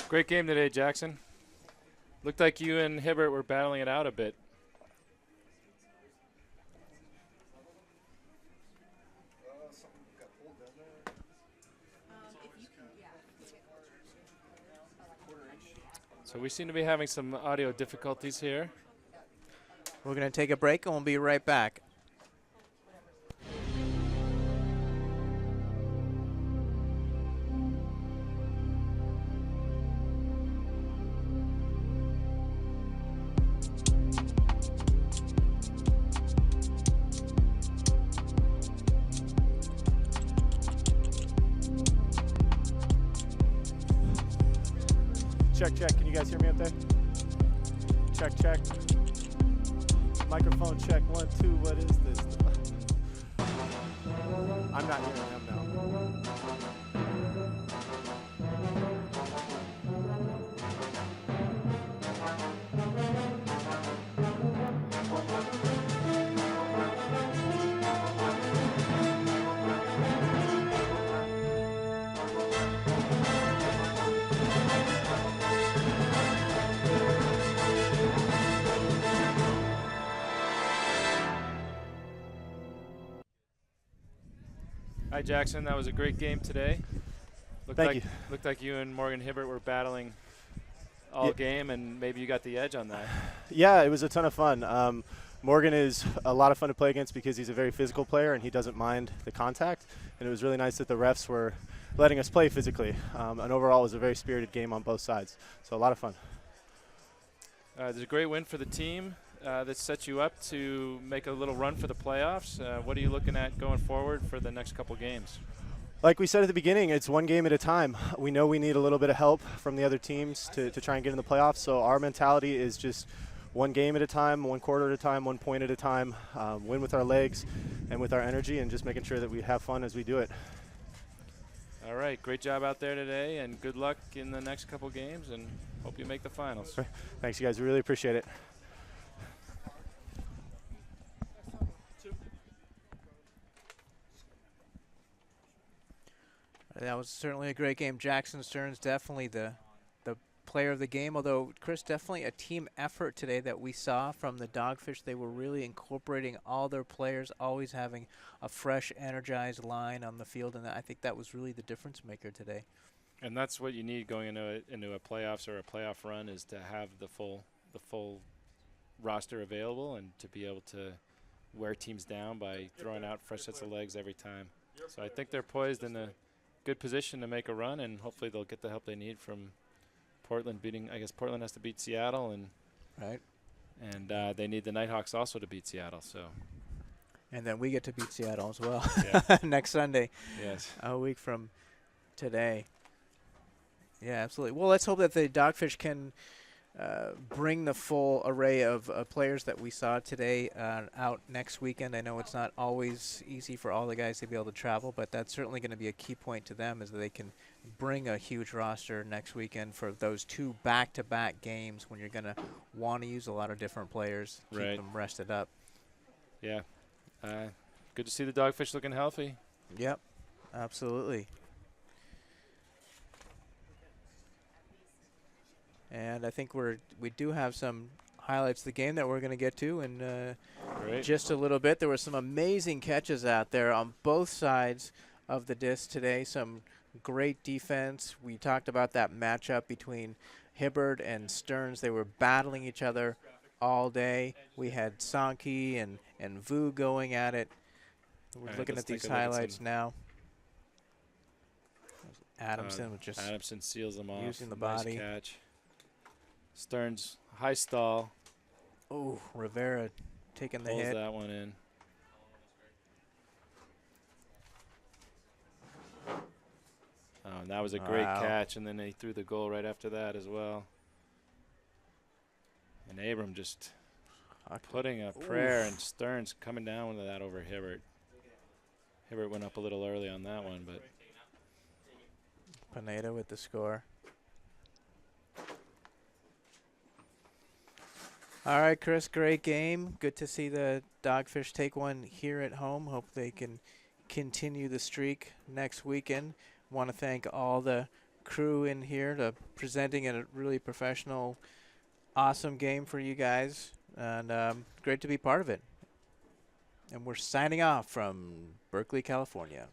Great game today, Jackson. Looked like you and Hibbert were battling it out a bit. So we seem to be having some audio difficulties here. We're going to take a break and we'll be right back. Check, check. Can you guys hear me up there? Check, check. Microphone check. 1, 2. What is this? I'm not hearing him now. Hi, Jackson. That was a great game today. Thank you. Looked like you and Morgan Hibbert were battling all game, and maybe you got the edge on that. Yeah, it was a ton of fun. Morgan is a lot of fun to play against because he's a very physical player and he doesn't mind the contact. And it was really nice that the refs were letting us play physically. And overall, it was a very spirited game on both sides. So a lot of fun. There's a great win for the team that sets you up to make a little run for the playoffs. What are you looking at going forward for the next couple games? Like we said at the beginning, it's one game at a time. We know we need a little bit of help from the other teams to try and get in the playoffs. So our mentality is just one game at a time, one quarter at a time, 1 point at a time, win with our legs and with our energy, and just making sure that we have fun as we do it. All right, great job out there today, and good luck in the next couple games, and hope you make the finals. Thanks, you guys. We really appreciate it. That was certainly a great game. Jackson Stearns definitely the player of the game, although, Chris, definitely a team effort today that we saw from the Dogfish. They were really incorporating all their players, always having a fresh, energized line on the field, and I think that was really the difference maker today. And that's what you need going into a playoffs or a playoff run, is to have the full roster available and to be able to wear teams down by throwing out fresh sets of legs every time. So I think they're poised in a good position to make a run, and hopefully they'll get the help they need from Portland beating. I guess Portland has to beat Seattle, and they need the Nighthawks also to beat Seattle. So, and then we get to beat Seattle as well yeah. next Sunday. Yes, a week from today. Yeah, absolutely. Well, let's hope that the Dogfish can bring the full array of players that we saw today out next weekend. I know it's not always easy for all the guys to be able to travel, but that's certainly going to be a key point to them, is that they can bring a huge roster next weekend for those 2 back-to-back games when you're going to want to use a lot of different players, keep them rested up. Yeah. Good to see the Dogfish looking healthy. Yep, absolutely. And I think we do have some highlights of the game that we're going to get to in just a little bit. There were some amazing catches out there on both sides of the disc today. Some great defense. We talked about that matchup between Hibbert and Stearns. They were battling each other all day. We had Sankey and Vu going at it. We're looking at these highlights now. Adamson was just Adamson seals them off. using the nice body. Catch. Stearns high stall. Oh, Rivera taking the Pulls hit. that one in. Oh, and that was a great catch, and then they threw the goal right after that as well. And Abram just putting a prayer, and Stearns coming down with that over Hibbert. Hibbert went up a little early on that one, but Pineda with the score. All right, Chris, great game. Good to see the Dogfish take one here at home. Hope they can continue the streak next weekend. Want to thank all the crew in here to presenting a really professional, awesome game for you guys. And great to be part of it. And we're signing off from Berkeley, California.